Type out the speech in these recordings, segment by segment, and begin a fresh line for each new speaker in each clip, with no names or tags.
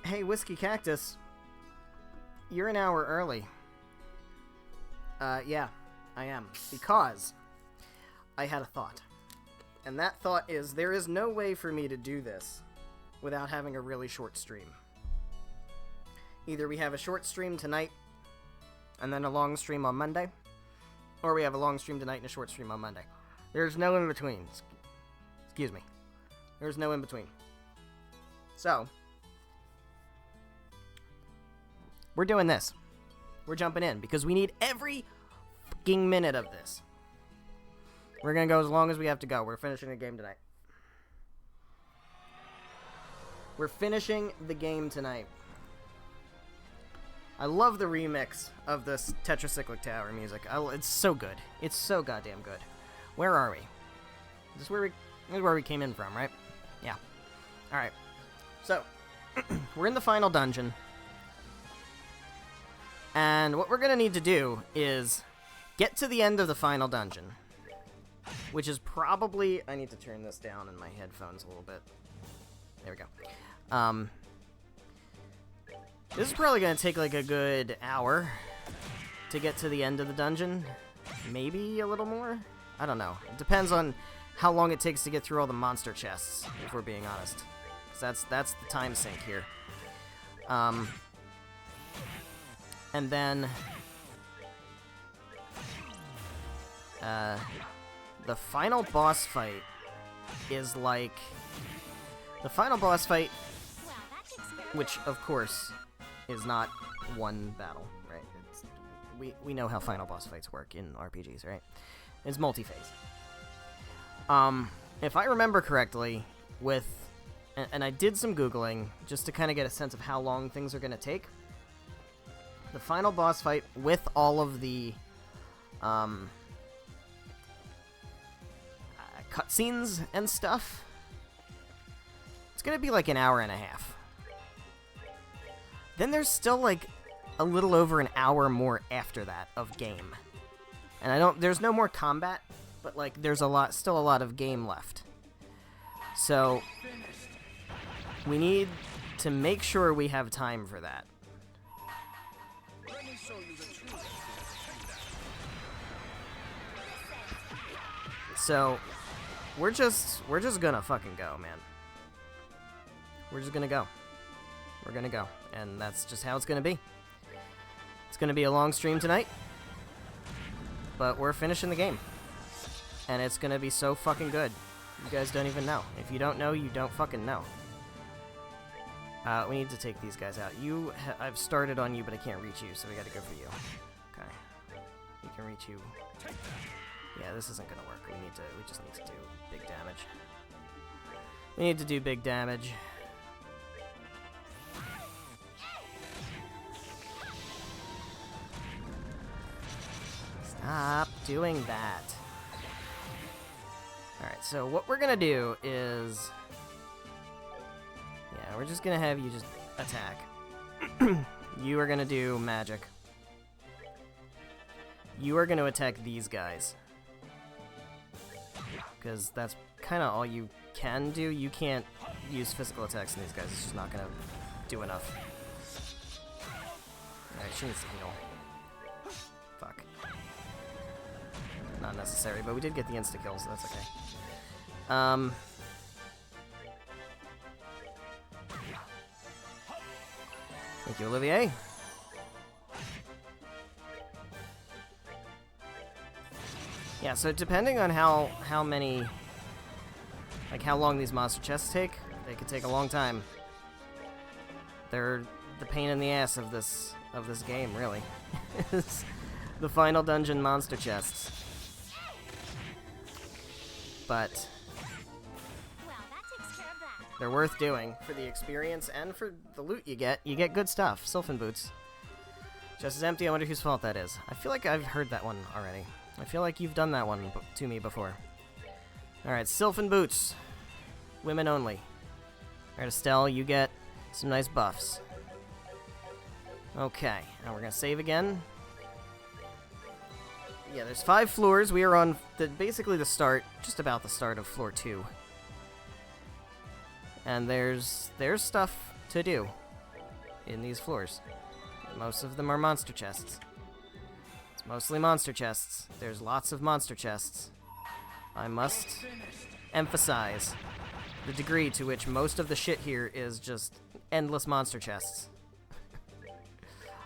Hey, Whiskey Cactus. You're an hour early. Yeah, I am. Because I had a thought. And that thought is, there is no way for me to do this without having a really short stream. Either we have a short stream tonight, and then a long stream on Monday, or we have a long stream tonight and a short stream on Monday. There's no in between. Excuse me. There's no in between. So, we're doing this. We're jumping in because we need every fucking minute of this. We're gonna go as long as we have to go. We're finishing the game tonight. We're finishing the game tonight. I love the remix of this Tetracyclic Tower music. It's so good. It's so goddamn good. Where are we? This is where we came in from, right? Yeah. Alright. So, we're in the final dungeon. And what we're going to need to do is get to the end of the final dungeon. Which is probably... I need to turn this down in my headphones a little bit. There we go. This is probably going to take like a good hour to get to the end of the dungeon. Maybe a little more? I don't know. It depends on how long it takes to get through all the monster chests, if we're being honest. 'Cause that's the time sink here. And then... the final boss fight is like... The final boss fight, which, of course, is not one battle, right? We know how final boss fights work in RPGs, right? It's multi-phase. If I remember correctly, and I did some Googling, just to kind of get a sense of how long things are going to take. The final boss fight with all of the cutscenes and stuff, it's going to be like an hour and a half. Then there's still like a little over an hour more after that of game. And there's no more combat, but like there's still a lot of game left. So we need to make sure we have time for that. So we're just gonna fucking go, man. We're just gonna go. We're gonna go. And that's just how it's gonna be. It's gonna be a long stream tonight. But we're finishing the game. And it's gonna be so fucking good. You guys don't even know. If you don't know, you don't fucking know. We need to take these guys out. I've started on you, but I can't reach you, so we gotta go for you. Okay. We can reach you. Yeah, this isn't gonna work. We just need to do big damage. We need to do big damage. Stop doing that. Alright, so what we're gonna do is... Yeah, we're just gonna have you just attack. You are gonna do magic. You are gonna attack these guys. Because that's kind of all you can do. You can't use physical attacks on these guys. It's just not gonna do enough. Alright, she needs to heal. Fuck. Not necessary, but we did get the insta-kill, so that's okay. Thank you, Olivier. Yeah, so depending on how many, like how long these monster chests take, they could take a long time. They're the pain in the ass of this game, really. The final dungeon monster chests. But they're worth doing for the experience and for the loot you get. You get good stuff. Sylphin Boots. Just as empty, I wonder whose fault that is. I feel like I've heard that one already. I feel like you've done that one to me before. Alright, Sylphin Boots. Women only. Alright, Estelle, you get some nice buffs. Okay, now we're gonna save again. Yeah, there's 5 floors. We are on basically the start, just about the start of floor 2. And there's stuff to do. in these floors. Most of them are monster chests. It's mostly monster chests. There's lots of monster chests. I must emphasize the degree to which most of the shit here is just endless monster chests.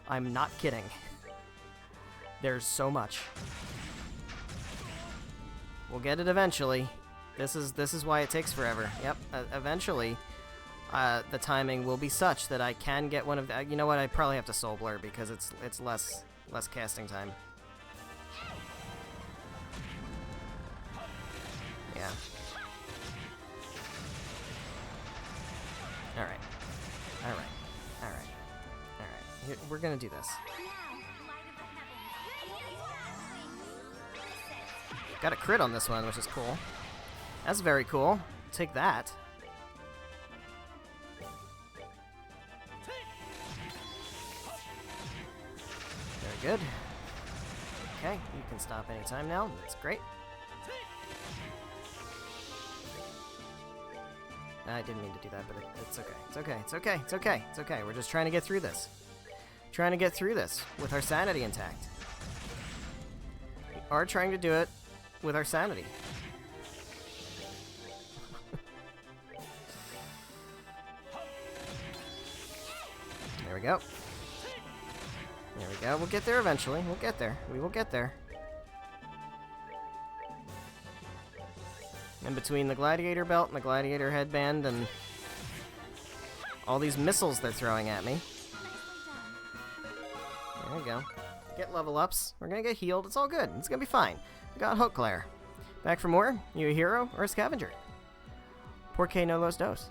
I'm not kidding. There's so much. We'll get it eventually. This is why it takes forever. Yep, eventually, the timing will be such that I can get one of the... You know what? I probably have to soul blur because it's less casting time. Yeah. All right. Here, we're gonna do this. Got a crit on this one, which is cool. That's very cool. Take that. Very good. Okay, you can stop anytime now. That's great. I didn't mean to do that, but it's okay. It's okay. It's okay. It's okay. It's okay. We're just trying to get through this. Trying to get through this with our sanity intact. We are trying to do it with our sanity. There we go. There we go. We'll get there eventually. We'll get there. We will get there. In between the gladiator belt and the gladiator headband and all these missiles they're throwing at me. There we go. Get level ups. We're gonna get healed. It's all good. It's gonna be fine. We got Hauteclaire. Back for more? You a hero or a scavenger? Porque no los dos.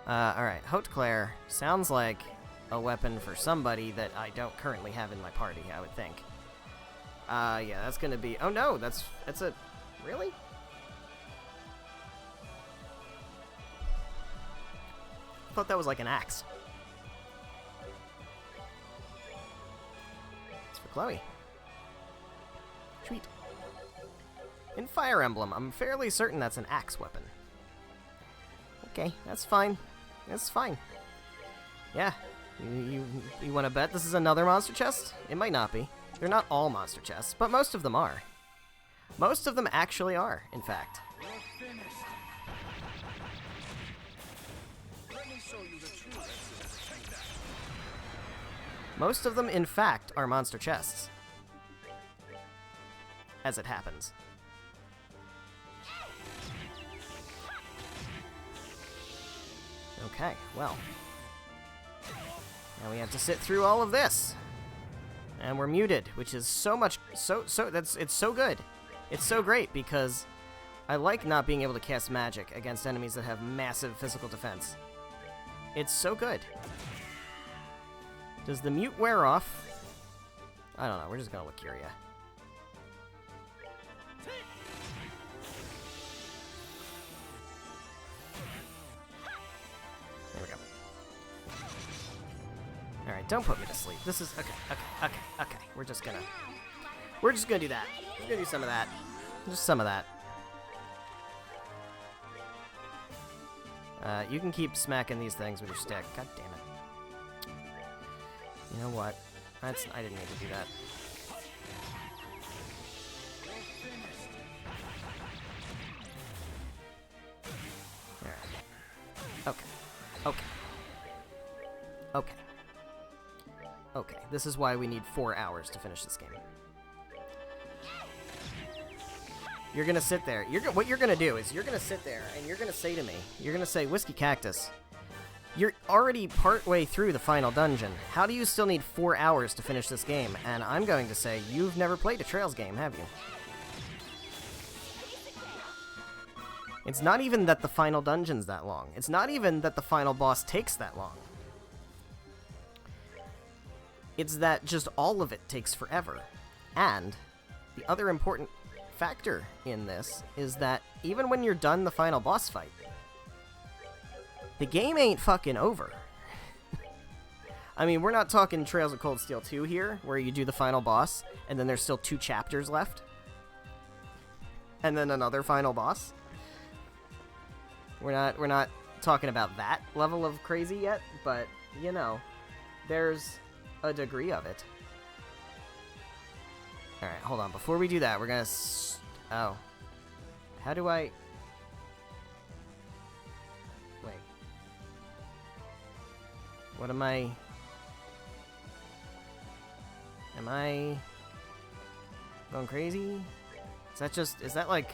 Alright. Hauteclaire sounds like a weapon for somebody that I don't currently have in my party, I would think. Yeah, that's gonna be... Oh no, that's a... Really? I thought that was like an axe. It's for Chloe. Sweet. In Fire Emblem, I'm fairly certain that's an axe weapon. Okay, that's fine. That's fine. Yeah. You want to bet this is another monster chest? It might not be. They're not all monster chests, but most of them are. Most of them actually are, in fact. Most of them, in fact, are monster chests. As it happens. Okay, well. Now we have to sit through all of this. And we're muted, which is so much, it's so good. It's so great because I like not being able to cast magic against enemies that have massive physical defense. It's so good. Does the mute wear off? I don't know, we're just gonna Lucuria. There we go. Alright, don't put me to sleep. This is okay. We're just gonna do that. We're gonna do some of that. Just some of that. You can keep smacking these things with your stick. God damn it. You know what? I didn't need to do that. Alright. Okay. This is why we need 4 hours to finish this game. You're gonna sit there. What you're gonna do is you're gonna sit there and you're gonna say to me, you're gonna say, Whiskey Cactus, you're already partway through the final dungeon. How do you still need 4 hours to finish this game? And I'm going to say, you've never played a Trails game, have you? It's not even that the final dungeon's that long. It's not even that the final boss takes that long. It's that just all of it takes forever. And the other important factor in this is that even when you're done the final boss fight, the game ain't fucking over. I mean, we're not talking Trails of Cold Steel 2 here, where you do the final boss, and then there's still 2 chapters left. And then another final boss. We're not talking about that level of crazy yet, but, you know, there's a degree of it. Alright, hold on. Before we do that, we're gonna... Oh. How do I... Wait. What am I... Am I... going crazy? Is that just... Is that like...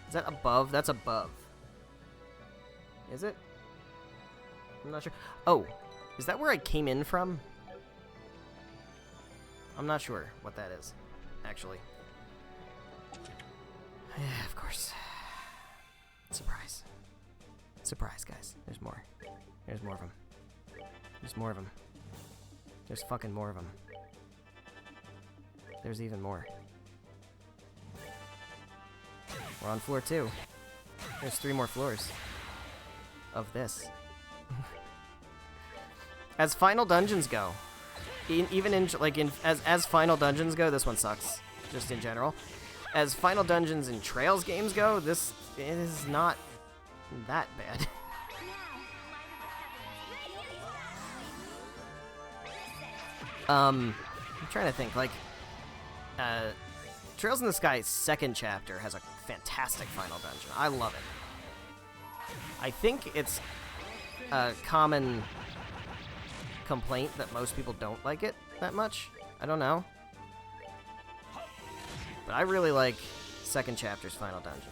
Is that above? That's above. Is it? I'm not sure. Oh. Is that where I came in from? I'm not sure what that is, actually. Yeah, of course. Surprise. Surprise, guys. There's more. There's more of them. There's more of them. There's fucking more of them. There's even more. We're on floor 2. There's 3 more floors of this. As final dungeons go, as final dungeons go, this one sucks. Just in general, as final dungeons in Trails games go, this is not that bad. I'm trying to think. Like, Trails in the Sky's second chapter has a fantastic final dungeon. I love it. I think it's a common complaint that most people don't like it that much. I don't know. But I really like second chapter's final dungeon.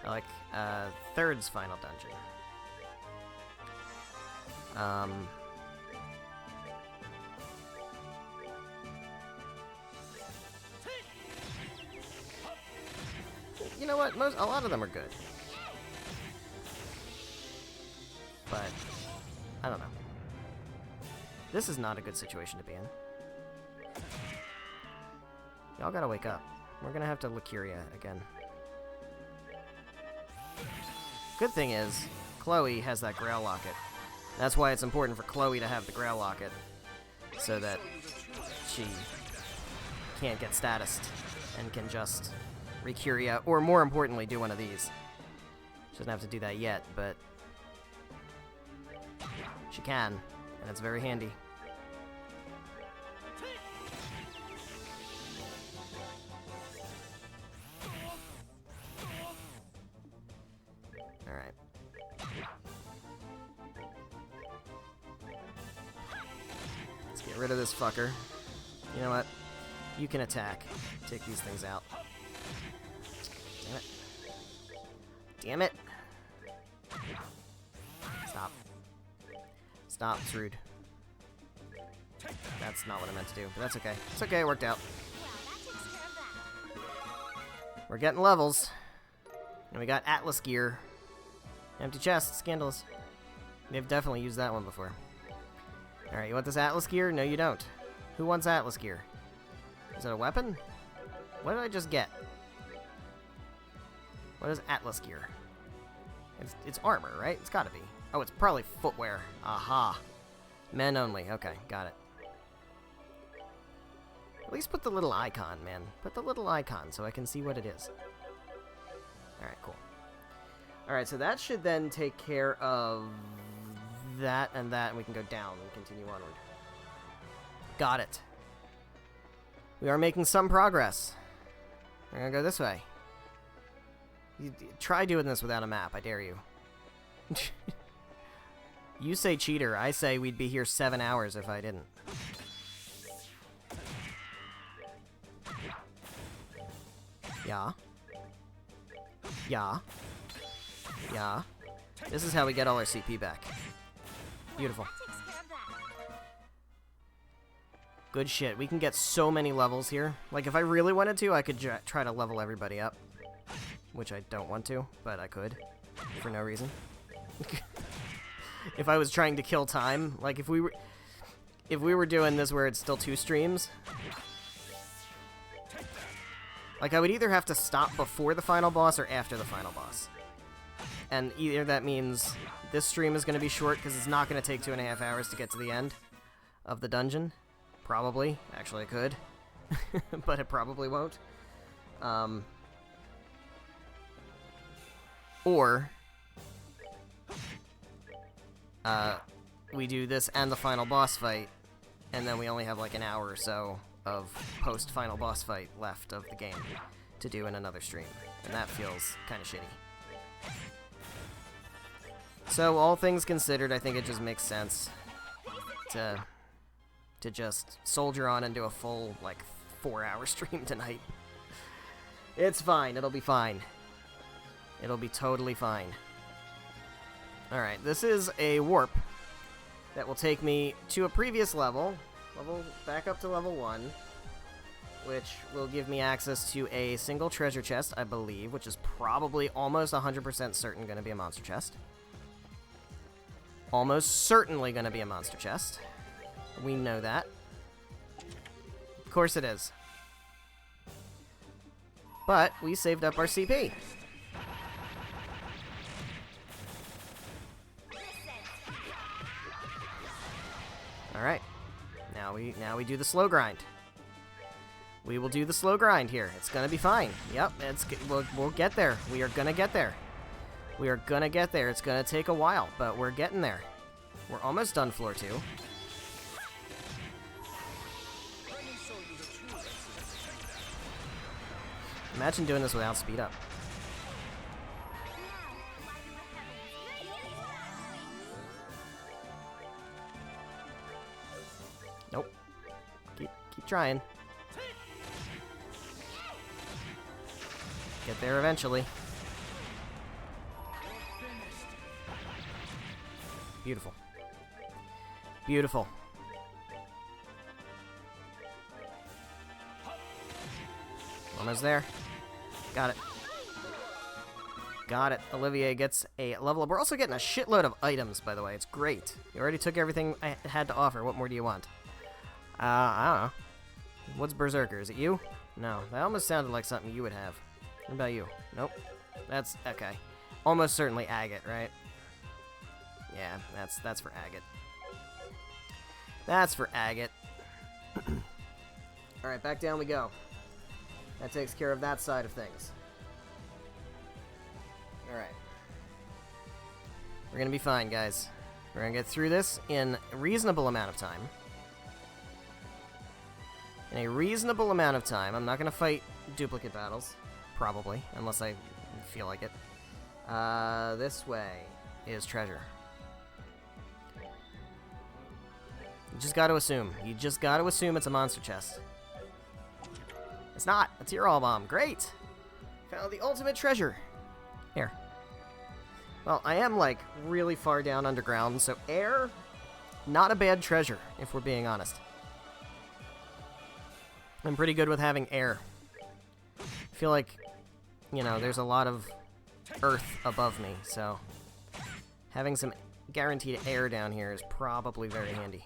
I like third's final dungeon. You know what? A lot of them are good. But I don't know. This is not a good situation to be in. Y'all gotta wake up. We're gonna have to Lucuria again. Good thing is, Chloe has that Grail Locket. That's why it's important for Chloe to have the Grail Locket. So that she can't get statused and can just Recuria, or more importantly, do one of these. She doesn't have to do that yet, but she can, and it's very handy. Alright. Let's get rid of this fucker. You know what? You can attack. Take these things out. Damn it. Damn it. Stop. Stop, it's rude. That's not what I meant to do, but that's okay. It's okay, it worked out. We're getting levels. And we got Atlas gear. Empty chest, scandalous. They've definitely used that one before. Alright, you want this Atlas gear? No, you don't. Who wants Atlas gear? Is it a weapon? What did I just get? What is Atlas gear? It's armor, right? It's gotta be. Oh, it's probably footwear. Aha. Men only. Okay, got it. At least put the little icon, man. Put the little icon so I can see what it is. Alright, cool. Alright, so that should then take care of that, and we can go down and continue onward. Got it. We are making some progress. We're gonna go this way. Try doing this without a map, I dare you. You say cheater, I say we'd be here 7 hours if I didn't. Yeah. Yeah. Yeah. This is how we get all our CP back. Beautiful. Good shit. We can get so many levels here. Like, if I really wanted to, I could try to level everybody up. Which I don't want to, but I could. For no reason. If I was trying to kill time, like if we were doing this where it's still 2 streams, like I would either have to stop before the final boss or after the final boss. And either that means this stream is going to be short because it's not going to take 2.5 hours to get to the end of the dungeon. Probably. Actually, it could. But it probably won't. Or we do this and the final boss fight, and then we only have like an hour or so of post-final boss fight left of the game to do in another stream, and that feels kind of shitty. So, all things considered, I think it just makes sense to just soldier on and do a full, like, 4-hour stream tonight. It's fine. It'll be fine. It'll be totally fine. Alright, this is a warp that will take me to a previous level, back up to level 1, which will give me access to a single treasure chest, I believe, which is probably almost 100% certain going to be a monster chest. Almost certainly going to be a monster chest. We know that. Of course it is. But we saved up our CP. All right. Now we do the slow grind. We will do the slow grind here. It's gonna be fine. Yep, we'll get there. We are gonna get there. We are gonna get there. It's gonna take a while, but we're getting there. We're almost done floor 2. Imagine doing this without speed up. Nope. Keep trying. Get there eventually. Beautiful. Beautiful. Almost there. Got it. Got it. Olivier gets a level up. We're also getting a shitload of items, by the way. It's great. You already took everything I had to offer. What more do you want? I don't know. What's Berserker? Is it you? No. That almost sounded like something you would have. What about you? Nope. That's... okay. Almost certainly agate, right? Yeah, that's for agate. That's for agate. Alright, back down we go. That takes care of that side of things. Alright. We're gonna be fine, guys. We're gonna get through this in a reasonable amount of time. In a reasonable amount of time. I'm not gonna fight duplicate battles. Probably. Unless I feel like it. This way is treasure. You just gotta assume. You just gotta assume it's a monster chest. It's not. A Tyrol bomb. Great! Found the ultimate treasure. Here. Well, I am, like, really far down underground, so air, not a bad treasure, if we're being honest. I'm pretty good with having air. I feel like, you know, there's a lot of earth above me, so having some guaranteed air down here is probably very handy.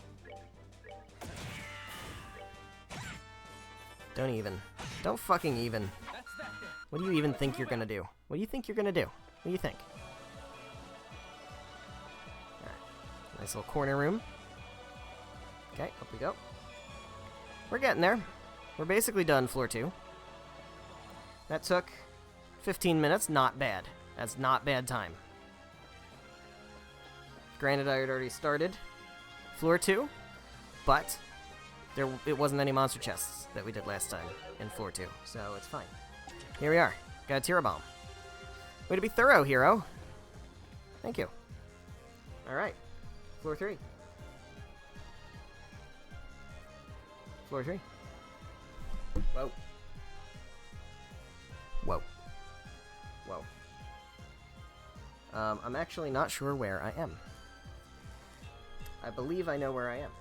Don't even. Don't fucking even. What do you even think you're gonna do? What do you think you're gonna do? What do you think? Alright. Nice little corner room. Okay, up we go. We're getting there. We're basically done floor 2. That took 15 minutes. Not bad. That's not bad time. Granted, I had already started floor 2, but it wasn't any monster chests that we did last time in floor 2, so it's fine. Here we are. Got a Tira Bomb. Way to be thorough, hero. Thank you. Alright. Floor 3. Floor 3. Whoa. Whoa. Whoa. I'm actually not sure where I am. I believe I know where I am.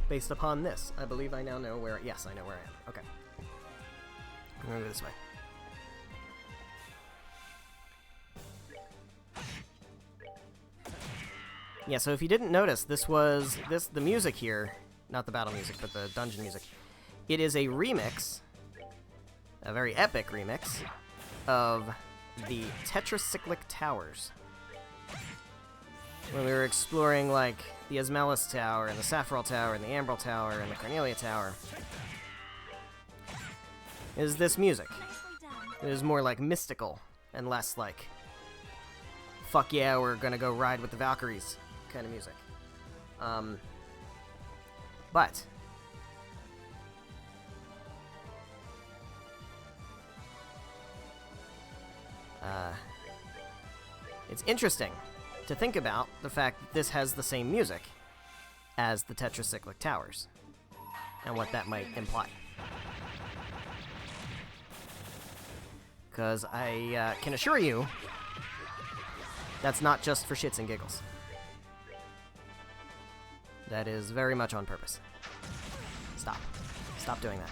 Based upon this, I believe I now know where... yes, I know where I am. Okay. I'm gonna go this way. Yeah, so if you didn't notice, the music here, not the battle music, but the dungeon music, it is a remix, a very epic remix, of the Tetracyclic Towers. When we were exploring, like, the Asmelis Tower, and the Saffron Tower, and the Ambral Tower, and the Cornelia Tower, is this music. It is more, like, mystical, and less, like, fuck yeah, we're gonna go ride with the Valkyries kind of music. But it's interesting to think about the fact that this has the same music as the Tetracyclic Towers, and what that might imply. Because I can assure you, that's not just for shits and giggles. That is very much on purpose. Stop. Stop doing that.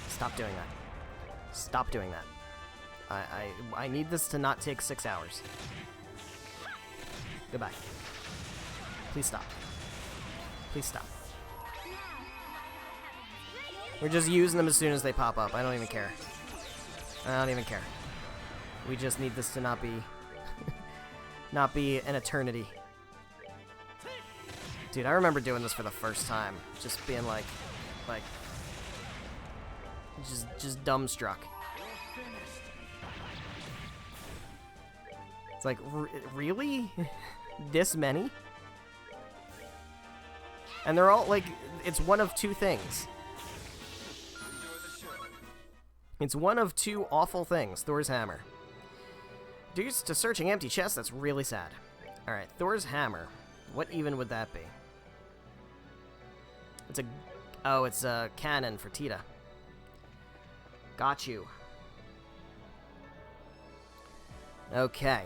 Stop doing that. Stop doing that. I need this to not take 6 hours. Goodbye. Please stop. Please stop. We're just using them as soon as they pop up. I don't even care. I don't even care. We just need this to not be... not be an eternity. Dude, I remember doing this for the first time. Just being like... just dumbstruck. It's like, really? This many? And they're all, like, it's one of two things. It's one of two awful things. Thor's hammer. Due to searching empty chests, that's really sad. Alright, Thor's hammer. What even would that be? It's a... oh, it's a cannon for Tita. Got you. Okay.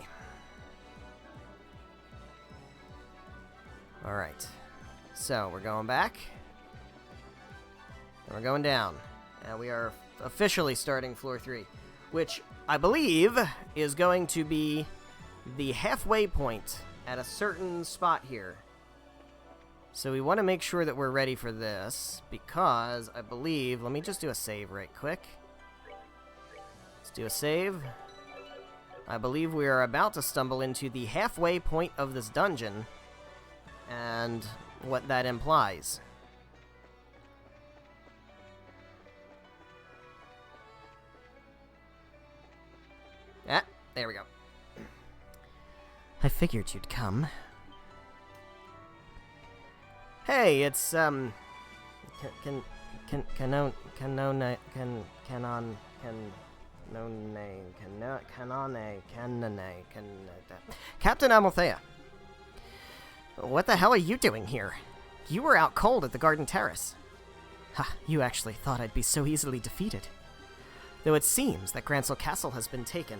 Alright. So, we're going back. And we're going down. And we are officially starting floor 3. Which, I believe, is going to be the halfway point at a certain spot here. So we want to make sure that we're ready for this, because I believe... let me just do a save right quick. Let's do a save. I believe we are about to stumble into the halfway point of this dungeon, and what that implies. Ah, there we go. I figured you'd come. Hey, it's Canone. Captain Amalthea. What the hell are you doing here? You were out cold at the Garden Terrace. Ha, you actually thought I'd be so easily defeated. Though it seems that Grancel Castle has been taken.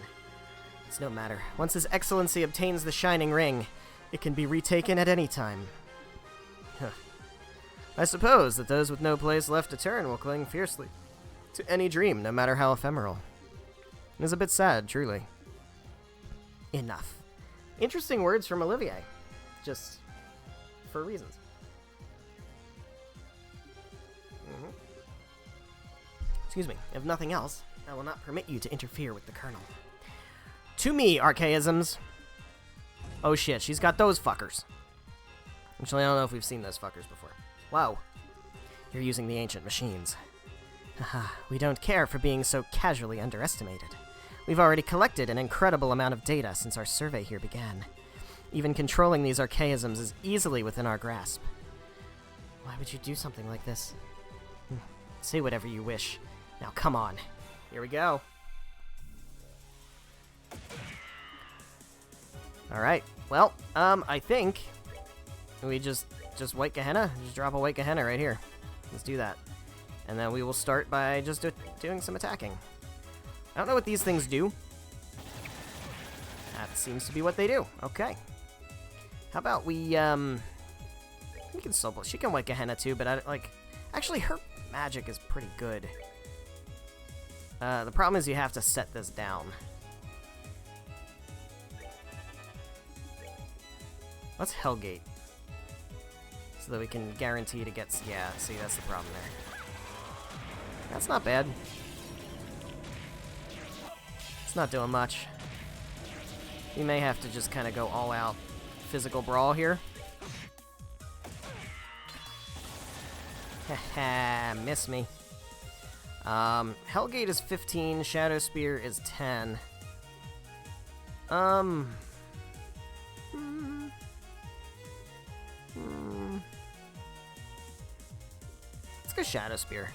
It's no matter. Once His Excellency obtains the Shining Ring, it can be retaken at any time. Huh. I suppose that those with no place left to turn will cling fiercely to any dream, no matter how ephemeral. It is a bit sad, truly. Enough. Interesting words from Olivier. Just for reasons. Excuse me. If nothing else, I will not permit you to interfere with the Colonel. To me, archaisms. Oh shit, she's got those fuckers. Actually, I don't know if we've seen those fuckers before. Wow. You're using the ancient machines. Haha, we don't care for being so casually underestimated. We've already collected an incredible amount of data since our survey here began. Even controlling these archaisms is easily within our grasp. Why would you do something like this? Say whatever you wish. Now come on. Here we go. Alright, well, I think we just White Gehenna? Just drop a White Gehenna right here. Let's do that. And then we will start by just doing some attacking. I don't know what these things do. That seems to be what they do. Okay. How about we can Sobel. She can White Gehenna too, but I like... actually, her magic is pretty good. The problem is you have to set this down. Let's Hellgate. So that we can guarantee to get... yeah, see, that's the problem there. That's not bad. It's not doing much. We may have to just kind of go all out physical brawl here. Haha, miss me. Hellgate is 15, Shadow Spear is 10. Let's go Shadow Spear.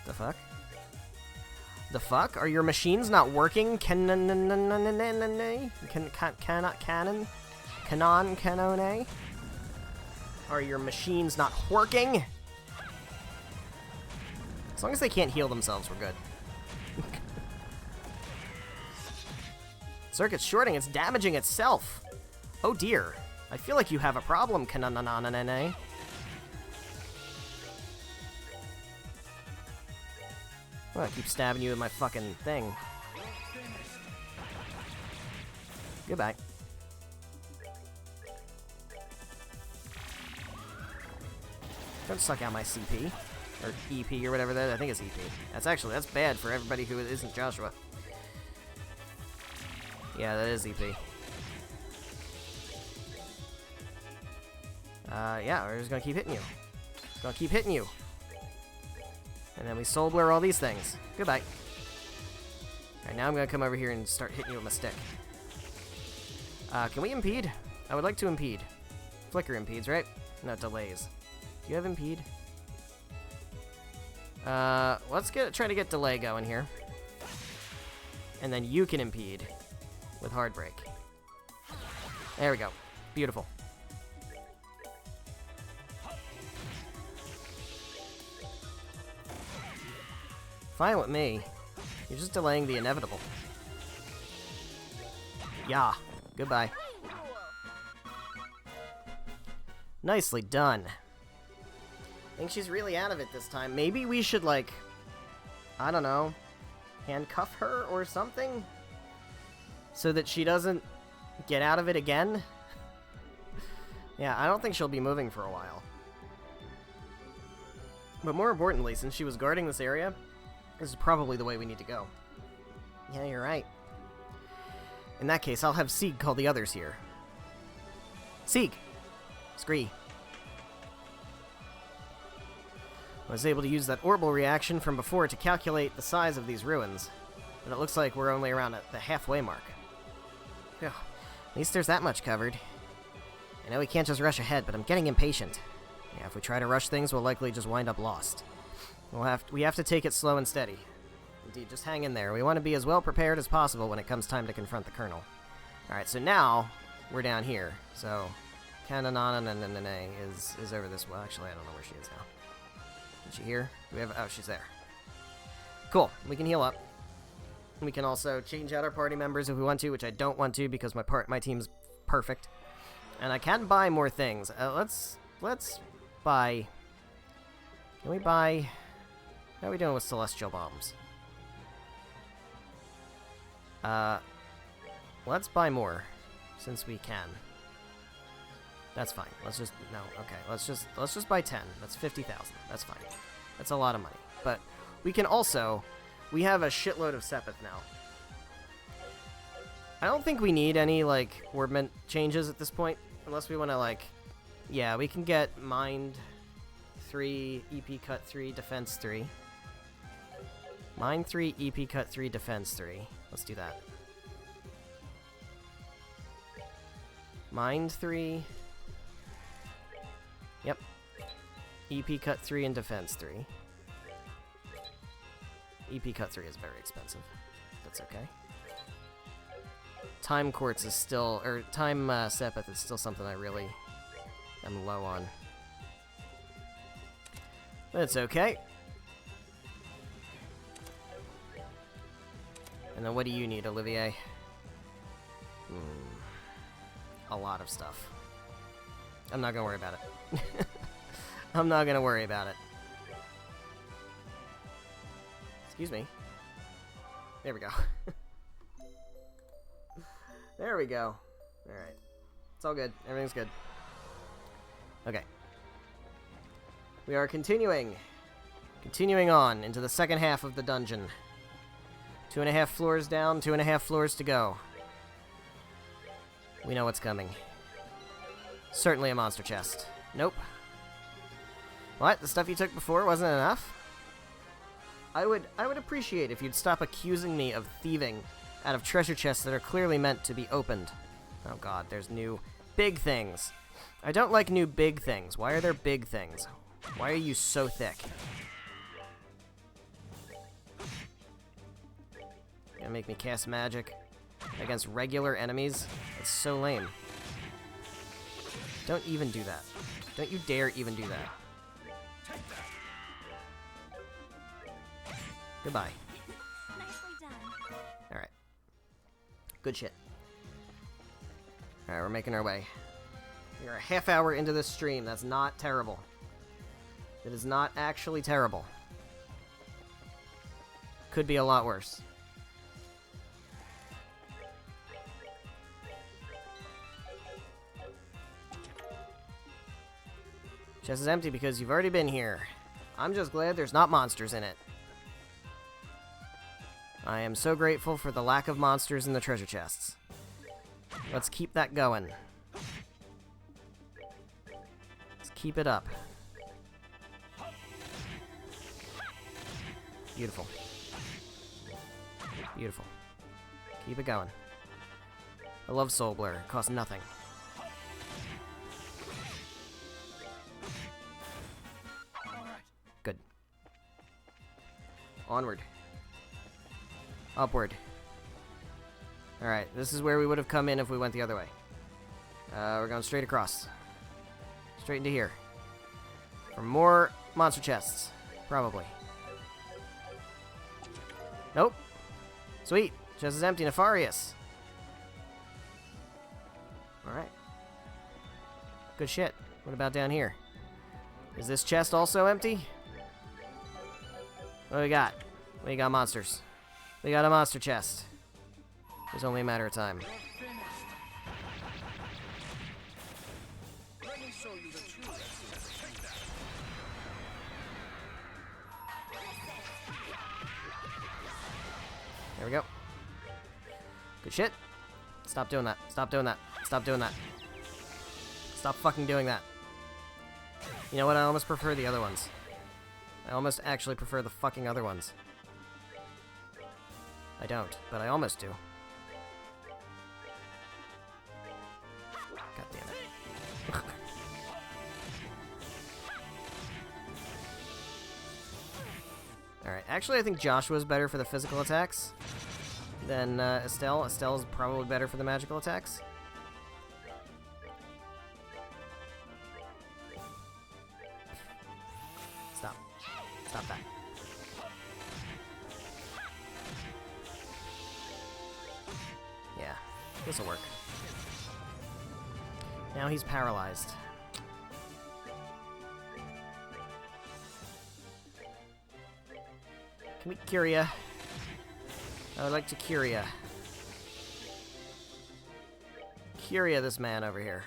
The fuck? The fuck? Are your machines not working? Cannon? Are your machines not working? As long as they can't heal themselves, we're good. Circuit's shorting, it's damaging itself. Oh dear. I feel like you have a problem, Kananananane. Well, I keep stabbing you with my fucking thing. Goodbye. Don't suck out my CP. Or EP or whatever that is. I think it's EP. That's bad for everybody who isn't Joshua. Yeah, that is EP. Yeah, we're just gonna keep hitting you. Just gonna keep hitting you. And then we soul blur all these things. Goodbye. Alright, now I'm gonna come over here and start hitting you with my stick. Can we impede? I would like to impede. Flicker impedes, right? No, delays. Do you have impede? Let's try to get delay going here. And then you can impede with hard break. There we go. Beautiful. Fine with me. You're just delaying the inevitable. Yeah. Goodbye. Nicely done. I think she's really out of it this time. Maybe we should, like, I don't know, handcuff her or something? So that she doesn't get out of it again? Yeah, I don't think she'll be moving for a while. But more importantly, since she was guarding this area, this is probably the way we need to go. Yeah, you're right. In that case, I'll have Sieg call the others here. Sieg! Scree. I was able to use that orbital reaction from before to calculate the size of these ruins, but it looks like we're only around at the halfway mark. Phew. At least there's that much covered. I know we can't just rush ahead, but I'm getting impatient. Yeah, if we try to rush things, we'll likely just wind up lost. We have to take it slow and steady. Indeed, just hang in there. We want to be as well prepared as possible when it comes time to confront the Colonel. Alright, so now we're down here. So, Kanananananane is over this way. Actually, I don't know where she is now. Is she here? Do we have? Oh, she's there. Cool. We can heal up. We can also change out our party members if we want to, which I don't want to because my team's perfect. And I can buy more things. Let's buy. Can we buy? How are we doing with celestial bombs? Let's buy more since we can. That's fine. Let's just no. Okay. Let's just buy 10. That's 50,000. That's fine. That's a lot of money. But we can also. We have a shitload of Sepith now. I don't think we need any like orbment changes at this point, unless we want to like. Yeah, we can get Mind 3, EP Cut 3, Defense 3. Mind 3, EP Cut 3, Defense 3. Let's do that. Mind 3. Yep. EP Cut 3 and Defense 3. EP Cut 3 is very expensive. That's okay. Time Quartz is still... Or Time Sepith is still something I really am low on. But it's okay. And then what do you need, Olivier? A lot of stuff. I'm not gonna worry about it. I'm not gonna worry about it. Excuse me. There we go. There we go. Alright. It's all good. Everything's good. Okay. We are continuing on into the second half of the dungeon. 2.5 floors down, 2.5 floors to go. We know what's coming. Certainly a monster chest. Nope. What? The stuff you took before wasn't enough? I would appreciate if you'd stop accusing me of thieving out of treasure chests that are clearly meant to be opened. Oh god, there's new big things. I don't like new big things. Why are there big things? Why are you so thick? Gonna make me cast magic against regular enemies? That's so lame. Don't even do that. Don't you dare even do that. Goodbye. Alright. Good shit. Alright, we're making our way. We're a half hour into this stream. That's not terrible. It is not actually terrible. Could be a lot worse. Chest is empty because you've already been here. I'm just glad there's not monsters in it. I am so grateful for the lack of monsters in the treasure chests. Let's keep that going. Let's keep it up. Beautiful. Beautiful. Keep it going. I love Soul Blur. It costs nothing. Good. Onward. Upward. Alright, this is where we would have come in if we went the other way. We're going straight across. Straight into here. For more monster chests. Probably. Nope. Sweet. Chest is empty. Nefarious. Alright. Good shit. What about down here? Is this chest also empty? What do we got? We got monsters. We got a monster chest. It's only a matter of time. There we go. Good shit. Stop doing that. Stop doing that. Stop doing that. Stop fucking doing that. You know what? I almost prefer the other ones. I almost actually prefer the fucking other ones. I don't, but I almost do. God damn it. Alright, actually I think Joshua's better for the physical attacks than Estelle. Estelle's probably better for the magical attacks. Stop. Stop that. Yeah, this'll work. Now he's paralyzed. Can we cure ya? I would like to cure ya. Cure ya, this man over here.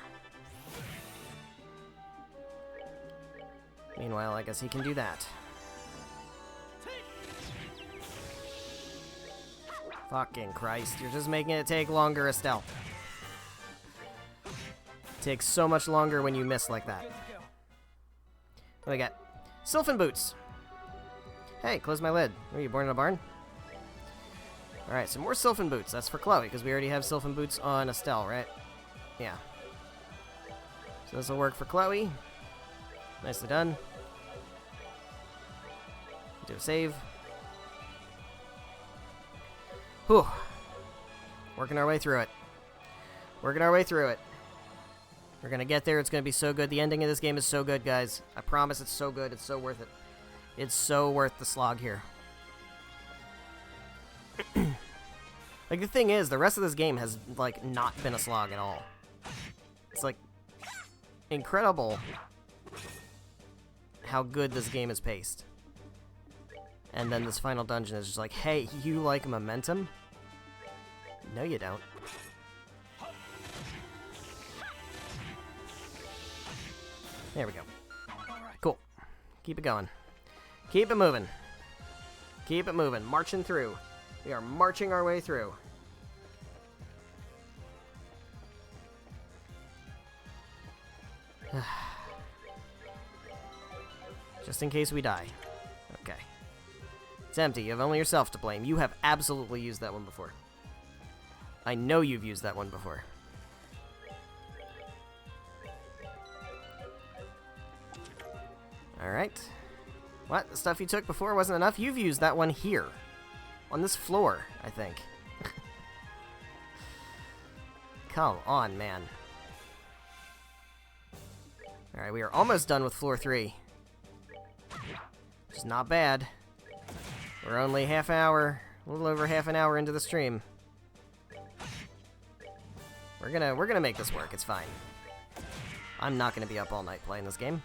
Meanwhile, I guess he can do that. Fucking Christ, you're just making it take longer, Estelle. It takes so much longer when you miss like that. What do we got? Sylphin Boots. Hey, close my lid. Were you born in a barn? Alright, some more Sylphin Boots. That's for Chloe, because we already have Sylphin Boots on Estelle, right? Yeah. So this will work for Chloe. Nicely done. Do a save. Whew. Working our way through it. Working our way through it. We're gonna get there. It's gonna be so good. The ending of this game is so good, guys. I promise it's so good. It's so worth it. It's so worth the slog here. Like, the thing is, the rest of this game has, like, not been a slog at all. It's, like, incredible how good this game is paced. And then this final dungeon is just like, hey, you like momentum? No, you don't. There we go. Cool. Keep it going. Keep it moving. Keep it moving. Marching through. We are marching our way through. Just in case we die. Okay. It's empty. You have only yourself to blame. You have absolutely used that one before. I know you've used that one before. Alright. What? The stuff you took before wasn't enough? You've used that one here. On this floor, I think. Come on, man. Alright, we are almost done with floor 3. Which is not bad. We're only a little over half an hour into the stream. We're gonna make this work, it's fine. I'm not gonna be up all night playing this game.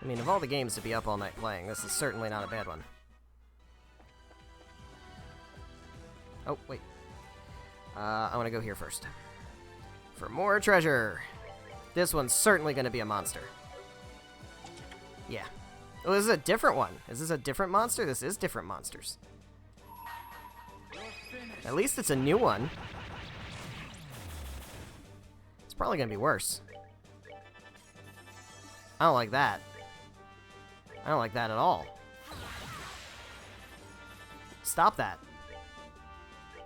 I mean, of all the games to be up all night playing, this is certainly not a bad one. Oh, wait. I want to go here first. For more treasure! This one's certainly going to be a monster. Yeah. Oh, this is a different one. Is this a different monster? This is different monsters. At least it's a new one. It's probably going to be worse. I don't like that. I don't like that at all. Stop that.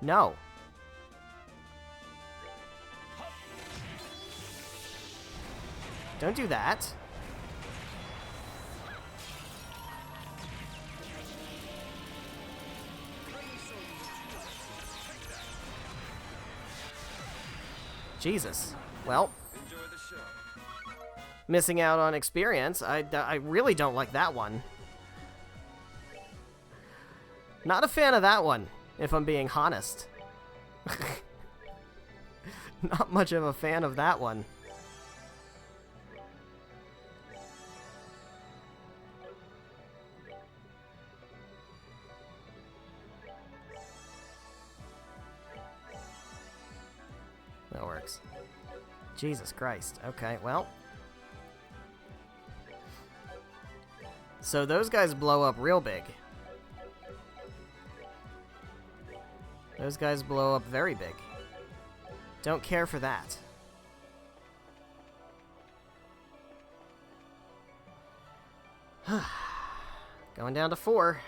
No. Don't do that. Jesus. Well. Missing out on experience. I really don't like that one. Not a fan of that one, if I'm being honest. Not much of a fan of that one. That works. Jesus Christ. Okay, well. So those guys blow up real big. Those guys blow up very big. Don't care for that. Going down to 4.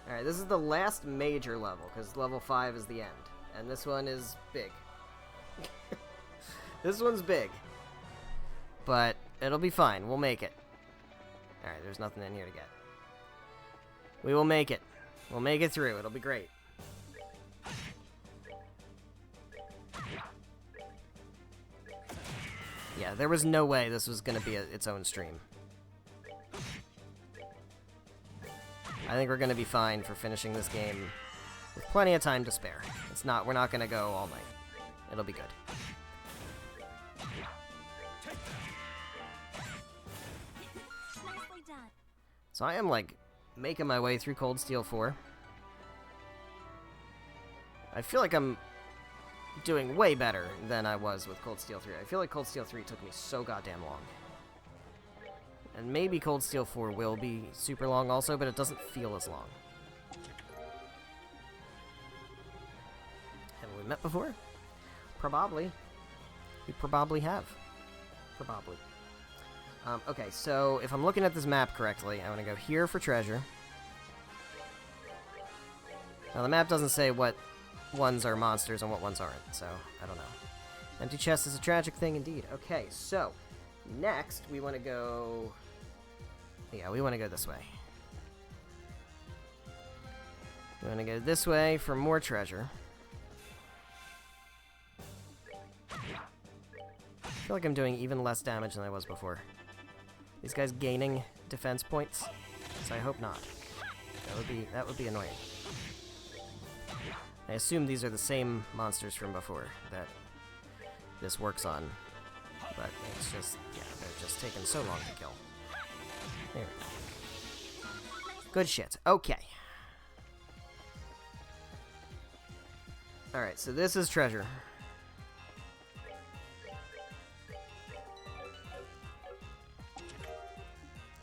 Alright, this is the last major level, because level 5 is the end. And this one is big. This one's big. But it'll be fine. We'll make it. Alright, there's nothing in here to get. We will make it. We'll make it through. It'll be great. Yeah, there was no way this was going to be its own stream. I think we're going to be fine for finishing this game with plenty of time to spare. We're not going to go all night. It'll be good. So I am, like, making my way through Cold Steel 4. I feel like I'm doing way better than I was with Cold Steel 3. I feel like Cold Steel 3 took me so goddamn long. And maybe Cold Steel 4 will be super long also, but it doesn't feel as long. Have we met before? Probably. We probably have. Probably. Okay, so if I'm looking at this map correctly, I want to go here for treasure. Now, the map doesn't say what ones are monsters and what ones aren't, so I don't know. Empty chest is a tragic thing indeed. Okay, so next we want to go... Yeah, we want to go this way. We want to go this way for more treasure. I feel like I'm doing even less damage than I was before. These guys gaining defense points, so I hope not. That would be annoying. I assume these are the same monsters from before that this works on, but it's just, yeah, they're just taking so long to kill. There we go. Good shit. Okay. Alright, so this is treasure.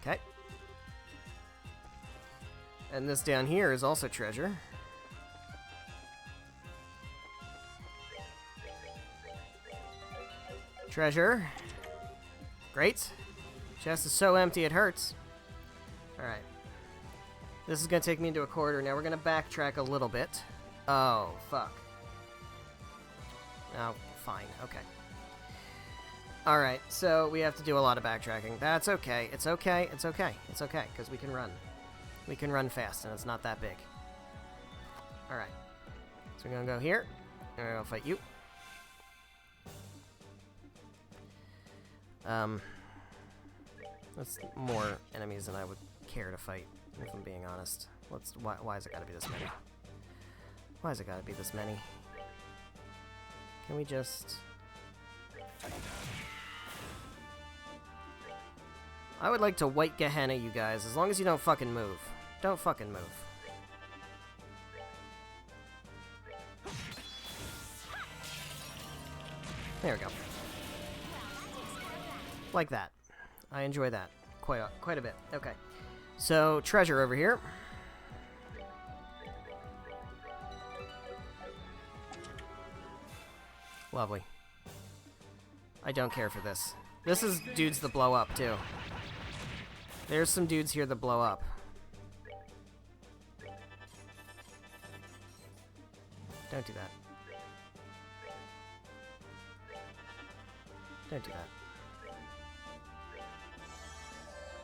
Okay. And this down here is also treasure. Treasure. Great. Chest is so empty it hurts. Alright. This is going to take me into a corridor. Now we're going to backtrack a little bit. Oh, fuck. Oh, fine. Okay. Alright, so we have to do a lot of backtracking. That's okay. It's okay. It's okay. It's okay, because we can run. We can run fast, and it's not that big. Alright. So we're going to go here, and we're going to fight you. That's more enemies than I would care to fight, if I'm being honest. Why has it gotta be this many? Why has it gotta be this many? Can we just... I would like to white Gehenna you guys, as long as you don't fucking move. Don't fucking move. There we go. Like that. I enjoy that quite a bit. Okay. So, treasure over here. Lovely. I don't care for this. This is dudes that blow up, too. There's some dudes here that blow up. Don't do that. Don't do that.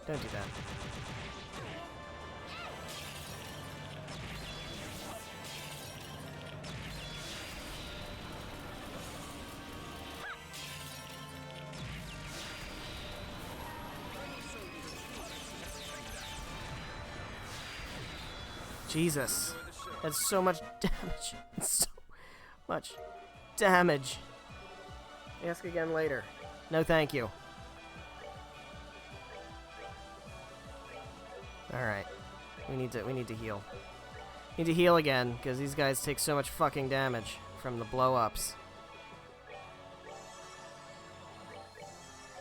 Don't do that. Jesus. That's so much damage. So much damage. Ask again later. No, thank you. Alright. We need to heal. Need to heal again, because these guys take so much fucking damage from the blow-ups.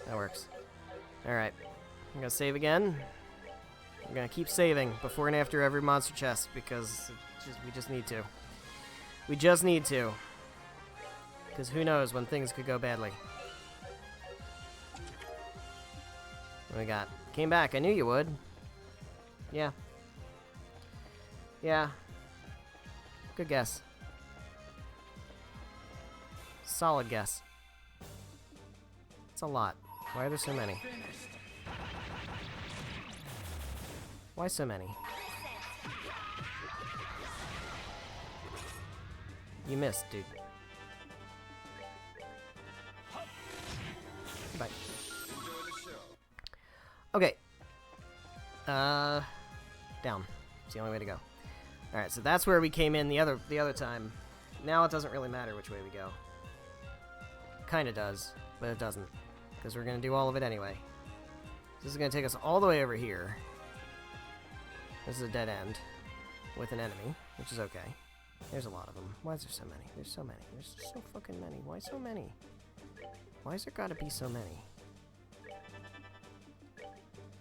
That works. Alright. I'm gonna save again. I'm gonna keep saving before and after every monster chest, because we just need to. We just need to. Because who knows when things could go badly. What we got? Came back. I knew you would. Yeah. Yeah. Good guess. Solid guess. It's a lot. Why are there so many? Why so many? You missed, dude. Bye. Okay. Down. It's the only way to go. Alright, so that's where we came in the other time. Now it doesn't really matter which way we go. Kinda does, but it doesn't. Because we're gonna do all of it anyway. This is gonna take us all the way over here. This is a dead end. With an enemy, which is okay. There's a lot of them. Why is there so many? There's so many. There's so fucking many. Why so many? Why is there gotta be so many?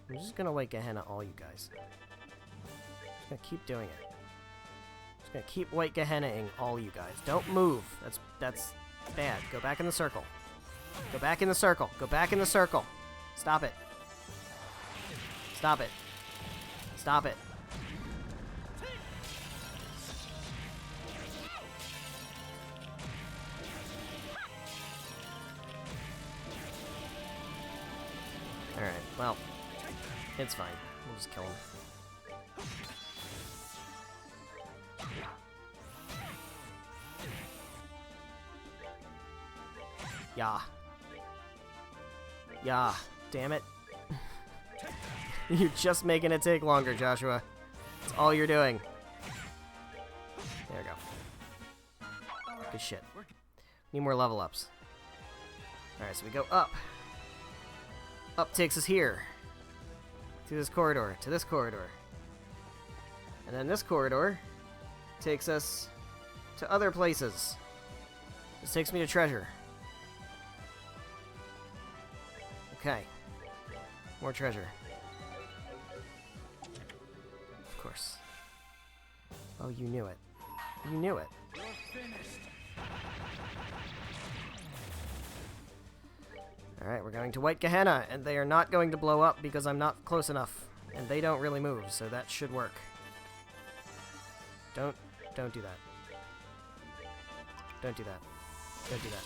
I'm just gonna white Gehenna all you guys. Just gonna keep doing it. Just gonna keep white Gehenna-ing all you guys. Don't move. That's bad. Go back in the circle. Go back in the circle. Go back in the circle. Stop it. Stop it. Stop it. Alright, well, it's fine. We'll just kill him. Yeah. Yeah. Damn it. You're just making it take longer, Joshua. That's all you're doing. There we go. Good shit. Need more level ups. Alright, so we go up. Up takes us here. To this corridor. To this corridor. And then this corridor takes us to other places. This takes me to treasure. Okay. More treasure. Of course. Oh, you knew it. You knew it. Alright, we're going to white Gehenna, and they are not going to blow up because I'm not close enough. And they don't really move, so that should work. Don't do that. Don't do that. Don't do that.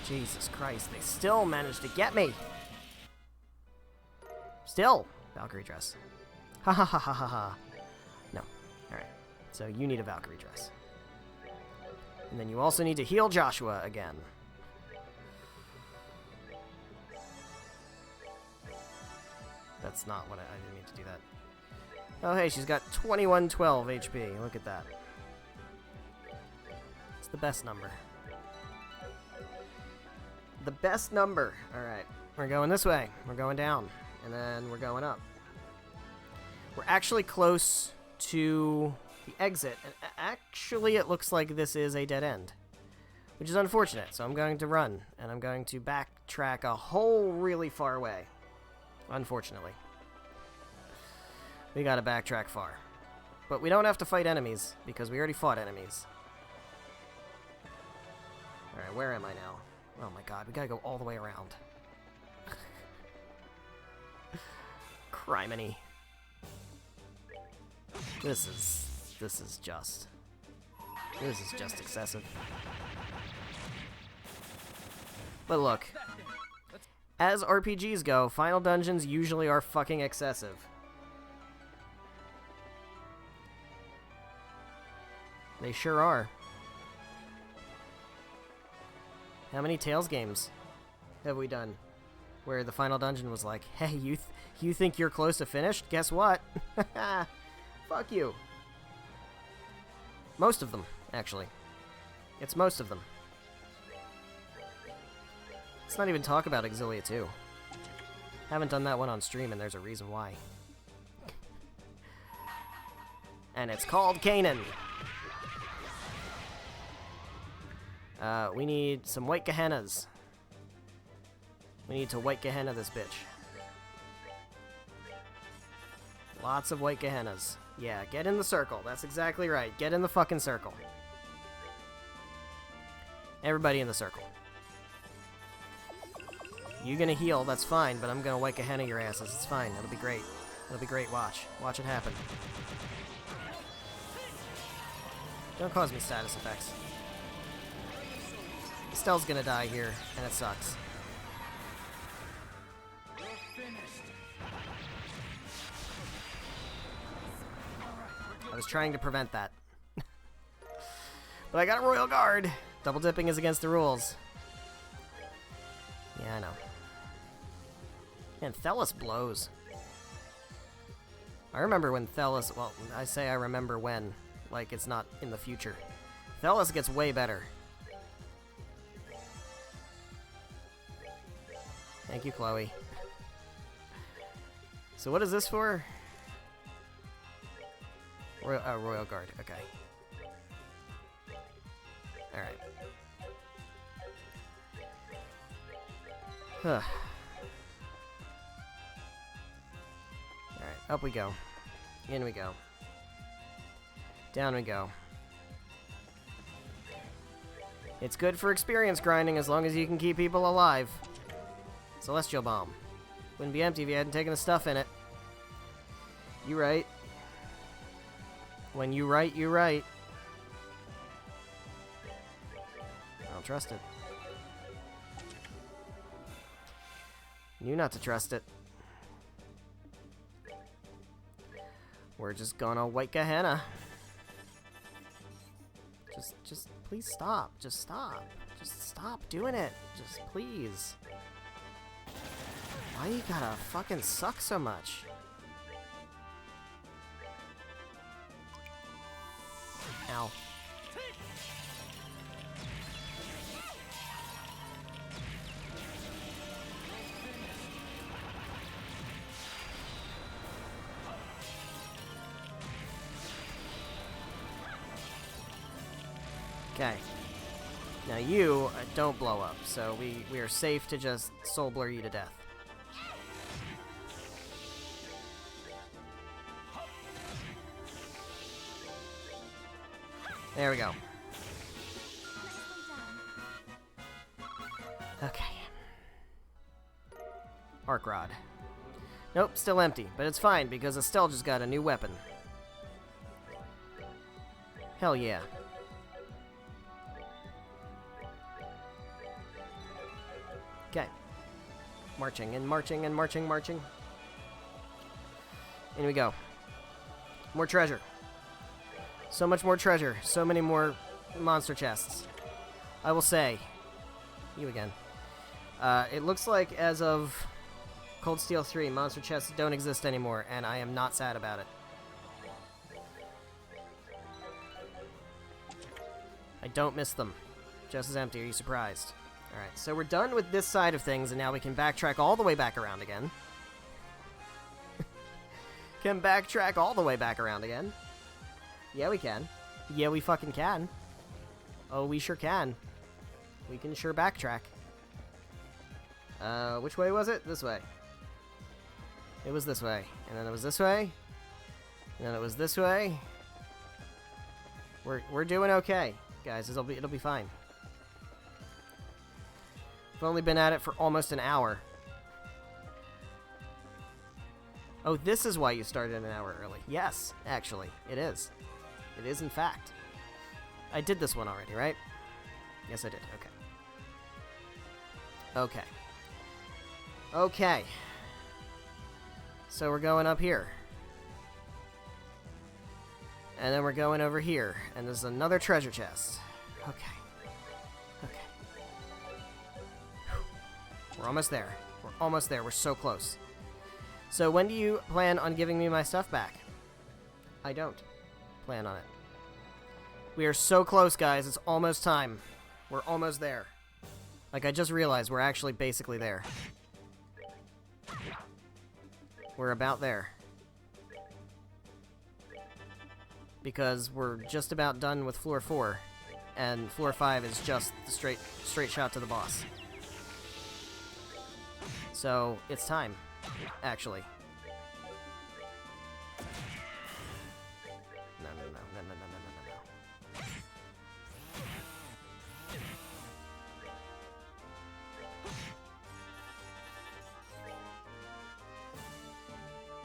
Jesus Christ, they still managed to get me! Still! Valkyrie dress. Ha ha ha ha ha ha. No. Alright. So you need a Valkyrie dress. And then you also need to heal Joshua again. That's not what I didn't mean to do that. Oh hey, she's got 2112 HP. Look at that. It's the best number. The best number. Alright. We're going this way. We're going down. And then we're going up. We're actually close to the exit. And actually, it looks like this is a dead end. Which is unfortunate. So I'm going to run. And I'm going to backtrack a whole really far way. Unfortunately. We gotta backtrack far. But we don't have to fight enemies. Because we already fought enemies. Alright, where am I now? Oh my god, we gotta go all the way around. Criminy. This is just excessive. But look, as RPGs go, final dungeons usually are fucking excessive. They sure are. How many Tales games have we done where the final dungeon was like, hey, you think you're close to finished? Guess what? Fuck you. Most of them, actually. It's most of them. Let's not even talk about Exilia 2. Haven't done that one on stream, and there's a reason why. And it's called Kanan. We need some White Gehennas. We need to White Gehenna this bitch. Lots of White Gehennas. Yeah, get in the circle. That's exactly right. Get in the fucking circle. Everybody in the circle. You gonna heal, that's fine, but I'm gonna White Gehenna your asses. It's fine. It'll be great. It'll be great. Watch. Watch it happen. Don't cause me status effects. Estelle's gonna die here, and it sucks. I was trying to prevent that. But I got a Royal Guard! Double dipping is against the rules. Yeah, I know. Man, Thelis blows. I remember when Thelis... Well, I say I remember when. Like, it's not in the future. Thelis gets way better. Thank you, Chloe. So what is this for? Royal Guard, okay. Alright. Alright, up we go. In we go. Down we go. It's good for experience grinding as long as you can keep people alive. Celestial Bomb. Wouldn't be empty if you hadn't taken the stuff in it. You right. When you right, you right. I don't trust it. Knew not to trust it. We're just gonna White Gehenna. Just please stop. Just stop. Just stop doing it. Just please. Why you gotta fucking suck so much? Ow. Okay. Now you don't blow up, so we are safe to just soul blur you to death. There we go. Okay. Arc Rod. Nope, still empty, but it's fine because Estelle just got a new weapon. Hell yeah. Okay. Marching and marching and marching, marching. In we go. More treasure. So much more treasure. So many more monster chests. I will say. You again. It looks like as of Cold Steel 3, monster chests don't exist anymore, and I am not sad about it. I don't miss them. Just as empty. Are you surprised? Alright, so we're done with this side of things, and now we can backtrack all the way back around again. Can backtrack all the way back around again. Yeah, we can. Yeah, we fucking can. Oh, we sure can. We can sure backtrack. Which way was it? This way. It was this way. And then it was this way. And then it was this way. We're doing okay, guys. It'll be fine. We've only been at it for almost an hour. Oh, this is why you started an hour early. Yes, actually, it is. It is, in fact. I did this one already, right? Yes, I did. Okay. Okay. Okay. So we're going up here. And then we're going over here. And there's another treasure chest. Okay. Okay. We're almost there. We're almost there. We're so close. So when do you plan on giving me my stuff back? I don't plan on it. We are so close, guys. It's almost time. We're almost there. Like, I just realized we're actually basically there. We're about there. Because we're just about done with floor 4. And floor 5 is just the straight shot to the boss. So, it's time. Actually. No.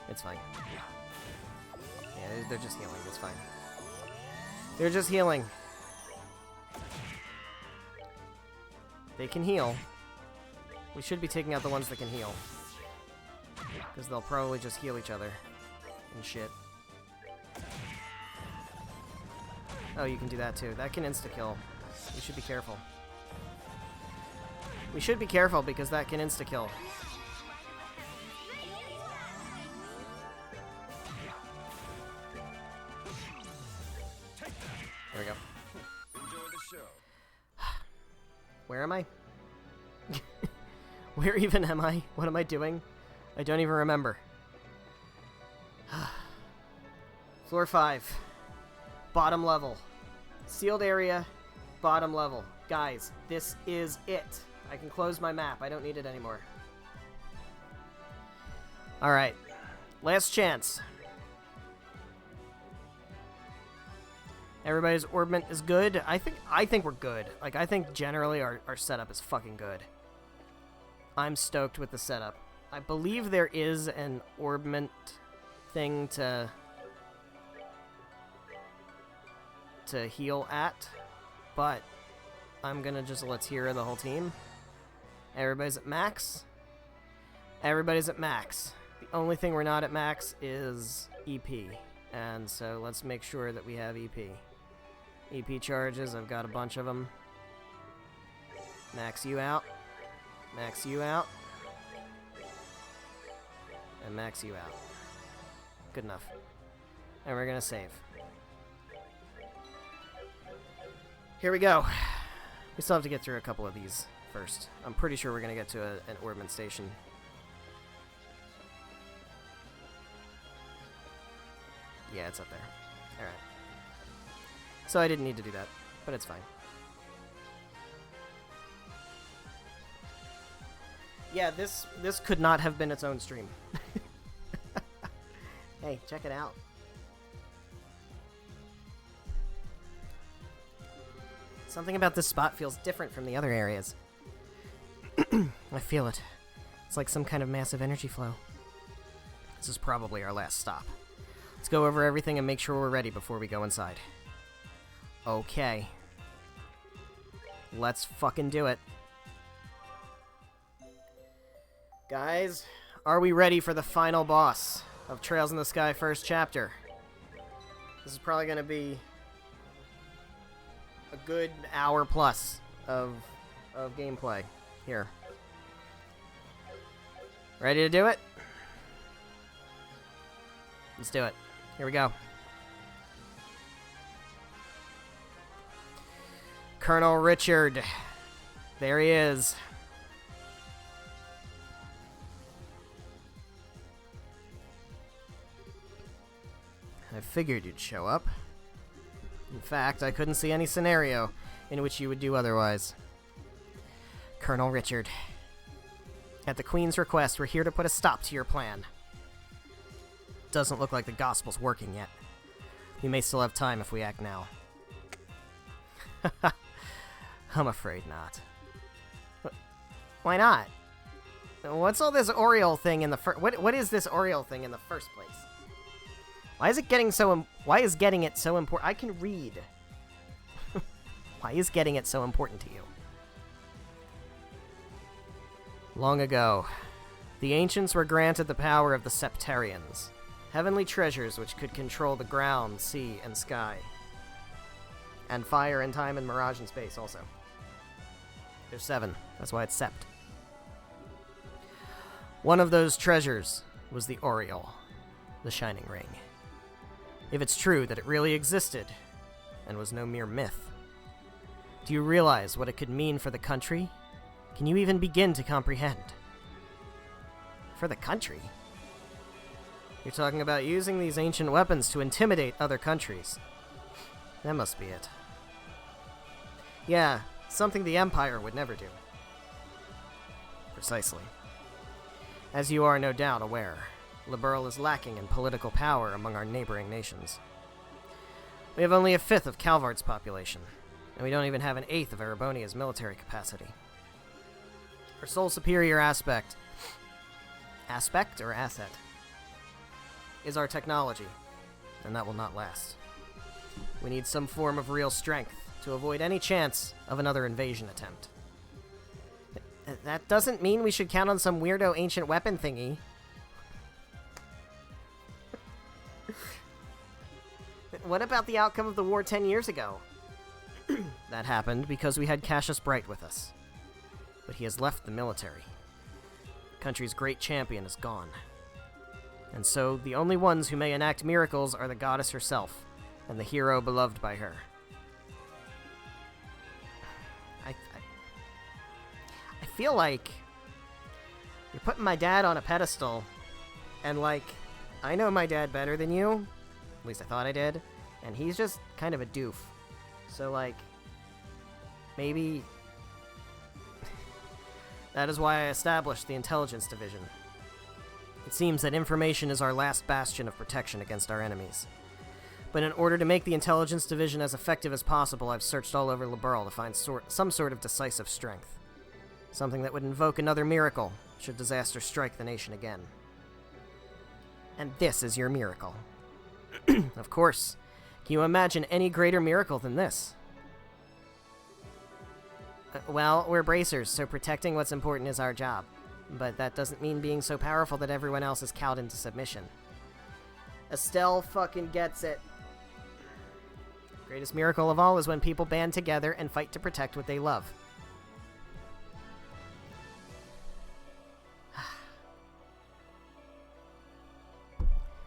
It's fine. Yeah, they're just healing. It's fine. They're just healing. They can heal. We should be taking out the ones that can heal. Because they'll probably just heal each other. And shit. Oh, you can do that too. That can insta-kill. We should be careful. We should be careful because that can insta-kill. There we go.
Enjoy the show.
Where am I? Where even am I? What am I doing? I don't even remember. Floor 5. Bottom level. Sealed area. Bottom level. Guys, this is it. I can close my map. I don't need it anymore. Alright. Last chance. Everybody's orbment is good. I think we're good. Like, I think generally our setup is fucking good. I'm stoked with the setup. I believe there is an orbment thing to heal at, but I'm gonna just let's hear the whole team. Everybody's at max. Everybody's at max. The only thing we're not at max is EP, and so let's make sure that we have EP. EP charges, I've got a bunch of them. Max you out. Max you out. And max you out. Good enough. And we're gonna save. Here we go. We still have to get through a couple of these first. I'm pretty sure we're gonna get to an orbment station. Yeah, it's up there. Alright. So I didn't need to do that, but it's fine. Yeah, this could not have been its own stream. Hey, check it out. Something about this spot feels different from the other areas. I feel it. It's like some kind of massive energy flow. This is probably our last stop. Let's go over everything and make sure we're ready before we go inside. Okay. Let's fucking do it. Guys, are we ready for the final boss of Trails in the Sky first chapter? This is probably going to be a good hour plus of gameplay here. Ready to do it? Let's do it. Here we go. Colonel Richard. There he is. I figured you'd show up. In fact, I couldn't see any scenario in which you would do otherwise. Colonel Richard. At the Queen's request, we're here to put a stop to your plan. Doesn't look like the gospel's working yet. We may still have time if we act now. I'm afraid not. Why not? What's all this Oriole thing in the what is this Oriole thing in the first place? Why is it getting so why is getting it so important? I can read. Why is getting it so important to you? Long ago, the ancients were granted the power of the Septarians, heavenly treasures which could control the ground, sea, and sky. And fire and time and mirage and space also. There's 7. That's why it's Sept. One of those treasures was the Oriole, the Shining Ring. If it's true that it really existed and was no mere myth, do you realize what it could mean for the country? Can you even begin to comprehend? For the country? You're talking about using these ancient weapons to intimidate other countries. That must be it. Yeah, something the Empire would never do. Precisely. As you are no doubt aware, Liberl is lacking in political power among our neighboring nations. We have only 1/5 of Calvard's population, and we don't even have 1/8 of Erebonia's military capacity. Our sole superior aspect or asset, is our technology, and that will not last. We need some form of real strength to avoid any chance of another invasion attempt. That doesn't mean we should count on some weirdo ancient weapon thingy. What about the outcome of the war 10 years ago? That happened because we had Cassius Bright with us. But he has left the military. The country's great champion is gone. And so, the only ones who may enact miracles are the goddess herself, and the hero beloved by her. I feel like you're putting my dad on a pedestal, and like, I know my dad better than you, at least I thought I did, and he's just kind of a doof. So like, maybe that is why I established the Intelligence Division. It seems that information is our last bastion of protection against our enemies. But in order to make the Intelligence Division as effective as possible, I've searched all over Liberl to find some sort of decisive strength. Something that would invoke another miracle, should disaster strike the nation again. And this is your miracle. Of course. Can you imagine any greater miracle than this? Well, we're bracers, so protecting what's important is our job. But that doesn't mean being so powerful that everyone else is cowed into submission. Estelle fucking gets it. Greatest miracle of all is when people band together and fight to protect what they love.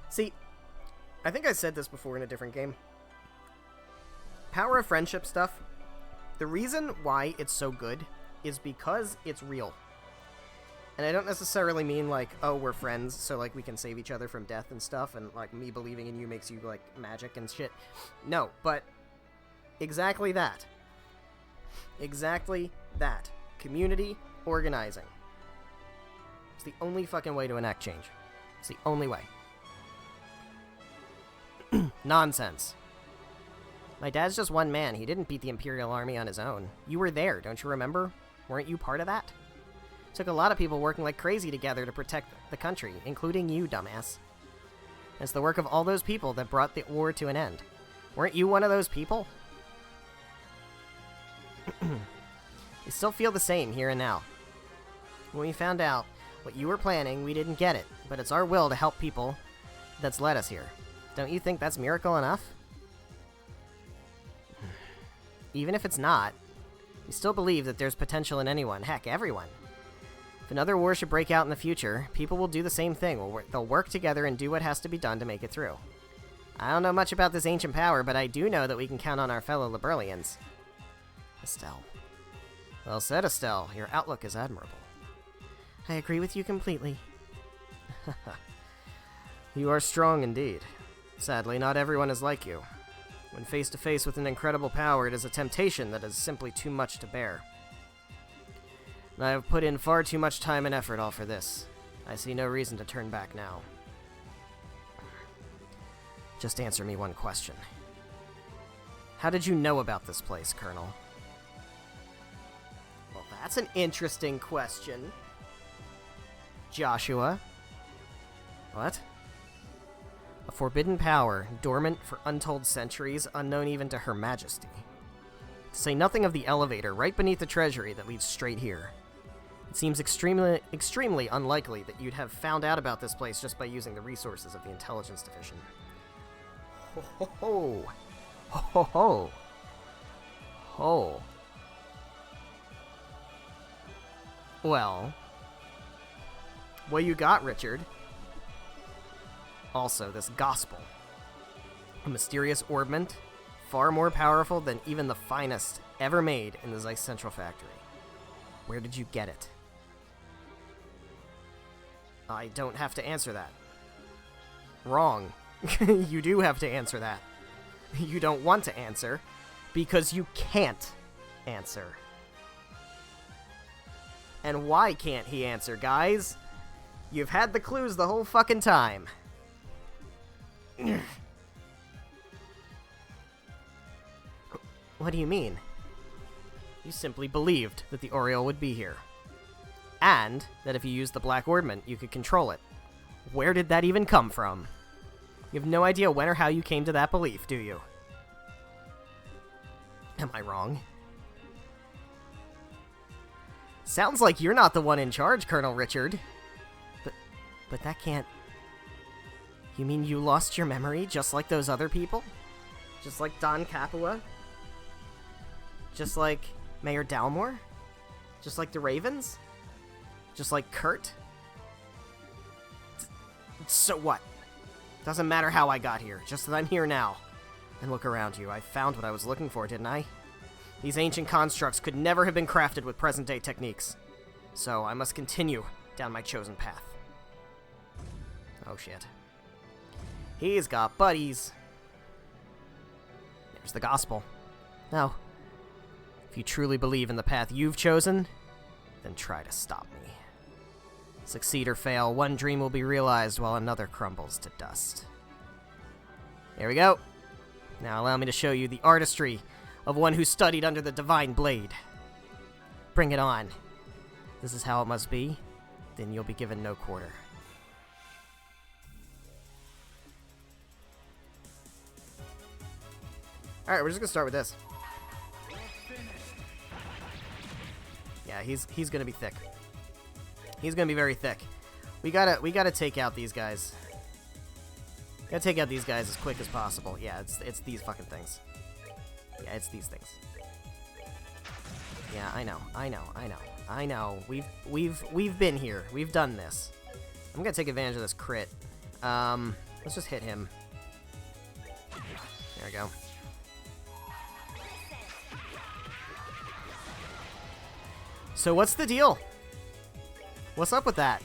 See, I think I said this before in a different game. Power of friendship stuff, the reason why it's so good is because it's real. And I don't necessarily mean like, oh, we're friends, so like we can save each other from death and stuff, and like me believing in you makes you like magic and shit. No, but exactly that. Exactly that. Community organizing. It's the only fucking way to enact change. It's the only way. Nonsense. My dad's just one man. He didn't beat the Imperial Army on his own. You were there, don't you remember? Weren't you part of that? Took a lot of people working like crazy together to protect the country, including you, dumbass. It's the work of all those people that brought the war to an end. Weren't you one of those people? We still feel the same here and now. When we found out what you were planning, we didn't get it, but it's our will to help people that's led us here. Don't you think that's miracle enough? Even if it's not, we still believe that there's potential in anyone, heck, everyone. If another war should break out in the future, people will do the same thing. They'll work together and do what has to be done to make it through. I don't know much about this ancient power, but I do know that we can count on our fellow Liberlians. Estelle. Well said, Estelle. Your outlook is admirable. I agree with you completely. You are strong indeed. Sadly, not everyone is like you. When face to face with an incredible power, it is a temptation that is simply too much to bear. And I have put in far too much time and effort all for this. I see no reason to turn back now. Just answer me one question. How did you know about this place, Colonel? Well, that's an interesting question. Joshua? What? A forbidden power, dormant for untold centuries, unknown even to Her Majesty. To say nothing of the elevator right beneath the treasury that leads straight here. It seems extremely unlikely that you'd have found out about this place just by using the resources of the Intelligence Division. Ho ho ho! Ho ho ho! Ho. Well, what you got, Richard? Also, this gospel. A mysterious orbment, far more powerful than even the finest ever made in the Zeiss Central Factory. Where did you get it? I don't have to answer that. Wrong. You do have to answer that. You don't want to answer, because you can't answer. And why can't he answer, guys? You've had the clues the whole fucking time. What do you mean? You simply believed that the Oriole would be here. And that if you used the Black Orbment, you could control it. Where did that even come from? You have no idea when or how you came to that belief, do you? Am I wrong? Sounds like you're not the one in charge, Colonel Richard. But that can't... You mean you lost your memory just like those other people? Just like Don Capua? Just like Mayor Dalmore? Just like the Ravens? Just like Kurt? So what? Doesn't matter how I got here, just that I'm here now. And look around you, I found what I was looking for, didn't I? These ancient constructs could never have been crafted with present-day techniques. So I must continue down my chosen path. Oh shit. He's got buddies. There's the gospel. Now, if you truly believe in the path you've chosen, then try to stop me. Succeed or fail, one dream will be realized while another crumbles to dust. There we go. Now allow me to show you the artistry of one who studied under the divine blade. Bring it on. This is how it must be, then you'll be given no quarter. Alright, we're just gonna start with this. Yeah, he's gonna be thick. He's gonna be very thick. We gotta take out these guys. Gotta take out these guys as quick as possible. Yeah, it's these fucking things. Yeah, it's these things. Yeah, I know. We've been here. We've done this. I'm gonna take advantage of this crit. Let's just hit him. There we go. So what's the deal? What's up with that?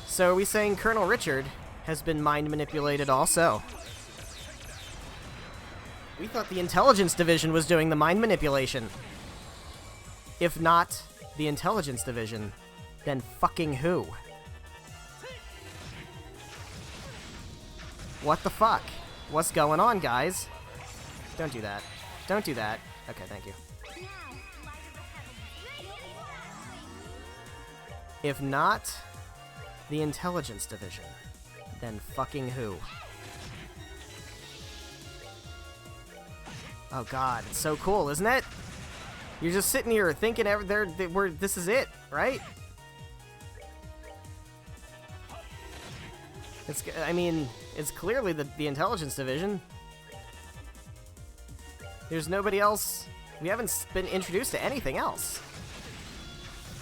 So are we saying Colonel Richard has been mind manipulated also? We thought the Intelligence Division was doing the mind manipulation. If not the Intelligence Division, then fucking who? What the fuck? What's going on, guys? Don't do that. Don't do that. Okay, thank you. If not the Intelligence Division, then fucking who? Oh god, it's so cool, isn't it? You're just sitting here thinking this is it, right? I mean, it's clearly the Intelligence Division. There's nobody else. We haven't been introduced to anything else.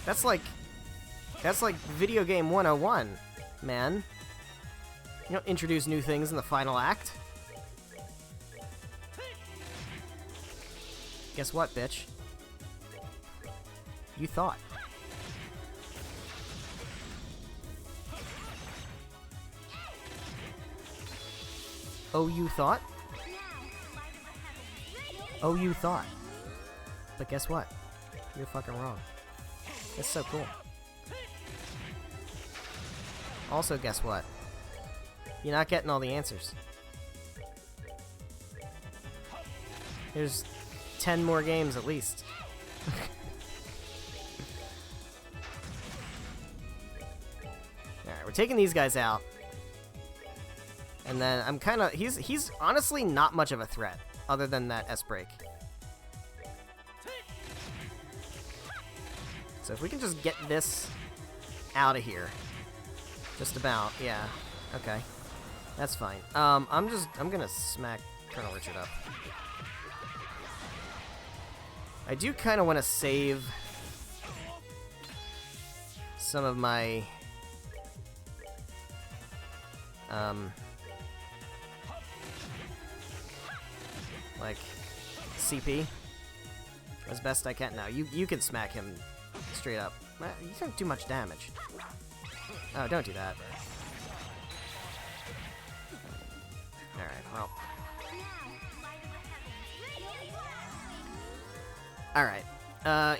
That's like video game 101, man. You don't introduce new things in the final act. Guess what, bitch? You thought. Oh, you thought? Oh, you thought. But guess what? You're fucking wrong. It's so cool. Also, guess what? You're not getting all the answers. There's 10 more games at least. Alright, we're taking these guys out. And then I'm kind of... He's honestly not much of a threat, other than that S-break. So if we can just get this out of here. Just about, yeah. Okay. That's fine. I'm gonna smack Colonel Richard up. I do kind of want to save some of my like CP as best I can. Now you can smack him straight up. You don't do much damage. Oh, don't do that. Alright, well. Alright.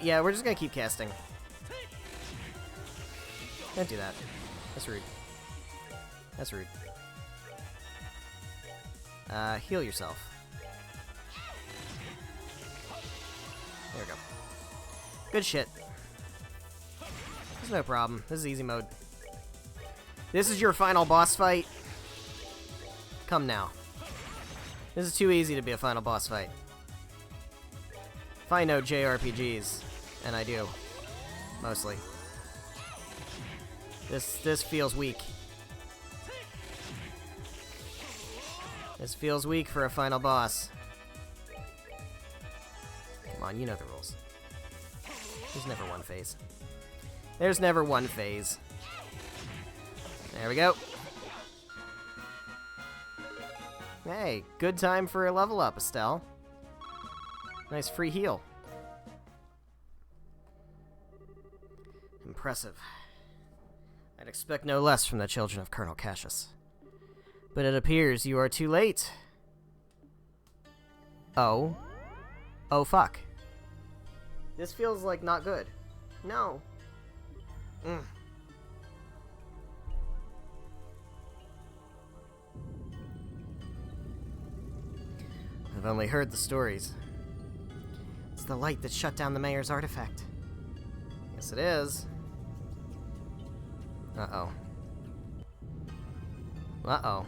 Yeah, we're just gonna keep casting. Don't do that. That's rude. That's rude. Heal yourself. There we go. Good shit. There's no problem. This is easy mode. This is your final boss fight. Come now. This is too easy to be a final boss fight. If I know JRPGs, and I do, mostly. This feels weak. This feels weak for a final boss. Come on, you know the rules. There's never one phase. There's never one phase. There we go. Hey, good time for a level up, Estelle. Nice free heal. Impressive. I'd expect no less from the children of Colonel Cassius. But it appears you are too late. Oh. Oh, fuck. This feels like not good. No. I've only heard the stories. It's the light that shut down the mayor's artifact. Yes, it is. Uh-oh. Uh-oh.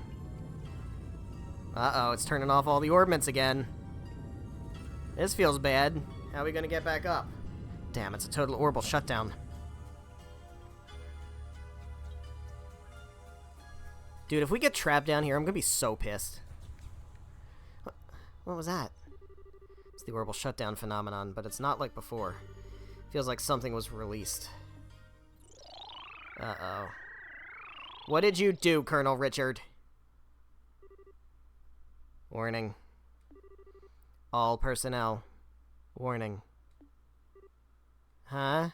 Uh-oh, it's turning off all the orbments again. This feels bad. How are we gonna get back up? Damn, it's a total orbital shutdown. Dude, if we get trapped down here, I'm gonna be so pissed. What was that? It's the orbital shutdown phenomenon, but it's not like before. Feels like something was released. Uh-oh. What did you do, Colonel Richard? Warning. All personnel. Warning. Huh?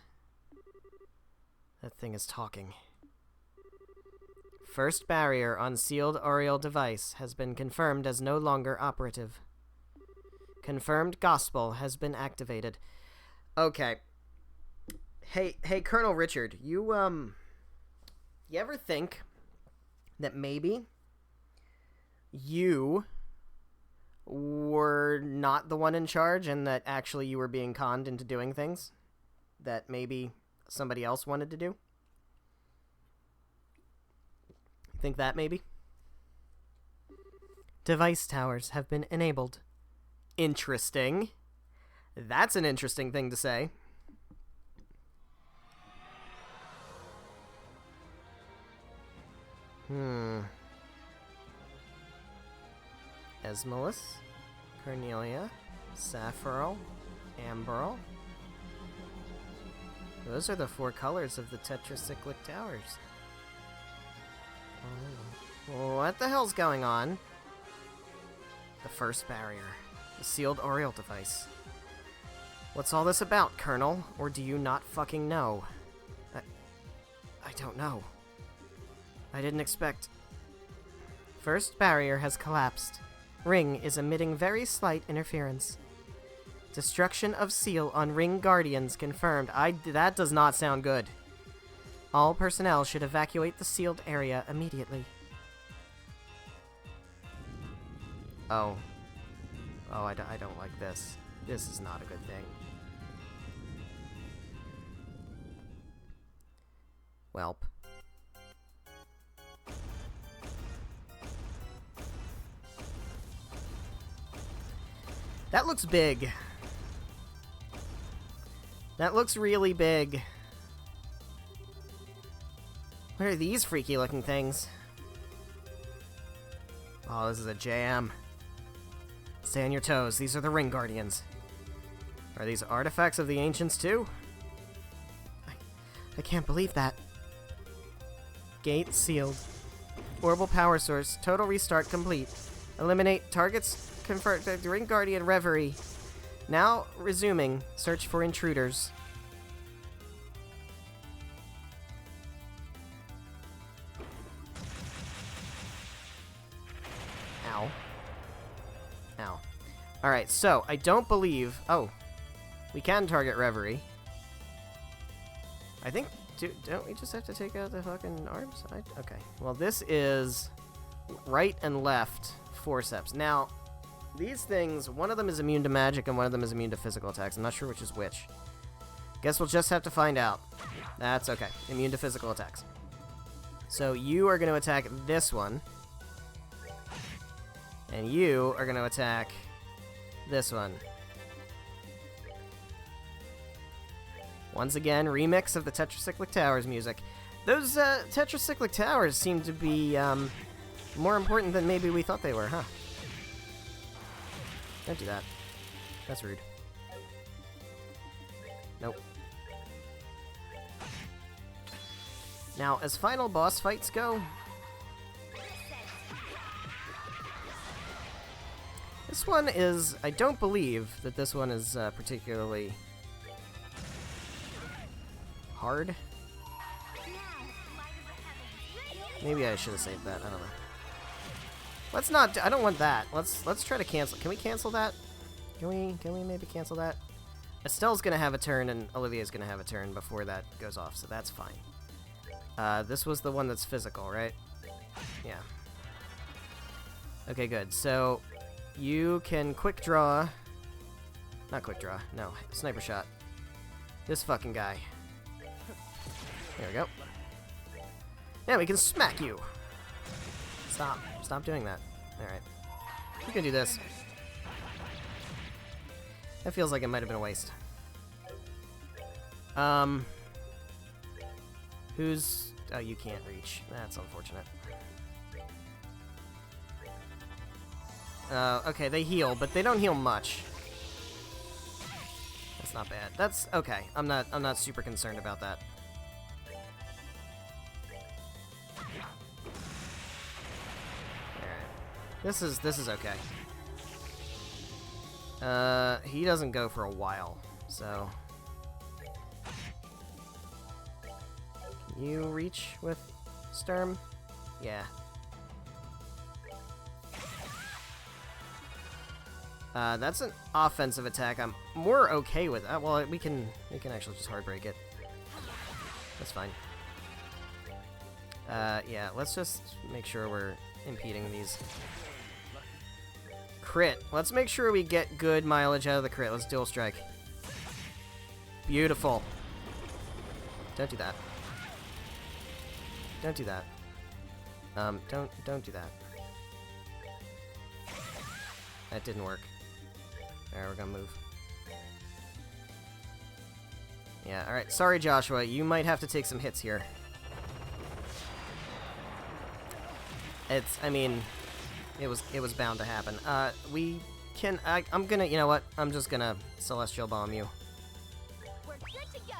That thing is talking. First barrier on sealed Oriole device has been confirmed as no longer operative. Confirmed gospel has been activated. Okay. Hey, Colonel Richard, you ever think that maybe you were not the one in charge and that actually you were being conned into doing things that maybe somebody else wanted to do? Think that maybe? Device towers have been enabled. Interesting. That's an interesting thing to say. Esmalus, Cornelia, Sapphiral, Amberl. Those are the 4 colors of the tetracyclic towers. Oh. What the hell's going on? The first barrier. The sealed Oriole device. What's all this about, Colonel? Or do you not fucking know? I don't know. I didn't expect... First barrier has collapsed. Ring is emitting very slight interference. Destruction of seal on Ring Guardians confirmed. That does not sound good. All personnel should evacuate the sealed area immediately. Oh. Oh, I don't like this. This is not a good thing. Welp. That looks big. That looks really big. What are these freaky looking things? Oh, this is a jam. Stay on your toes. These are the Ring Guardians. Are these artifacts of the Ancients too? I can't believe that. Gate sealed. Orbital power source. Total restart complete. Eliminate targets. Confirm the Ring Guardian Reverie. Now resuming. Search for intruders. Ow. Ow. Alright, so I don't believe... Oh. We can target Reverie. I think... Don't we just have to take out the fucking arms? Okay. Well, this is right and left forceps. Now, these things, one of them is immune to magic and one of them is immune to physical attacks. I'm not sure which is which. Guess we'll just have to find out. That's okay. Immune to physical attacks. So you are going to attack this one. And you are going to attack this one. Once again, remix of the Tetracyclic Towers music. Those Tetracyclic Towers seem to be more important than maybe we thought they were, huh? Don't do that. That's rude. Nope. Now, as final boss fights go... This one is... I don't believe that this one is particularly... hard? Maybe I should have saved that. I don't know. Let's not... I don't want that. Let's try to cancel... Can we cancel that? Can we maybe cancel that? Estelle's gonna have a turn and Olivia's gonna have a turn before that goes off, so that's fine. This was the one that's physical, right? Yeah. Okay, good. So, you can quick draw... Not quick draw. No. Sniper shot. This fucking guy. There we go. Yeah, we can smack you. Stop. Stop doing that. Alright. You can do this. That feels like it might have been a waste. Who's... Oh, you can't reach. That's unfortunate. Okay, they heal, but they don't heal much. That's not bad. That's okay. I'm not super concerned about that. This is okay. He doesn't go for a while, so... Can you reach with Sturm? Yeah. That's an offensive attack. I'm more okay with that. Well, we can actually just hard break it. That's fine. Yeah, let's just make sure we're impeding these. Crit. Let's make sure we get good mileage out of the crit. Let's dual strike. Beautiful. Don't do that. Don't do that. Don't do that. That didn't work. Alright, we're gonna move. Yeah, alright. Sorry, Joshua. You might have to take some hits here. I mean, it was bound to happen. We can, I'm gonna, you know what? I'm just gonna Celestial Bomb you.
We're good to go.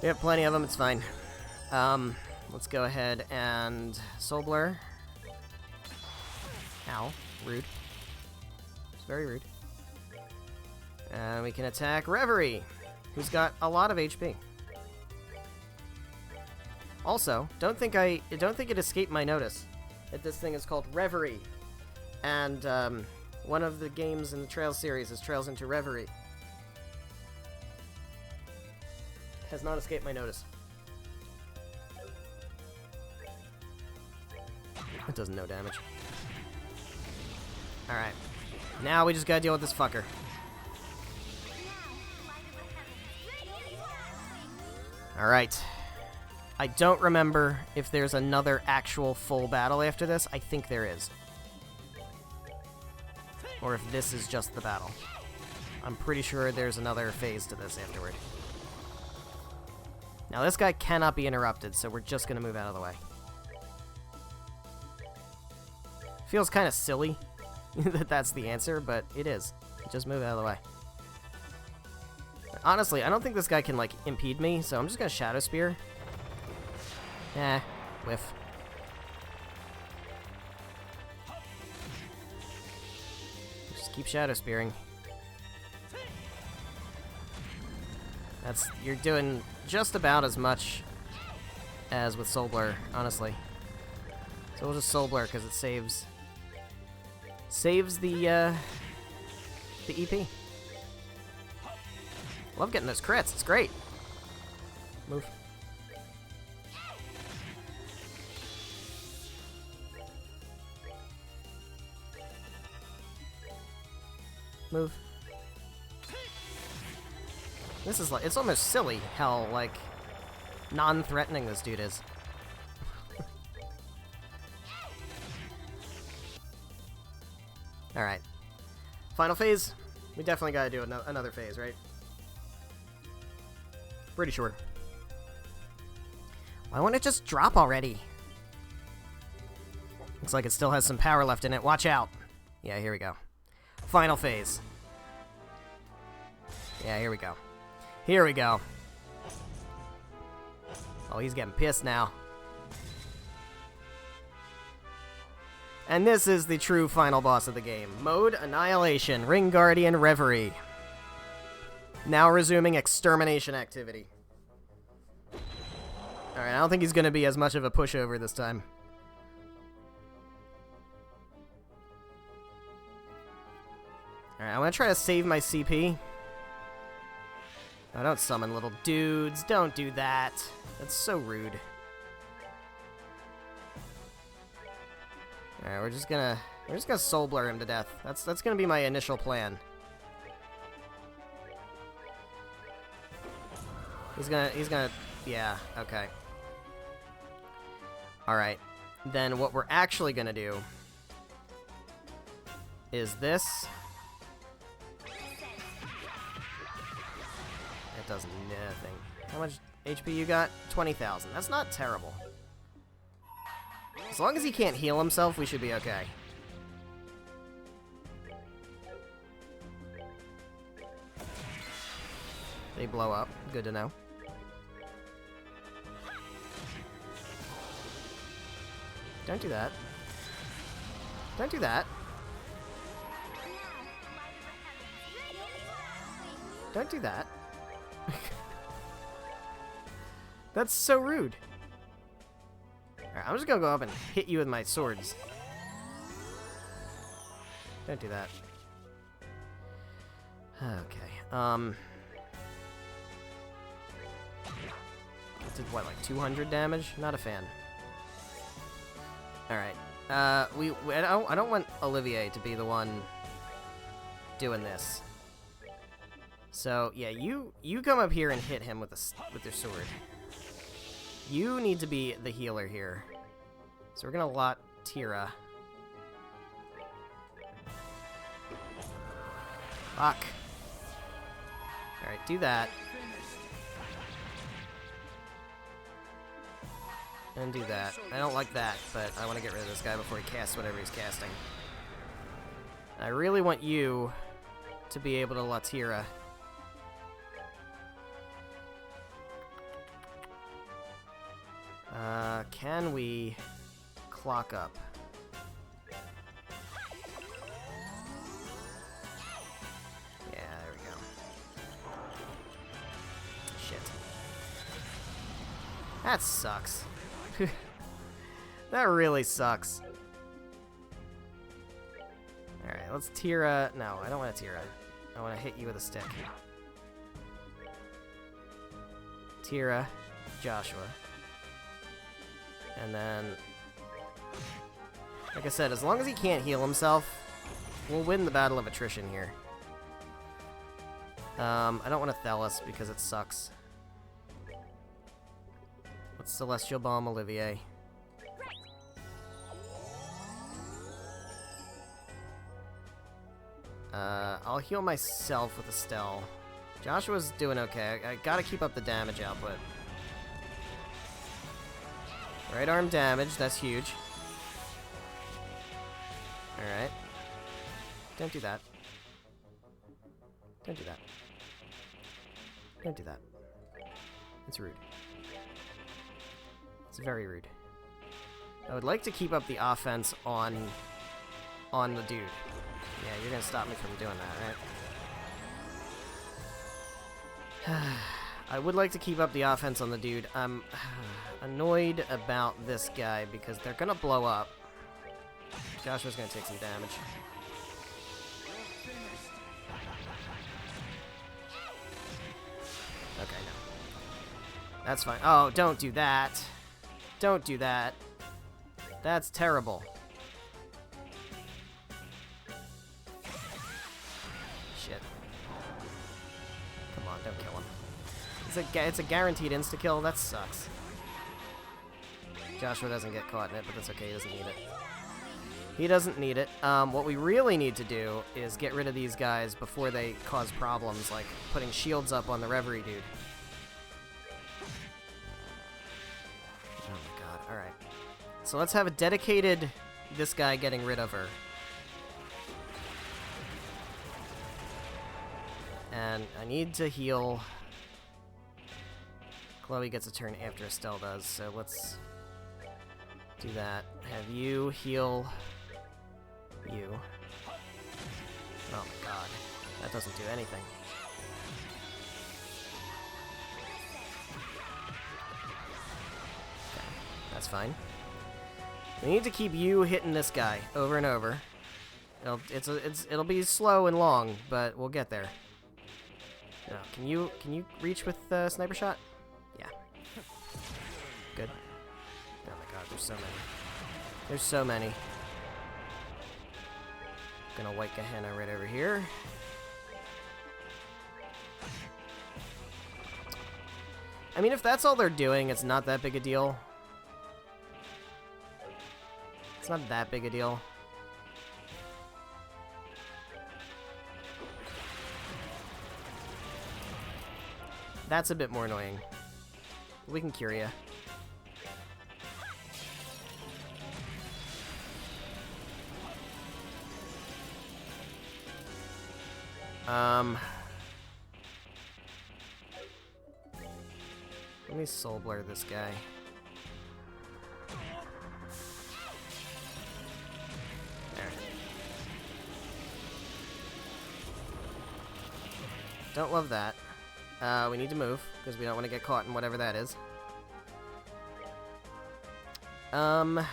We have plenty of them, it's fine. Let's go ahead and Soul Blur. Ow, rude. It's very rude. And we can attack Reverie, who's got a lot of HP. Also, don't think it escaped my notice that this thing is called Reverie. And one of the games in the Trails series is Trails into Reverie. Has not escaped my notice. It does no damage. Alright. Now we just gotta deal with this fucker. Alright. I don't remember if there's another actual full battle after this. I think there is. Or if this is just the battle. I'm pretty sure there's another phase to this afterward. Now this guy cannot be interrupted, so we're just gonna move out of the way. Feels kind of silly that that's the answer, but it is. Just move out of the way. Honestly, I don't think this guy can, like, impede me, so I'm just gonna Shadow Spear. Whiff. Just keep Shadow Spearing. You're doing just about as much as with Soul Blur, honestly. So we'll just Soul Blur because it saves the EP. Love getting those crits. It's great. Move. Move. This is like, it's almost silly how, like, non-threatening this dude is. Alright. Final phase? We definitely gotta do another phase, right? Pretty sure. Why won't it just drop already? Looks like it still has some power left in it. Watch out! Yeah, here we go. Final phase. Yeah, here we go. Here we go. Oh, he's getting pissed now. And this is the true final boss of the game. Mode Annihilation, Ring Guardian Reverie. Now resuming extermination activity. Alright, I don't think he's going to be as much of a pushover this time. Alright, I'm going to try to save my CP. Oh, don't summon little dudes. Don't do that. That's so rude. Alright, we're just gonna Soul Blur him to death. That's gonna be my initial plan. He's gonna yeah, okay. Alright. Then what we're actually gonna do is this. It does nothing. How much HP you got? 20,000. That's not terrible. As long as he can't heal himself, we should be okay. They blow up. Good to know. Don't do that. Don't do that. Don't do that. That's so rude. Alright, I'm just gonna go up and hit you with my swords. Don't do that. Okay, it did what, like 200 damage? Not a fan. Alright. I don't want Olivier to be the one doing this. So, yeah, you come up here and hit him with your sword. You need to be the healer here. So we're gonna lot Tira. Fuck. Alright, do that. And do that. I don't like that, but I want to get rid of this guy before he casts whatever he's casting. I really want you to be able to Latira. Can we clock up? Yeah, there we go. Shit. That sucks. That really sucks. Alright, let's Tira. No, I don't want to Tira. I want to hit you with a stick. Tira, Joshua. And then, like I said, as long as he can't heal himself, we'll win the battle of attrition here. I don't want to Thelos because it sucks. Let's Celestial Bomb Olivier. I'll heal myself with Estelle. Joshua's doing okay. I gotta keep up the damage output. Right arm damage, that's huge. Alright. Don't do that. Don't do that. Don't do that. It's rude. It's very rude. I would like to keep up the offense on the dude. Yeah, you're gonna stop me from doing that, right? I would like to keep up the offense on the dude. I'm annoyed about this guy because they're gonna blow up. Joshua's gonna take some damage. Okay, no. That's fine. Oh, don't do that. Don't do that. That's terrible. Shit. Come on, don't kill him. It's a guaranteed insta-kill. That sucks. Joshua doesn't get caught in it, but that's okay. He doesn't need it. He doesn't need it. What we really need to do is get rid of these guys before they cause problems, like putting shields up on the Reverie dude. Oh my god. Alright. So let's have a dedicated this guy getting rid of her. And I need to heal. Chloe gets a turn after Estelle does, so let's do that. Have you heal you. Oh my god. That doesn't do anything. Okay, that's fine. We need to keep you hitting this guy over and over. It'll be slow and long, but we'll get there. No, can you reach with Sniper Shot? Yeah. Good. Oh my god, there's so many. There's so many. Gonna White Gehenna right over here. I mean, if that's all they're doing, it's not that big a deal. It's not that big a deal. That's a bit more annoying. We can cure ya. Let me Soul Blur this guy. There. Don't love that. We need to move, because we don't want to get caught in whatever that is. Let's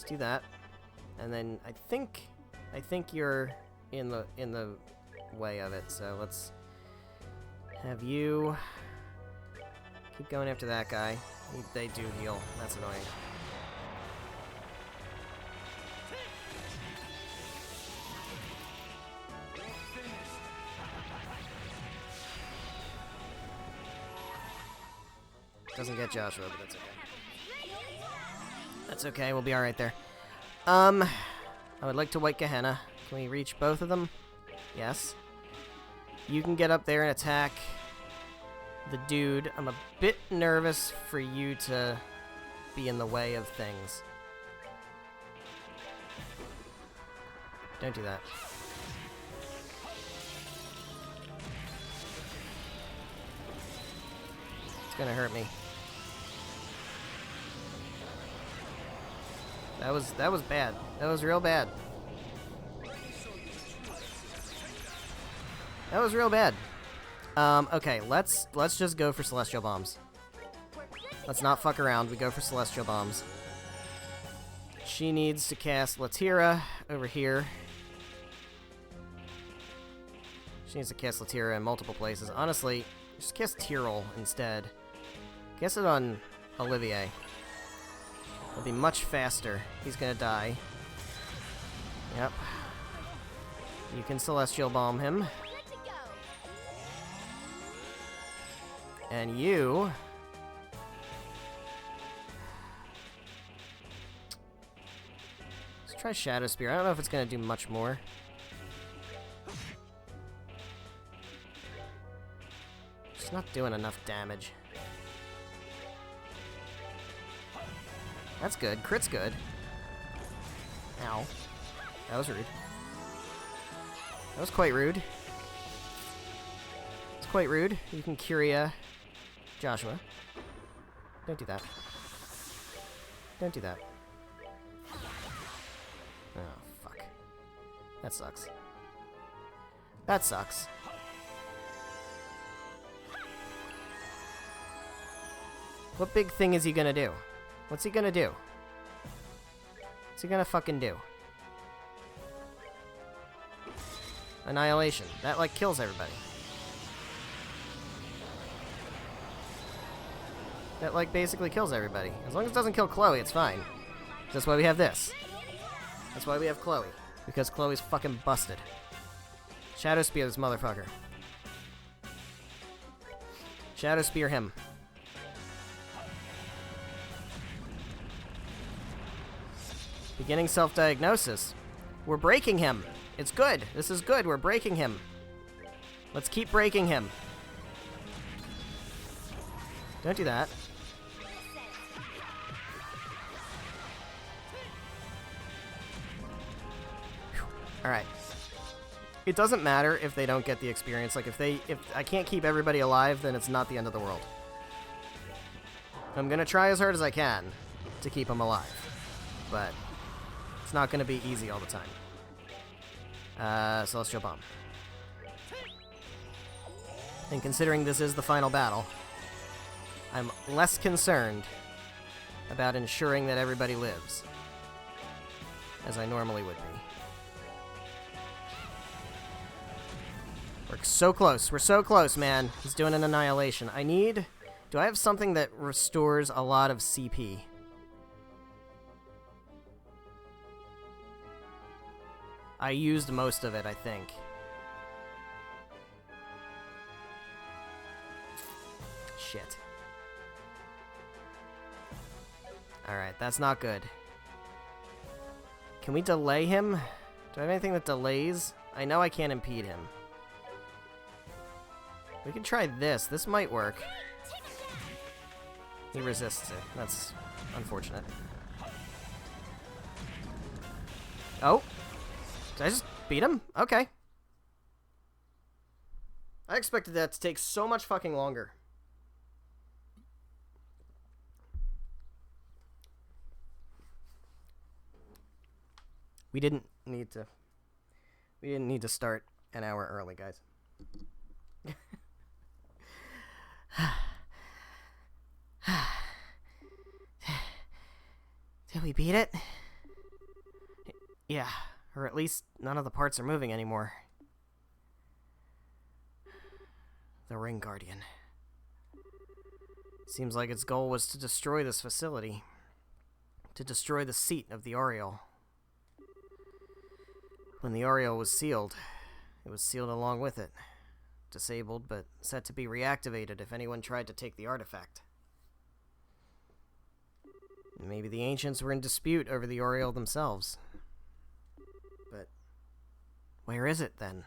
do that. And then I think you're in the way of it, so let's have you keep going after that guy. They do heal. That's annoying. Doesn't get Joshua, but that's okay. That's okay, we'll be alright there. I would like to White Gehenna. Can we reach both of them? Yes. You can get up there and attack the dude. I'm a bit nervous for you to be in the way of things. Don't do that. It's gonna hurt me. That was bad. That was real bad. That was real bad. Okay, let's just go for Celestial Bombs. Let's not fuck around. We go for Celestial Bombs. She needs to cast Latira over here. She needs to cast Latira in multiple places. Honestly, just cast Tyrol instead. Cast it on Olivier. It'll be much faster. He's gonna die. Yep. You can Celestial Bomb him.
Good to go.
And you... Let's try Shadow Spear. I don't know if it's gonna do much more. It's not doing enough damage. That's good. Crit's good. Ow. That was rude. That was quite rude. It's quite rude. You can Curia Joshua. Don't do that. Don't do that. Oh, fuck. That sucks. That sucks. What big thing is he gonna do? What's he gonna do? What's he gonna fucking do? Annihilation. That, like, kills everybody. That, like, basically kills everybody. As long as it doesn't kill Chloe, it's fine. That's why we have this. That's why we have Chloe. Because Chloe's fucking busted. Shadow Spear this motherfucker. Shadow Spear him. Beginning self-diagnosis. We're breaking him. It's good. This is good. We're breaking him. Let's keep breaking him. Don't do that. Alright. It doesn't matter if they don't get the experience. Like, if I can't keep everybody alive, then it's not the end of the world. I'm gonna try as hard as I can to keep them alive. But it's not gonna be easy all the time. Celestial Bomb. And considering this is the final battle, I'm less concerned about ensuring that everybody lives, as I normally would be. We're so close. We're so close, man. He's doing an annihilation. I need... Do I have something that restores a lot of CP? I used most of it, I think. Shit. Alright, that's not good. Can we delay him? Do I have anything that delays? I know I can't impede him. We can try this. This might work. He resists it. That's unfortunate. Oh! Did I just beat him? Okay. I expected that to take so much fucking longer. We didn't need to start an hour early, guys. Did we beat it? Yeah, or at least none of the parts are moving anymore. The Ring Guardian. Seems like its goal was to destroy this facility. To destroy the seat of the Auriel. When the Auriel was sealed, it was sealed along with it. Disabled, but set to be reactivated if anyone tried to take the artifact. Maybe the ancients were in dispute over the Oriole themselves. But where is it, then?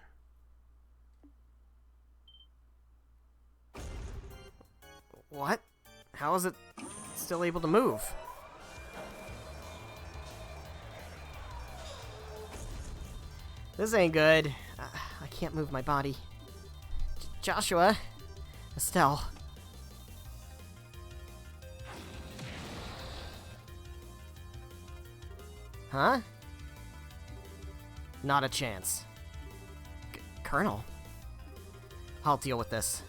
What? How is it still able to move? This ain't good. I can't move my body. Joshua? Estelle? Huh? Not a chance. Colonel? I'll deal with this.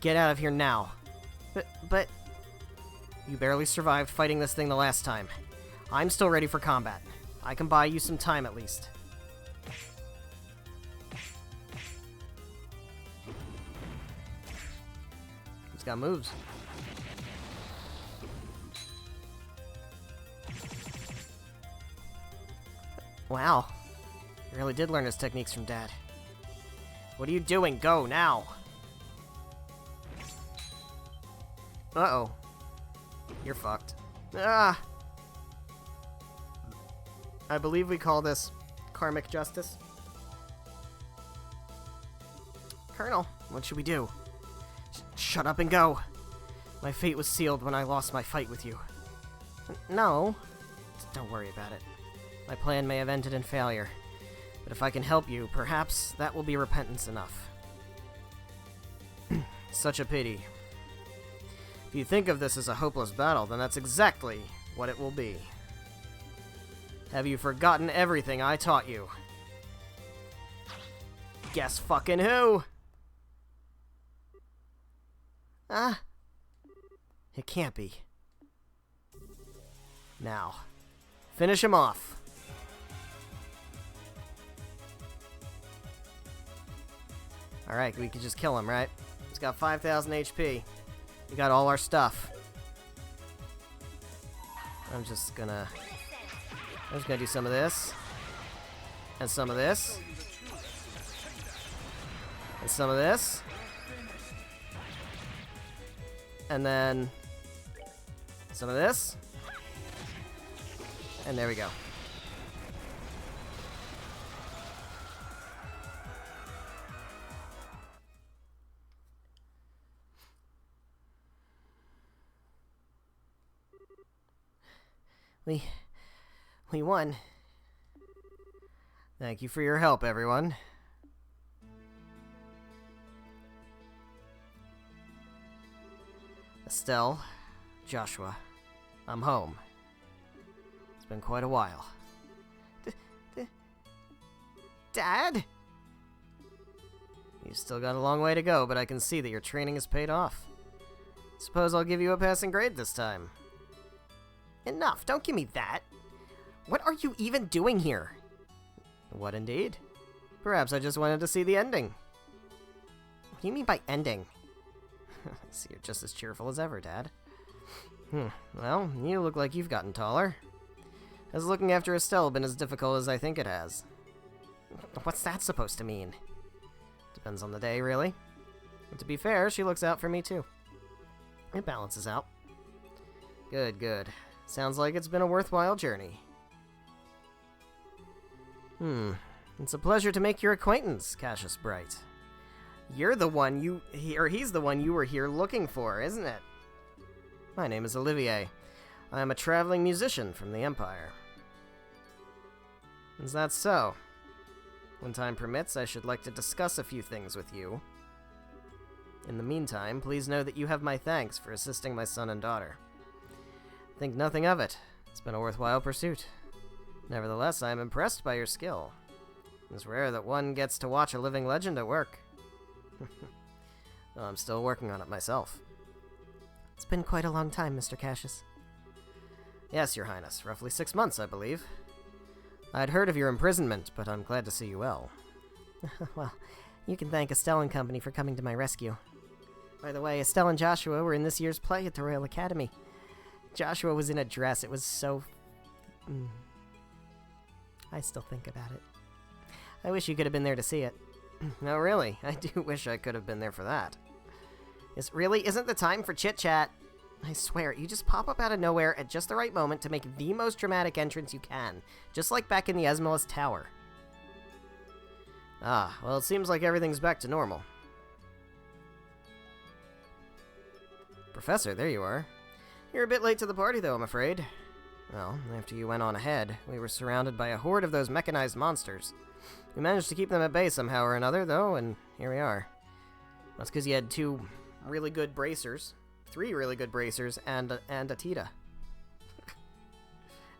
Get out of here now. But... You barely survived fighting this thing the last time. I'm still ready for combat. I can buy you some time at least. He's got moves. Wow. He really did learn his techniques from Dad. What are you doing? Go, now! Uh-oh. You're fucked. Ah! I believe we call this karmic justice. Colonel, what should we do? Shut up and go! My fate was sealed when I lost my fight with you. No. Don't worry about it. My plan may have ended in failure, but if I can help you, perhaps that will be repentance enough. Such a pity. If you think of this as a hopeless battle, then that's exactly what it will be. Have you forgotten everything I taught you? Guess fucking who? It can't be. Now, finish him off. Alright, we can just kill him, right? He's got 5,000 HP. We got all our stuff. I'm just gonna do some of this. And some of this. And some of this. And then some of this. And there we go. We won. Thank you for your help, everyone. Estelle, Joshua, I'm home. It's been quite a while. Dad? You've still got a long way to go, but I can see that your training has paid off. Suppose I'll give you a passing grade this time. Enough, don't give me that. What are you even doing here? What indeed? Perhaps I just wanted to see the ending. What do you mean by ending? See, you're just as cheerful as ever, Dad. Well, you look like you've gotten taller. Has looking after Estelle been as difficult as I think it has? What's that supposed to mean? Depends on the day, really. And to be fair, she looks out for me too. It balances out. Good, good. Sounds like it's been a worthwhile journey. It's a pleasure to make your acquaintance, Cassius Bright. You're the one he's the one you were here looking for, isn't it? My name is Olivier. I am a traveling musician from the Empire. Is that so? When time permits, I should like to discuss a few things with you. In the meantime, please know that you have my thanks for assisting my son and daughter. Think nothing of it. It's been a worthwhile pursuit. Nevertheless, I am impressed by your skill. It's rare that one gets to watch a living legend at work. Though I'm still working on it myself. It's been quite a long time, Mr. Cassius. Yes, Your Highness. Roughly 6 months, I believe. I'd heard of your imprisonment, but I'm glad to see you well. Well, you can thank Estelle and Company for coming to my rescue. By the way, Estelle and Joshua were in this year's play at the Royal Academy. Joshua was in a dress. It was so... I still think about it. I wish you could have been there to see it. No, really. I do wish I could have been there for that. Really isn't the time for chit-chat. I swear, you just pop up out of nowhere at just the right moment to make the most dramatic entrance you can, just like back in the Esmolus Tower. Ah, well, it seems like everything's back to normal. Professor, there you are. You're a bit late to the party, though, I'm afraid. Well, after you went on ahead, we were surrounded by a horde of those mechanized monsters. We managed to keep them at bay somehow or another, though, and here we are. That's because you had 2 really good bracers, 3 really good bracers, and a Tita.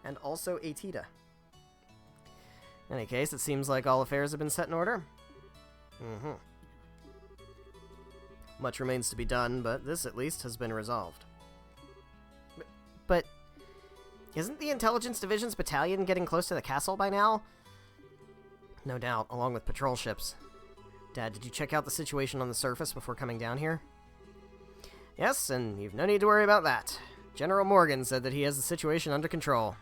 And also a Tita. In any case, it seems like all affairs have been set in order. Much remains to be done, but this, at least, has been resolved. But isn't the Intelligence Division's battalion getting close to the castle by now? No doubt, along with patrol ships. Dad, did you check out the situation on the surface before coming down here? Yes, and you've no need to worry about that. General Morgan said that he has the situation under control.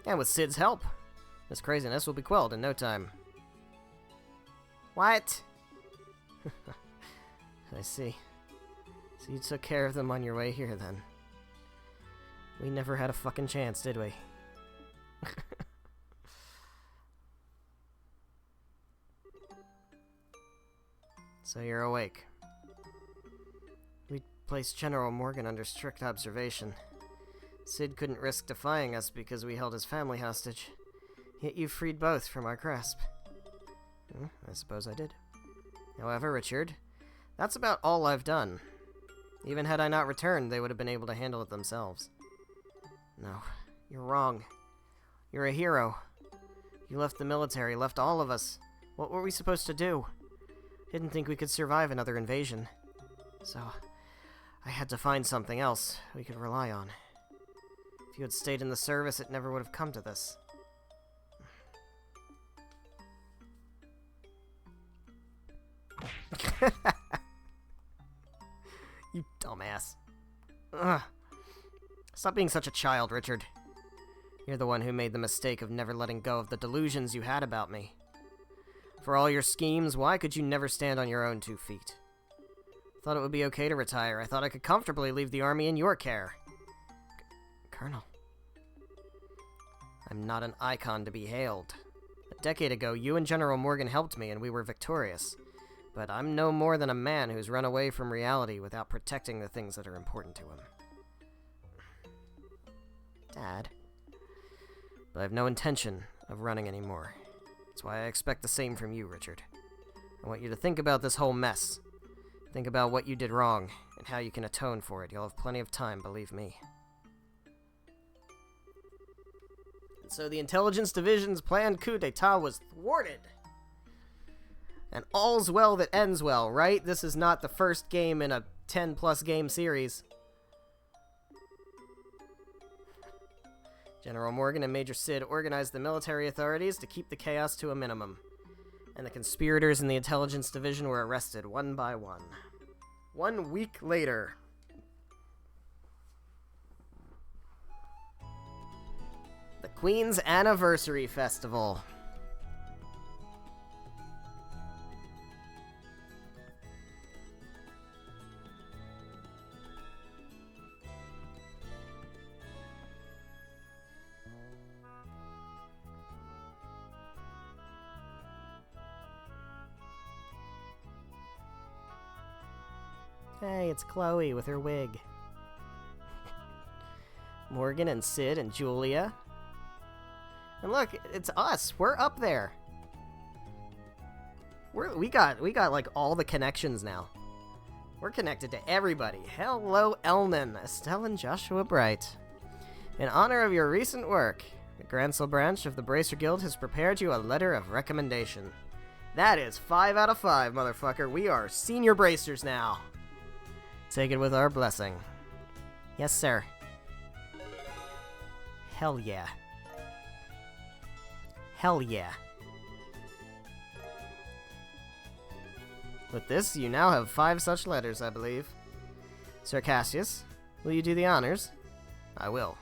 And with Cid's help, this craziness will be quelled in no time. What? I see. So you took care of them on your way here, then. We never had a fucking chance, did we? So you're awake. We placed General Morgan under strict observation. Cid couldn't risk defying us because we held his family hostage. Yet you freed both from our grasp. I suppose I did. However, Richard, that's about all I've done. Even had I not returned, they would have been able to handle it themselves. No, you're wrong. You're a hero. You left the military, left all of us. What were we supposed to do? Didn't think we could survive another invasion. So, I had to find something else we could rely on. If you had stayed in the service, it never would have come to this. You dumbass. Ugh. Stop being such a child, Richard. You're the one who made the mistake of never letting go of the delusions you had about me. For all your schemes, why could you never stand on your own 2 feet? Thought it would be okay to retire. I thought I could comfortably leave the army in your care. Colonel. I'm not an icon to be hailed. A decade ago, you and General Morgan helped me and we were victorious. But I'm no more than a man who's run away from reality without protecting the things that are important to him. Dad. But I have no intention of running anymore. That's why I expect the same from you, Richard. I want you to think about this whole mess. Think about what you did wrong, and how you can atone for it. You'll have plenty of time, believe me. And so the Intelligence Division's planned coup d'etat was thwarted. And all's well that ends well, right? This is not the first game in a 10-plus game series. General Morgan and Major Cid organized the military authorities to keep the chaos to a minimum. And the conspirators in the Intelligence Division were arrested one by one. 1 week later. The Queen's Anniversary Festival. Hey, it's Chloe with her wig. Morgan and Cid and Julia. And look, it's us. We're up there. We got like all the connections now. We're connected to everybody. Hello, Elnan, Estelle, and Joshua Bright. In honor of your recent work, the Grancel branch of the Bracer Guild has prepared you a letter of recommendation. That is 5 out of 5, motherfucker. We are senior bracers now. Take it with our blessing. Yes, sir. Hell yeah. Hell yeah. With this, you now have 5 such letters, I believe. Sir Cassius, will you do the honors? I will.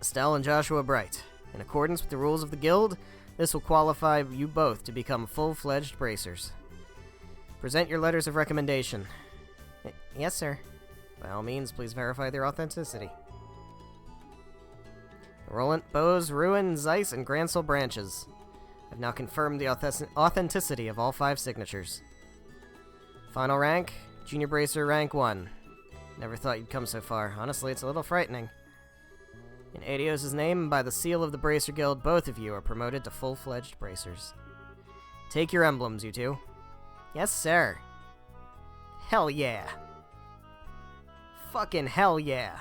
Estelle and Joshua Bright, in accordance with the rules of the guild, this will qualify you both to become full-fledged bracers. Present your letters of recommendation. Yes, sir. By all means, please verify their authenticity. Roland, Bose, Ruin, Zeiss, and Gransel branches. I've now confirmed the authenticity of all 5 signatures. Final rank, Junior Bracer rank 1. Never thought you'd come so far. Honestly, it's a little frightening. In Adios' name and by the seal of the Bracer Guild, both of you are promoted to full-fledged bracers. Take your emblems, you two. Yes, sir. Hell yeah. Fucking hell yeah.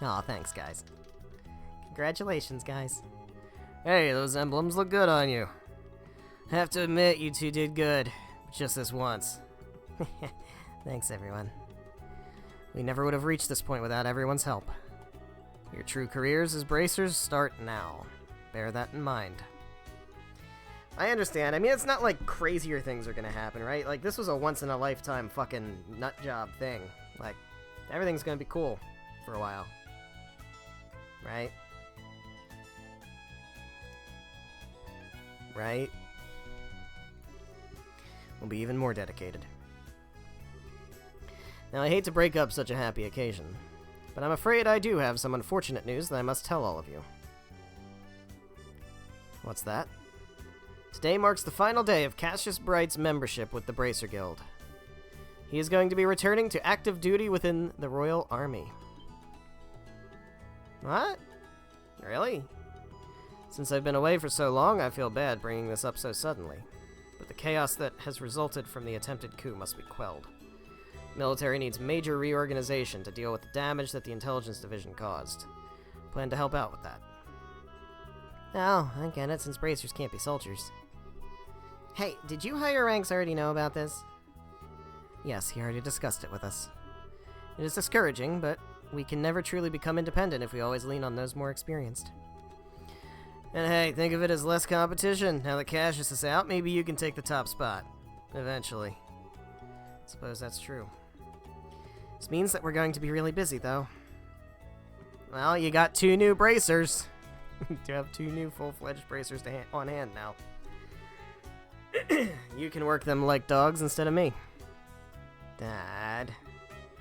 Aw, thanks, guys. Congratulations, guys. Hey, those emblems look good on you. I have to admit, you two did good. Just this once. Thanks, everyone. We never would have reached this point without everyone's help. Your true careers as bracers start now. Bear that in mind. I understand. I mean, it's not like crazier things are gonna happen, right? Like, this was a once-in-a-lifetime fucking nut job thing. Like, everything's gonna be cool for a while. Right? Right? We'll be even more dedicated. Now, I hate to break up such a happy occasion, but I'm afraid I do have some unfortunate news that I must tell all of you. What's that? Today marks the final day of Cassius Bright's membership with the Bracer Guild. He is going to be returning to active duty within the Royal Army. What? Really? Since I've been away for so long, I feel bad bringing this up so suddenly. But the chaos that has resulted from the attempted coup must be quelled. The military needs major reorganization to deal with the damage that the intelligence division caused. Plan to help out with that. Oh, I get it, since bracers can't be soldiers. Hey, did you higher ranks already know about this? Yes, he already discussed it with us. It is discouraging, but we can never truly become independent if we always lean on those more experienced. And hey, think of it as less competition. Now that Cassius is out, maybe you can take the top spot. Eventually. Suppose that's true. This means that we're going to be really busy, though. Well, you got 2 new bracers. You have 2 new full-fledged bracers on hand now. You can work them like dogs instead of me. Dad.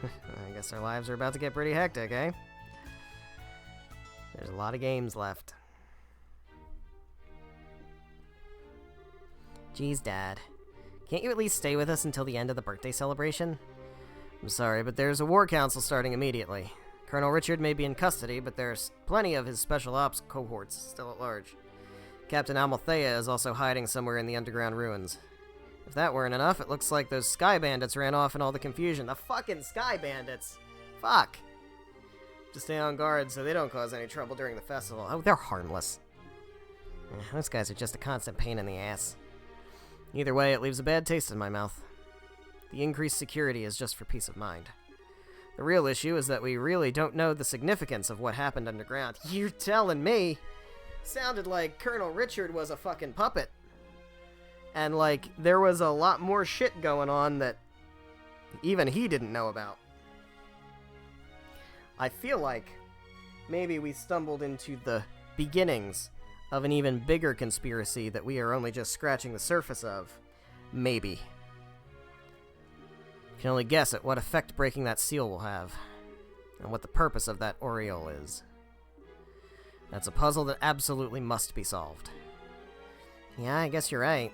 I guess our lives are about to get pretty hectic, eh? There's a lot of games left. Geez, Dad. Can't you at least stay with us until the end of the birthday celebration? I'm sorry, but there's a war council starting immediately. Colonel Richard may be in custody, but there's plenty of his special ops cohorts still at large. Captain Amalthea is also hiding somewhere in the underground ruins. If that weren't enough, it looks like those Sky Bandits ran off in all the confusion. The fucking Sky Bandits! Fuck! To stay on guard so they don't cause any trouble during the festival. Oh, they're harmless. Those guys are just a constant pain in the ass. Either way, it leaves a bad taste in my mouth. The increased security is just for peace of mind. The real issue is that we really don't know the significance of what happened underground. You're telling me? Sounded like Colonel Richard was a fucking puppet. And, like, there was a lot more shit going on that even he didn't know about. I feel like maybe we stumbled into the beginnings of an even bigger conspiracy that we are only just scratching the surface of. Maybe. You can only guess at what effect breaking that seal will have, and what the purpose of that aureole is. That's a puzzle that absolutely must be solved. Yeah, I guess you're right.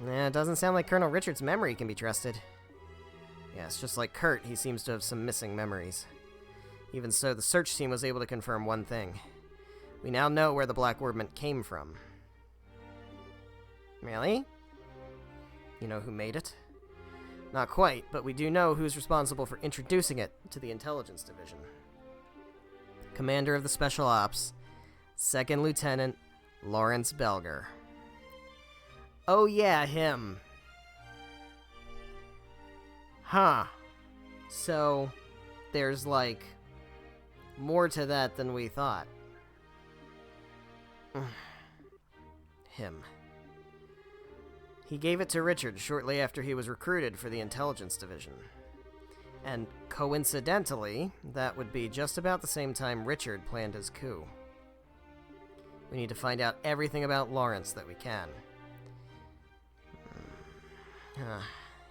It doesn't sound like Colonel Richard's memory can be trusted. Yes, just like Kurt, he seems to have some missing memories. Even so, the search team was able to confirm one thing. We now know where the Black Orbment came from. Really? You know who made it? Not quite, but we do know who's responsible for introducing it to the Intelligence Division. Commander of the Special Ops, 2nd Lieutenant Lawrence Belger. Oh yeah, him. Huh. So, there's like more to that than we thought. Him. He gave it to Richard shortly after he was recruited for the Intelligence Division. And coincidentally, that would be just about the same time Richard planned his coup. We need to find out everything about Lawrence that we can.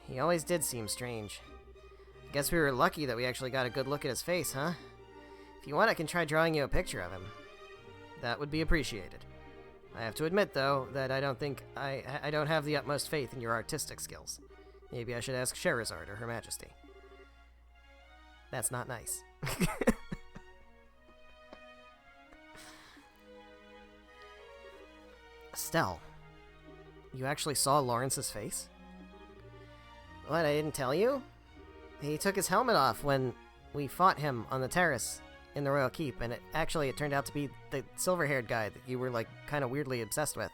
He always did seem strange. I guess we were lucky that we actually got a good look at his face, huh? If you want, I can try drawing you a picture of him. That would be appreciated. I have to admit, though, that I don't have the utmost faith in your artistic skills. Maybe I should ask Sherazard or Her Majesty. That's not nice. Estelle, you actually saw Lawrence's face? What, I didn't tell you? He took his helmet off when we fought him on the terrace in the Royal Keep, and it turned out to be the silver-haired guy that you were, like, kind of weirdly obsessed with.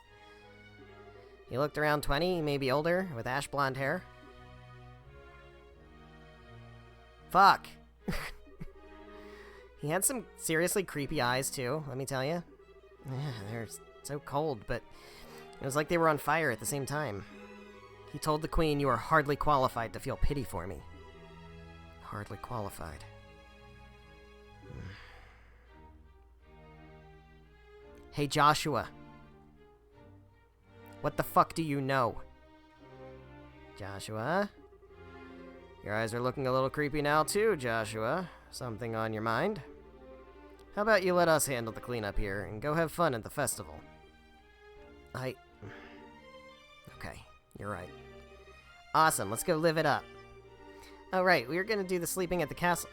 He looked around 20, maybe older, with ash blonde hair. Fuck! He had some seriously creepy eyes, too, let me tell you. They're so cold, but it was like they were on fire at the same time. He told the Queen you are hardly qualified to feel pity for me. Hardly qualified. Hey, Joshua. What the fuck do you know? Joshua? Your eyes are looking a little creepy now, too, Joshua. Something on your mind? How about you let us handle the cleanup here and go have fun at the festival? Okay, you're right. Awesome, let's go live it up. Oh, right, we were gonna do the sleeping at the castle.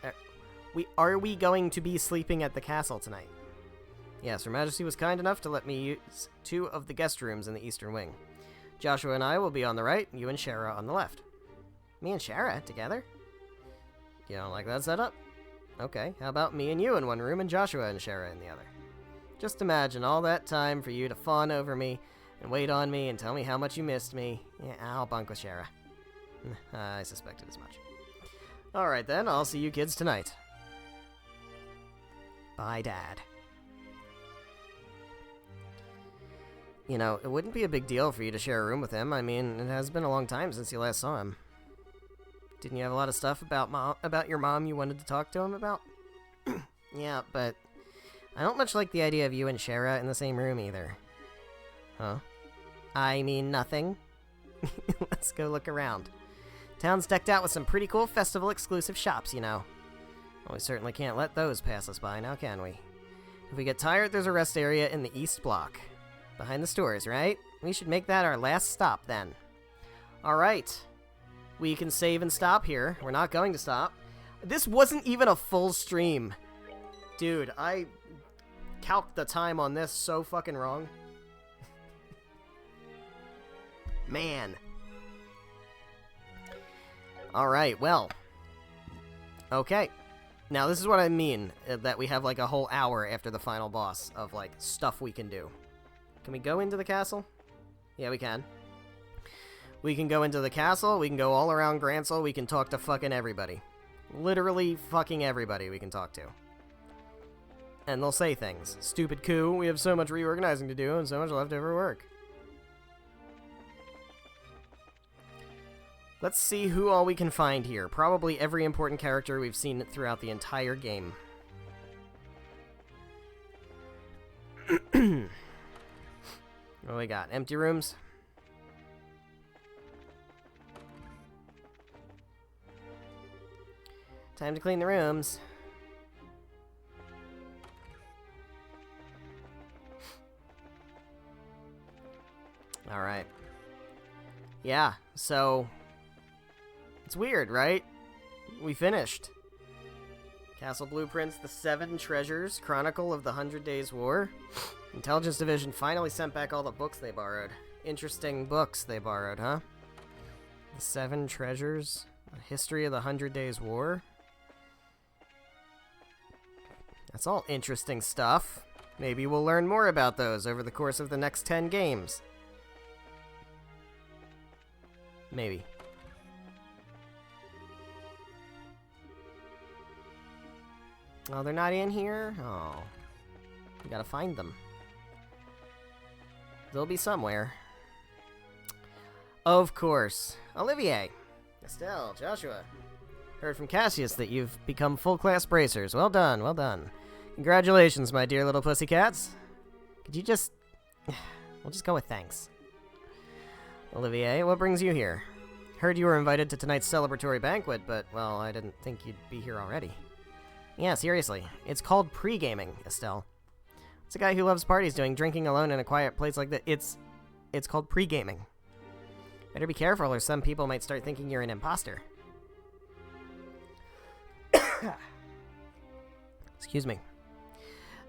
Are we going to be sleeping at the castle tonight? Yes, Her Majesty was kind enough to let me use 2 of the guest rooms in the eastern wing. Joshua and I will be on the right, you and Shara on the left. Me and Shara together? You don't like that setup? Okay, how about me and you in one room and Joshua and Shara in the other? Just imagine all that time for you to fawn over me and wait on me and tell me how much you missed me. Yeah, I'll bunk with Shara. I suspected as much. Alright then, I'll see you kids tonight. Bye, Dad. You know, it wouldn't be a big deal for you to share a room with him. I mean, it has been a long time since you last saw him. Didn't you have a lot of stuff about your mom you wanted to talk to him about? Yeah, but I don't much like the idea of you and Shara in the same room either. Huh? I mean nothing. Let's go look around. Town's decked out with some pretty cool festival-exclusive shops, you know. Well, we certainly can't let those pass us by now, can we? If we get tired, there's a rest area in the East Block. Behind the stores, right? We should make that our last stop, then. Alright. We can save and stop here. We're not going to stop. This wasn't even a full stream. Dude, I calced the time on this so fucking wrong. Man. Alright, well. Okay. Now, this is what I mean, that we have, like, a whole hour after the final boss of, like, stuff we can do. Can we go into the castle? Yeah, we can. We can go into the castle, we can go all around Grancel, we can talk to fucking everybody. Literally fucking everybody we can talk to. And they'll say things. Stupid coup, we have so much reorganizing to do and so much leftover work. Let's see who all we can find here. Probably every important character we've seen throughout the entire game. What do we got? Empty rooms? Time to clean the rooms. Alright. Yeah, so... It's weird, right? We finished. Castle Blueprints, The 7 Treasures, Chronicle of the 100 Days War. Intelligence Division finally sent back all the books they borrowed. Interesting books they borrowed, huh? The 7 Treasures, A History of the 100 Days War. That's all interesting stuff. Maybe we'll learn more about those over the course of the next 10 games. Maybe. Oh, they're not in here? Oh. You gotta find them. They'll be somewhere. Of course. Olivier. Estelle, Joshua. Heard from Cassius that you've become full-class bracers. Well done, well done. Congratulations, my dear little pussycats. Could you just... We'll just go with thanks. Olivier, what brings you here? Heard you were invited to tonight's celebratory banquet, but, well, I didn't think you'd be here already. Yeah, seriously. It's called pre-gaming, Estelle. It's a guy who loves parties doing drinking alone in a quiet place like that. It's called pre-gaming. Better be careful or some people might start thinking you're an imposter. Excuse me.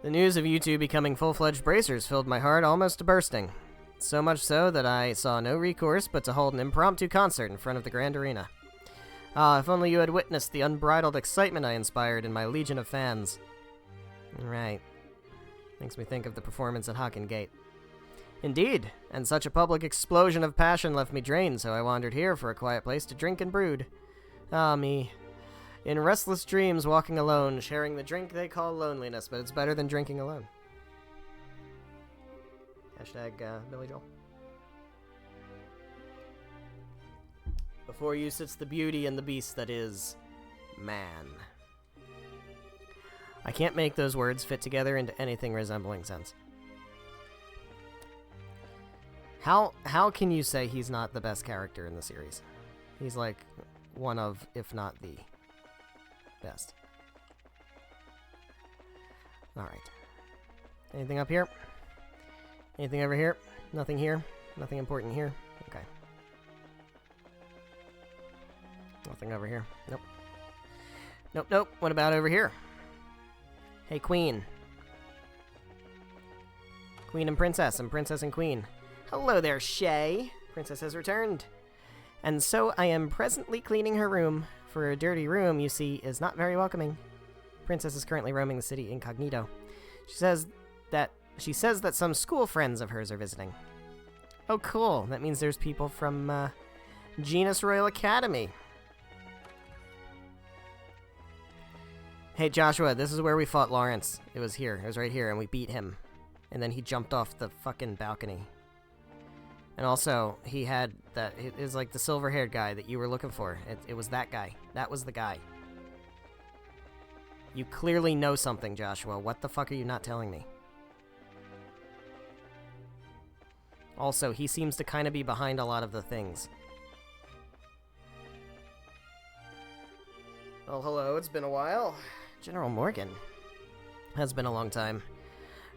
The news of you two becoming full-fledged bracers filled my heart almost to bursting. So much so that I saw no recourse but to hold an impromptu concert in front of the Grand Arena. Ah, if only you had witnessed the unbridled excitement I inspired in my legion of fans. Right. Makes me think of the performance at Hocken Gate. Indeed, and such a public explosion of passion left me drained, so I wandered here for a quiet place to drink and brood. Ah, me. In restless dreams, walking alone, sharing the drink they call loneliness, but it's better than drinking alone. Hashtag Billy Joel. Before you sits the beauty and the beast that is man. I can't make those words fit together into anything resembling sense. How can you say he's not the best character in the series? He's like one of, if not the best. Alright. Anything up here? Anything over here? Nothing here? Nothing important here? Okay. Nothing over here. Nope. Nope, nope. What about over here? Hey, Queen. Queen and Princess and Queen. Hello there, Shay. Princess has returned. And so I am presently cleaning her room, for a dirty room, you see, is not very welcoming. Princess is currently roaming the city incognito. She says that some school friends of hers are visiting. Oh, cool. That means there's people from, Genus Royal Academy. Hey, Joshua, this is where we fought Lawrence. It was here. It was right here, and we beat him. And then he jumped off the fucking balcony. And also, he had that... It is like the silver-haired guy that you were looking for. It was that guy. That was the guy. You clearly know something, Joshua. What the fuck are you not telling me? Also, he seems to kind of be behind a lot of the things. Well, hello. It's been a while. General Morgan. Has been a long time.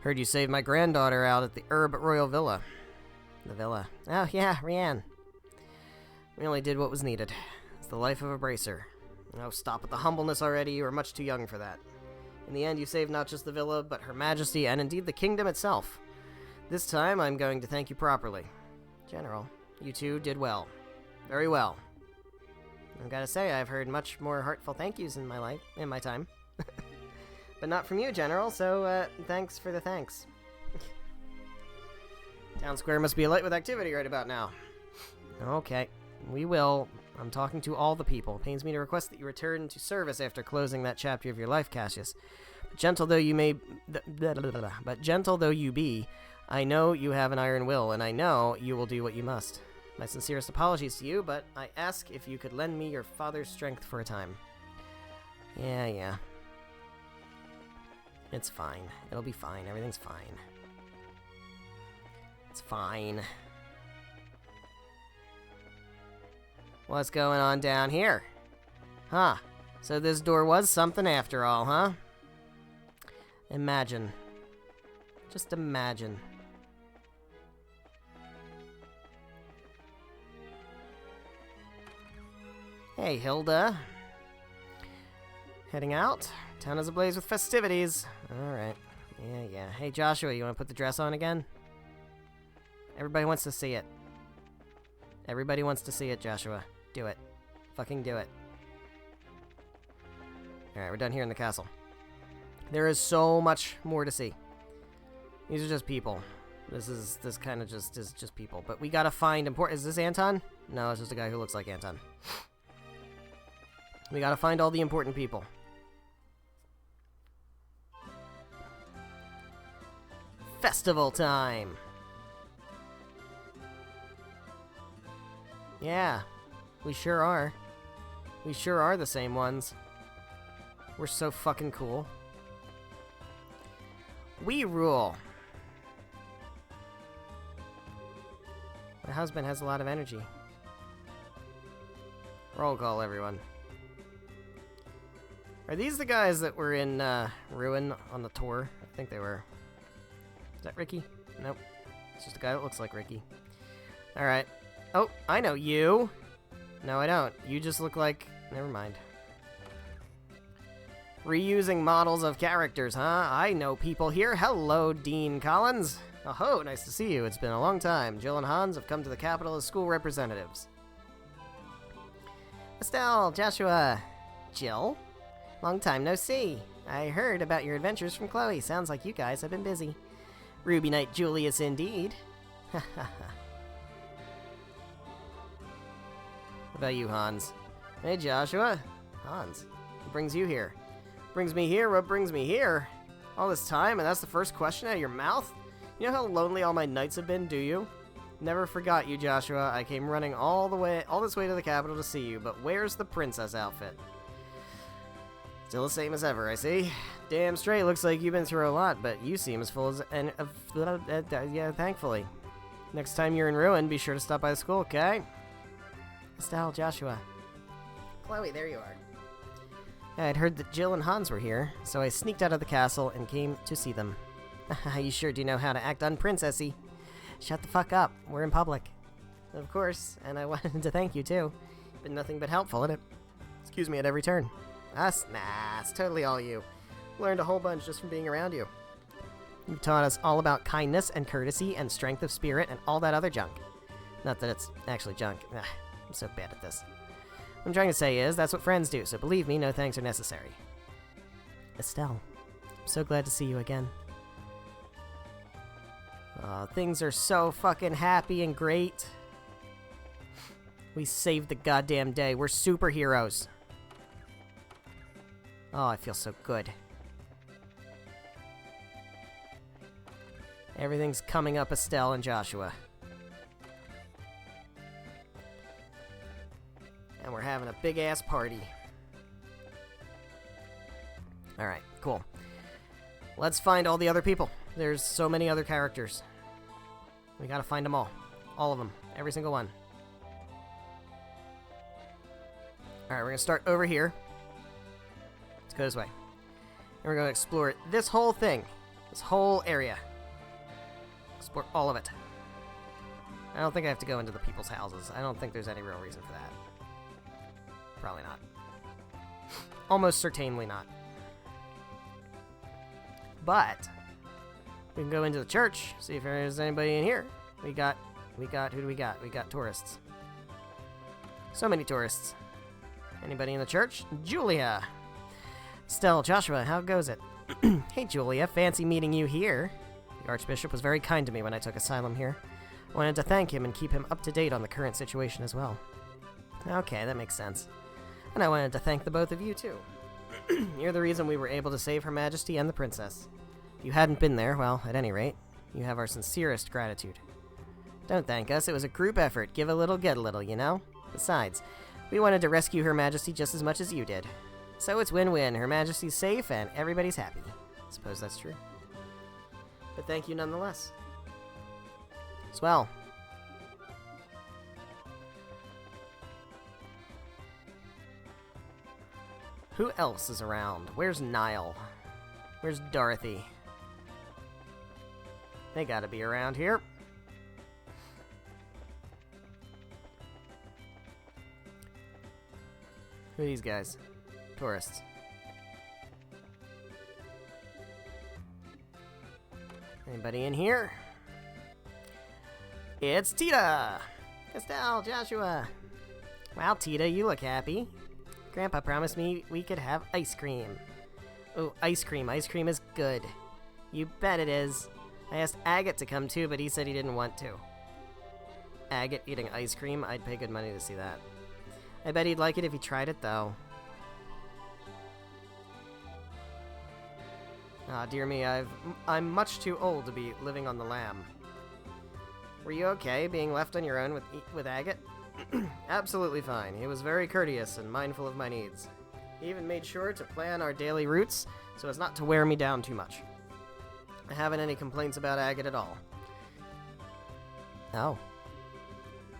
Heard you saved my granddaughter out at the Herb Royal Villa. The villa. Oh, yeah, Rianne. We only did what was needed. It's the life of a bracer. Oh, stop with the humbleness already. You are much too young for that. In the end, you saved not just the villa, but Her Majesty and indeed the kingdom itself. This time, I'm going to thank you properly. General, you two did well. Very well. I've got to say, I've heard much more heartfelt thank yous in my time. But not from you, General, so, thanks for the thanks. Town Square must be alight with activity right about now. Okay, we will. I'm talking to all the people. It pains me to request that you return to service after closing that chapter of your life, Cassius. Gentle though you may... But gentle though you be, I know you have an iron will, and I know you will do what you must. My sincerest apologies to you, but I ask if you could lend me your father's strength for a time. Yeah. It's fine. It'll be fine. Everything's fine. It's fine. What's going on down here? Huh. So this door was something after all, huh? Imagine. Just imagine. Hey, Hilda. Heading out? Town is ablaze with festivities. Alright. Yeah. Hey, Joshua, you want to put the dress on again? Everybody wants to see it. Everybody wants to see it, Joshua. Do it. Fucking do it. Alright, we're done here in the castle. There is so much more to see. These are just people. This kind of just is just people. But we gotta find important... Is this Anton? No, it's just a guy who looks like Anton. We gotta find all the important people. Festival time! Yeah, we sure are. We sure are the same ones. We're so fucking cool. We rule. My husband has a lot of energy. Roll call, everyone. Are these the guys that were in Ruin on the tour? I think they were. Is that Ricky? Nope. It's just a guy that looks like Ricky. Alright. Oh, I know you! No, I don't. You just look like... Never mind. Reusing models of characters, huh? I know people here. Hello, Dean Collins. Oh, nice to see you. It's been a long time. Jill and Hans have come to the capital as school representatives. Estelle, Joshua, Jill? Long time no see. I heard about your adventures from Chloe. Sounds like you guys have been busy. Ruby Knight Julius, indeed. What about you, Hans? Hey, Joshua. Hans, what brings you here? Brings me here? What brings me here? All this time, and that's the first question out of your mouth? You know how lonely all my nights have been, do you? Never forgot you, Joshua. I came running all this way to the capital to see you, but where's the princess outfit? Still the same as ever, I see. Damn straight, looks like you've been through a lot, but you seem as full as... yeah, thankfully. Next time you're in Ruin, be sure to stop by the school, okay? Estelle, Joshua. Chloe, there you are. Yeah, I'd heard that Jill and Hans were here, so I sneaked out of the castle and came to see them. You sure do know how to act unprincessy. Shut the fuck up. We're in public. Of course, and I wanted to thank you, too. Been nothing but helpful at every turn. Us? Nah, it's totally all you. Learned a whole bunch just from being around you. You've taught us all about kindness and courtesy and strength of spirit and all that other junk. Not that it's actually junk. I'm so bad at this. What I'm trying to say is, that's what friends do, so believe me, no thanks are necessary. Estelle, I'm so glad to see you again. Things are so fucking happy and great. We saved the goddamn day. We're superheroes. Oh, I feel so good. Everything's coming up, Estelle and Joshua. And we're having a big-ass party. Alright, cool. Let's find all the other people. There's so many other characters. We gotta find them all. All of them. Every single one. Alright, we're gonna start over here. Let's go this way. And we're gonna explore this whole thing. This whole area. Explore all of it. I don't think I have to go into the people's houses. I don't think there's any real reason for that. Probably not. Almost certainly not. But we can go into the church, see if there's anybody in here. Who do we got? We got tourists. So many tourists. Anybody in the church? Julia! Estelle, Joshua, how goes it? Hey, Julia, fancy meeting you here. The Archbishop was very kind to me when I took asylum here. I wanted to thank him and keep him up to date on the current situation as well. Okay, that makes sense. And I wanted to thank the both of you, too. You're the reason we were able to save Her Majesty and the Princess. If you hadn't been there, well, at any rate, you have our sincerest gratitude. Don't thank us, it was a group effort. Give a little, get a little, you know? Besides, we wanted to rescue Her Majesty just as much as you did. So it's win-win. Her Majesty's safe and everybody's happy. Suppose that's true. But thank you nonetheless. Swell. Who else is around? Where's Niall? Where's Dorothy? They gotta be around here. Who are these guys? Tourists. Anybody in here? It's Tita! Estelle, Joshua. Wow, Tita, you look happy. Grandpa promised me we could have ice cream. Oh, ice cream. Ice cream is good. You bet it is. I asked Agate to come too, but he said he didn't want to. Agate eating ice cream? I'd pay good money to see that. I bet he'd like it if he tried it, though. Ah, dear me, I'm much too old to be living on the lam. Were you okay being left on your own with Agate? Absolutely fine. He was very courteous and mindful of my needs. He even made sure to plan our daily routes so as not to wear me down too much. I haven't any complaints about Agate at all. Oh.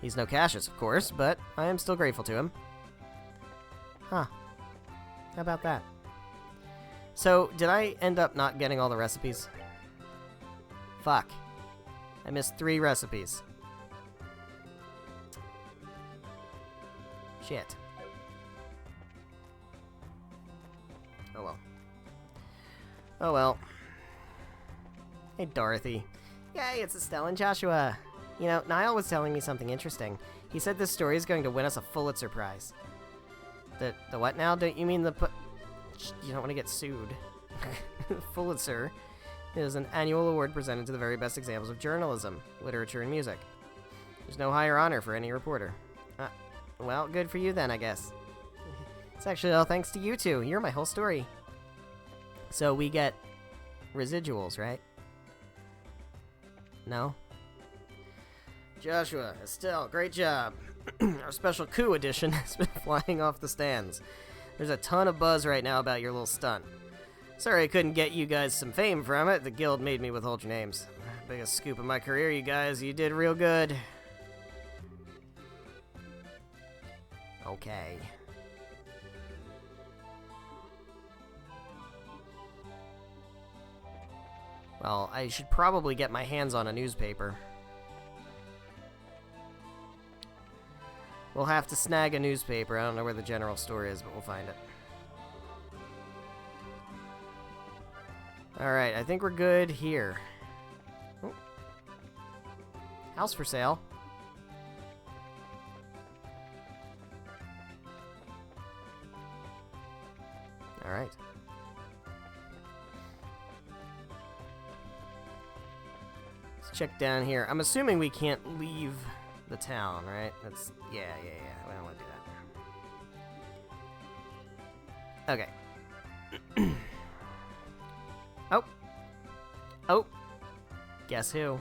He's no Cassius, of course, but I am still grateful to him. Huh. How about that? So, did I end up not getting all the recipes? Fuck. I missed 3 recipes. Shit. Oh well. Oh well. Hey, Dorothy. Yay, it's Estelle and Joshua. You know, Niall was telling me something interesting. He said this story is going to win us a Pulitzer Prize. The what now? Don't you mean the you don't want to get sued. Pulitzer is an annual award presented to the very best examples of journalism, literature, and music. There's no higher honor for any reporter. Well, good for you then, I guess. It's actually all thanks to you two. You're my whole story. So we get residuals, right? No? Joshua, Estelle, great job. Our special coup edition has been flying off the stands. There's a ton of buzz right now about your little stunt. Sorry I couldn't get you guys some fame from it. The guild made me withhold your names. Biggest scoop of my career, you guys. You did real good. Okay. Well, I should probably get my hands on a newspaper. We'll have to snag a newspaper. I don't know where the general store is, but we'll find it. Alright, I think we're good here. Oh. House for sale. Alright. Let's check down here. I'm assuming we can't leave the town, right? That's yeah. We don't want to do that. Okay. Oh. Guess who?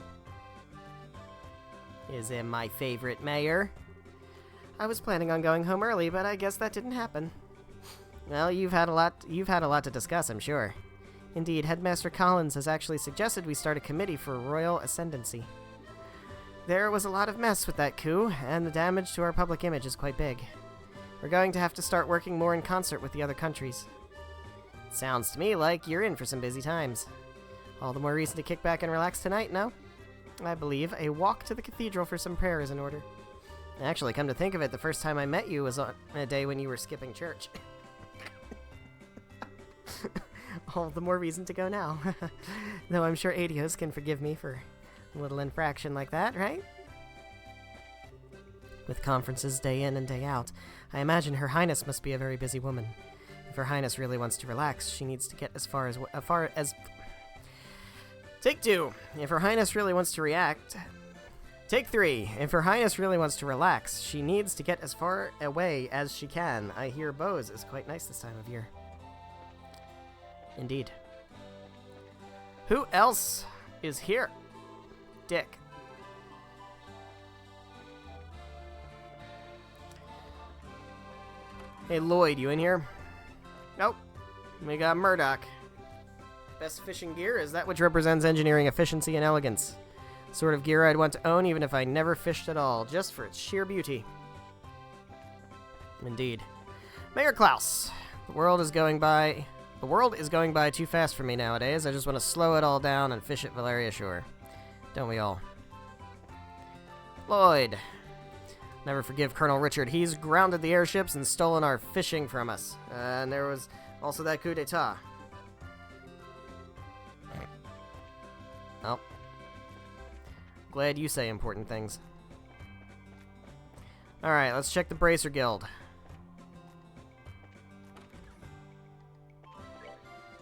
Is it my favorite mayor? I was planning on going home early, but I guess that didn't happen. Well, you've had a lot to discuss, I'm sure. Indeed, Headmaster Collins has actually suggested we start a committee for royal ascendancy. There was a lot of mess with that coup, and the damage to our public image is quite big. We're going to have to start working more in concert with the other countries. Sounds to me like you're in for some busy times. All the more reason to kick back and relax tonight, no? I believe a walk to the cathedral for some prayer is in order. Actually, come to think of it, the first time I met you was on a day when you were skipping church. All the more reason to go now. Though I'm sure Adios can forgive me for a little infraction like that, right? With conferences day in and day out, I imagine Her Highness must be a very busy woman. If Her Highness really wants to relax, she needs to get as far as Take 2. If Her Highness really wants to react... Take 3. If Her Highness really wants to relax, she needs to get as far away as she can. I hear Bose is quite nice this time of year. Indeed. Who else is here? Dick. Hey, Lloyd, you in here? Nope. We got Murdoch. Best fishing gear is that which represents engineering efficiency and elegance. Sort of gear I'd want to own even if I never fished at all, just for its sheer beauty. Indeed. Mayor Klaus. The world is going by too fast for me nowadays. I just want to slow it all down and fish at Valeria Shore. Don't we all? Lloyd. Never forgive Colonel Richard. He's grounded the airships and stolen our fishing from us. And there was also that coup d'etat. Well, glad you say important things. Alright, let's check the Bracer Guild.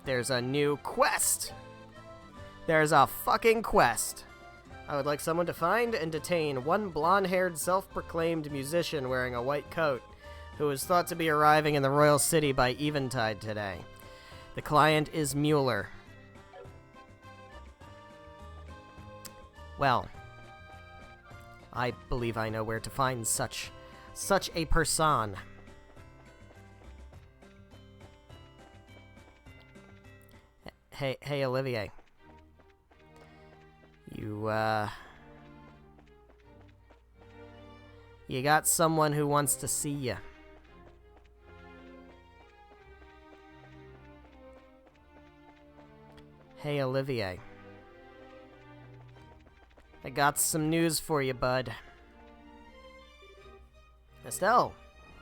There's a new quest! There's a fucking quest! I would like someone to find and detain one blonde-haired, self-proclaimed musician wearing a white coat who is thought to be arriving in the royal city by eventide today. The client is Mueller. Well, I believe I know where to find such a person. Hey, Olivier. You got someone who wants to see you. Hey, Olivier. I got some news for you, bud. Estelle,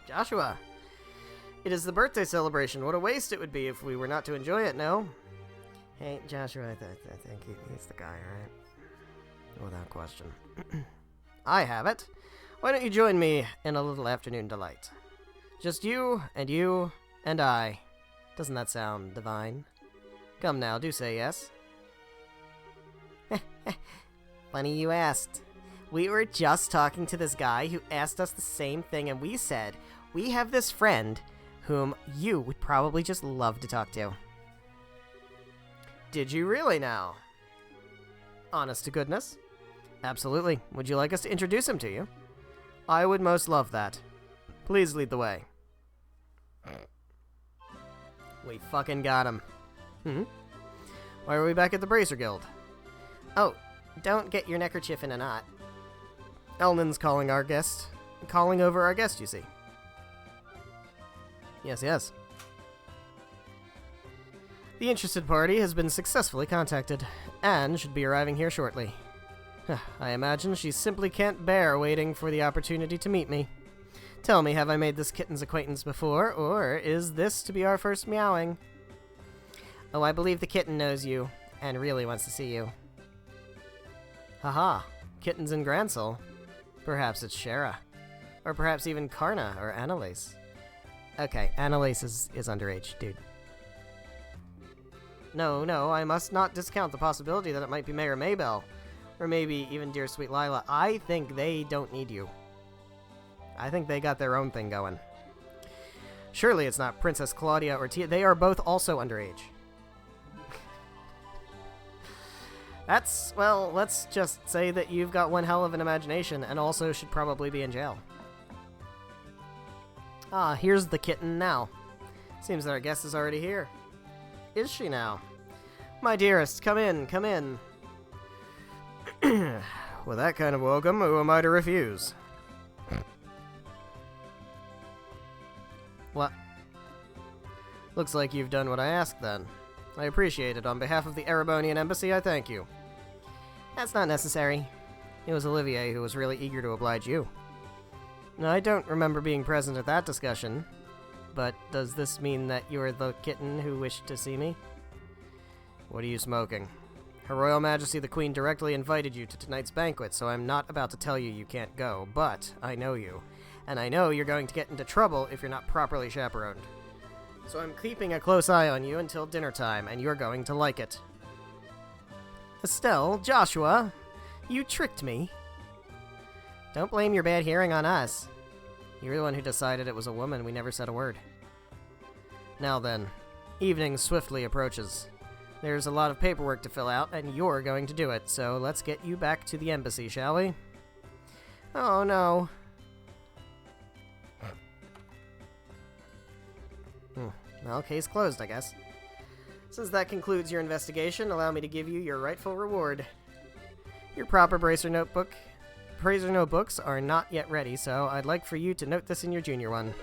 Joshua, it is the birthday celebration. What a waste it would be if we were not to enjoy it, no? Hey, Joshua, I think he's the guy, right? Without question. I have it. Why don't you join me in a little afternoon delight? Just you and I. Doesn't that sound divine? Come now, do say yes. Funny you asked. We were just talking to this guy who asked us the same thing, and we said, we have this friend whom you would probably just love to talk to. Did you really now? Honest to goodness? Absolutely. Would you like us to introduce him to you? I would most love that. Please lead the way. We fucking got him. Why are we back at the Bracer Guild? Oh, don't get your neckerchief in a knot. Elnan's calling our guest. Calling over our guest, you see. Yes. The interested party has been successfully contacted, and should be arriving here shortly. I imagine she simply can't bear waiting for the opportunity to meet me. Tell me, have I made this kitten's acquaintance before, or is this to be our first meowing? Oh, I believe the kitten knows you, and really wants to see you. Haha, kittens in Gransel. Perhaps it's Shara. Or perhaps even Karna or Annalise. Okay, Annalise is underage, dude. No, I must not discount the possibility that it might be Mayor Maybell. Or maybe even dear sweet Lila. I think they don't need you. I think they got their own thing going. Surely it's not Princess Claudia or Tia. They are both also underage. Well, let's just say that you've got one hell of an imagination and also should probably be in jail. Ah, here's the kitten now. Seems that our guest is already here. Is she now? My dearest, come in, come in. With that kind of welcome, who am I to refuse? What? Looks like you've done what I asked, then. I appreciate it. On behalf of the Erebonian Embassy, I thank you. That's not necessary. It was Olivier who was really eager to oblige you. I don't remember being present at that discussion, but does this mean that you're the kitten who wished to see me? What are you smoking? Her Royal Majesty the Queen directly invited you to tonight's banquet, so I'm not about to tell you you can't go, but I know you. And I know you're going to get into trouble if you're not properly chaperoned. So I'm keeping a close eye on you until dinner time, and you're going to like it. Estelle, Joshua, you tricked me. Don't blame your bad hearing on us. You're the one who decided it was a woman. We never said a word. Now then, evening swiftly approaches. There's a lot of paperwork to fill out, and you're going to do it, so let's get you back to the embassy, shall we? Oh, no. Well, case closed, I guess. Since that concludes your investigation, allow me to give you your rightful reward. Your proper Bracer notebooks are not yet ready, so I'd like for you to note this in your junior one.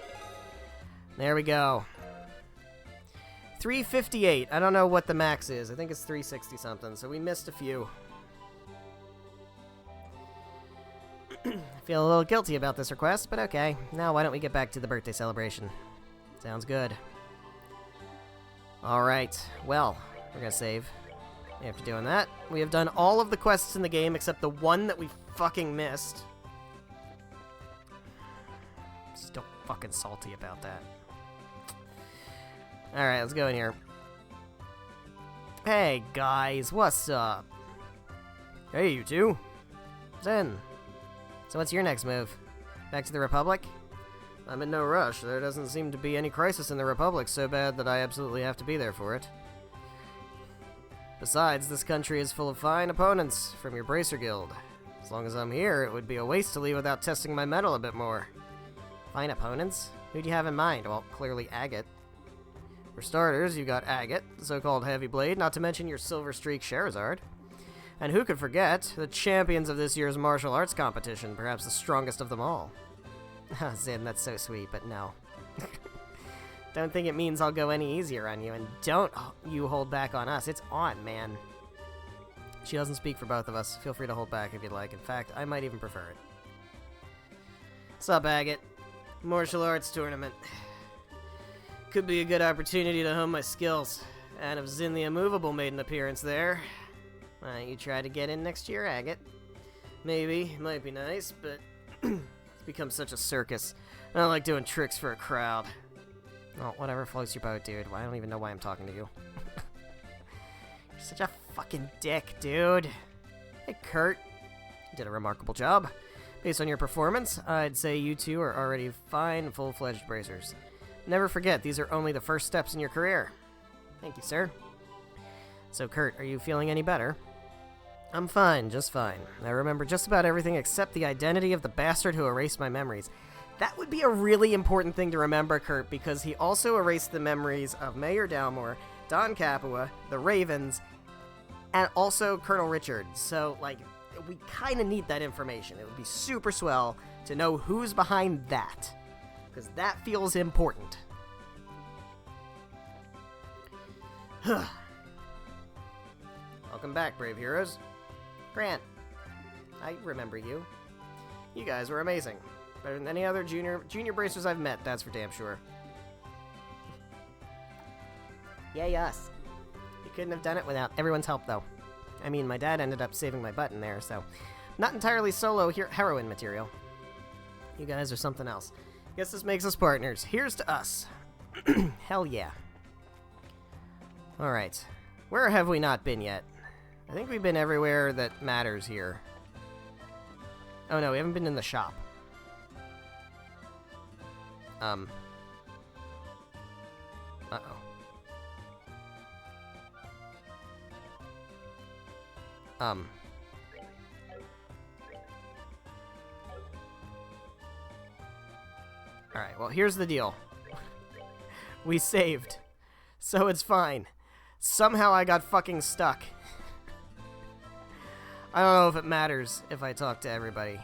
There we go. 358. I don't know what the max is. I think it's 360 something, so we missed a few. I feel a little guilty about this request, but okay. Now why don't we get back to the birthday celebration? Sounds good. Alright, well, we're gonna save. After doing that, we have done all of the quests in the game except the one that we fucking missed. Still fucking salty about that. Alright, let's go in here. Hey, guys, what's up? Hey, you two. Zen. So what's your next move? Back to the Republic? I'm in no rush. There doesn't seem to be any crisis in the Republic so bad that I absolutely have to be there for it. Besides, this country is full of fine opponents from your Bracer Guild. As long as I'm here, it would be a waste to leave without testing my mettle a bit more. Fine opponents? Who do you have in mind? Well, clearly Agate. For starters, you got Agate, the so-called Heavy Blade, not to mention your Silver Streak Charizard. And who could forget, the champions of this year's martial arts competition, perhaps the strongest of them all. Zin, that's so sweet, but no. Don't think it means I'll go any easier on you, and don't you hold back on us. It's on, man. She doesn't speak for both of us. Feel free to hold back if you'd like. In fact, I might even prefer it. Sup, Agate? Martial arts tournament. Could be a good opportunity to hone my skills. And if Zin the Immovable made an appearance there, why don't you try to get in next year, Agate? Maybe. It might be nice, but it's become such a circus. I don't like doing tricks for a crowd. Oh, whatever floats your boat, dude. I don't even know why I'm talking to you. You're such a fucking dick, dude. Hey, Kurt. You did a remarkable job. Based on your performance, I'd say you two are already fine, full-fledged bracers. Never forget, these are only the first steps in your career. Thank you, sir. So, Kurt, are you feeling any better? I'm fine, just fine. I remember just about everything except the identity of the bastard who erased my memories. That would be a really important thing to remember, Kurt, because he also erased the memories of Mayor Dalmore, Don Capua, the Ravens, and also Colonel Richard. So, like, we kind of need that information. It would be super swell to know who's behind that, because that feels important. Welcome back, brave heroes. Grant, I remember you. You guys were amazing. Better than any other junior bracers I've met, that's for damn sure. Yay us. You couldn't have done it without everyone's help, though. I mean, my dad ended up saving my butt in there, so not entirely solo heroine material. You guys are something else. Guess this makes us partners. Here's to us. Hell yeah. Alright. Where have we not been yet? I think we've been everywhere that matters here. Oh no, we haven't been in the shop. Uh-oh. Alright, well, here's the deal. We saved. So it's fine. Somehow I got fucking stuck. I don't know if it matters if I talk to everybody.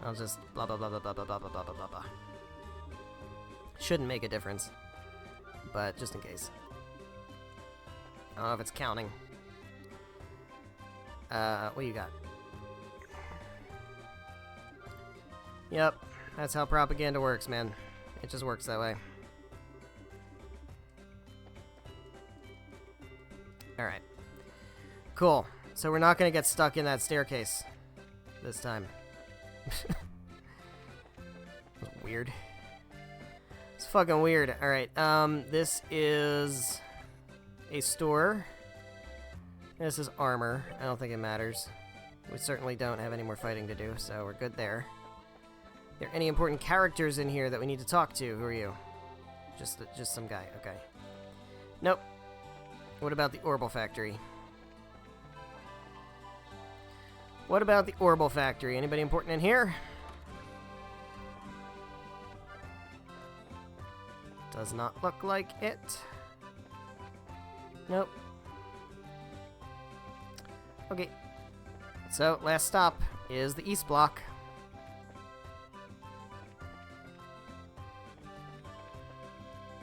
I'll just blah blah blah blah blah blah blah blah blah blah blah. Shouldn't make a difference. But just in case. I don't know if it's counting. What do you got? Yep, that's how propaganda works, man. It just works that way. Alright. Cool. So we're not gonna get stuck in that staircase this time. That's weird. It's fucking weird. Alright, this is a store. This is armor. I don't think it matters. We certainly don't have any more fighting to do, so we're good there. Are there any important characters in here that we need to talk to? Who are you? Just some guy. Okay. Nope. What about the Orbital Factory? What about the Orbital Factory? Anybody important in here? Does not look like it. Nope. Okay. So, last stop is the East Block.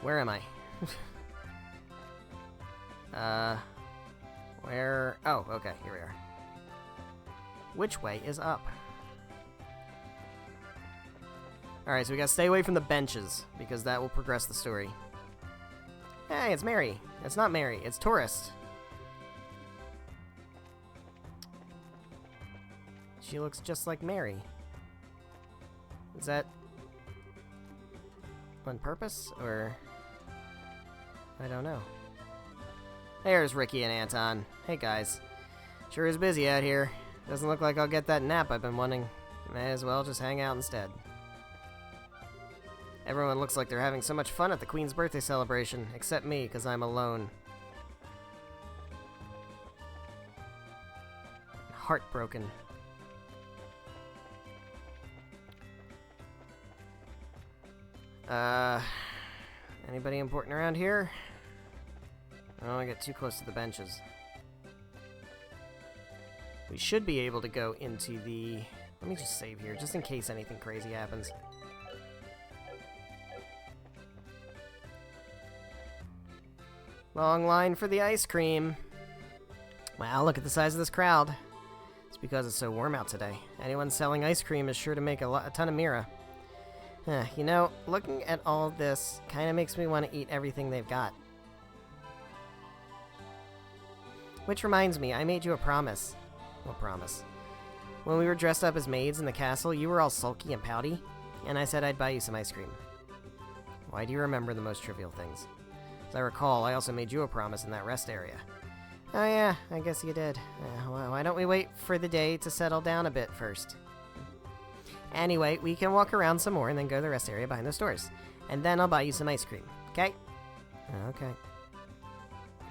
Where am I? Where? Oh, okay, here we are. Which way is up? Alright, so we gotta stay away from the benches, because that will progress the story. Hey, it's Mary. It's not Mary, it's Tourist. She looks just like Mary. Is that on purpose, or... I don't know. There's Ricky and Anton. Hey guys. Sure is busy out here. Doesn't look like I'll get that nap I've been wanting. May as well just hang out instead. Everyone looks like they're having so much fun at the Queen's birthday celebration, except me, because I'm alone. Heartbroken. Anybody important around here? I don't want to get too close to the benches. We should be able to go into the... Let me just save here, just in case anything crazy happens. Long line for the ice cream. Wow, look at the size of this crowd. It's because it's so warm out today. Anyone selling ice cream is sure to make a ton of Mira. You know, looking at all this kind of makes me want to eat everything they've got. Which reminds me, I made you a promise. What promise? When we were dressed up as maids in the castle, you were all sulky and pouty, and I said I'd buy you some ice cream. Why do you remember the most trivial things? As I recall, I also made you a promise in that rest area. Oh yeah, I guess you did. Well, why don't we wait for the day to settle down a bit first? Anyway, we can walk around some more and then go to the rest area behind those doors. And then I'll buy you some ice cream, okay? Okay.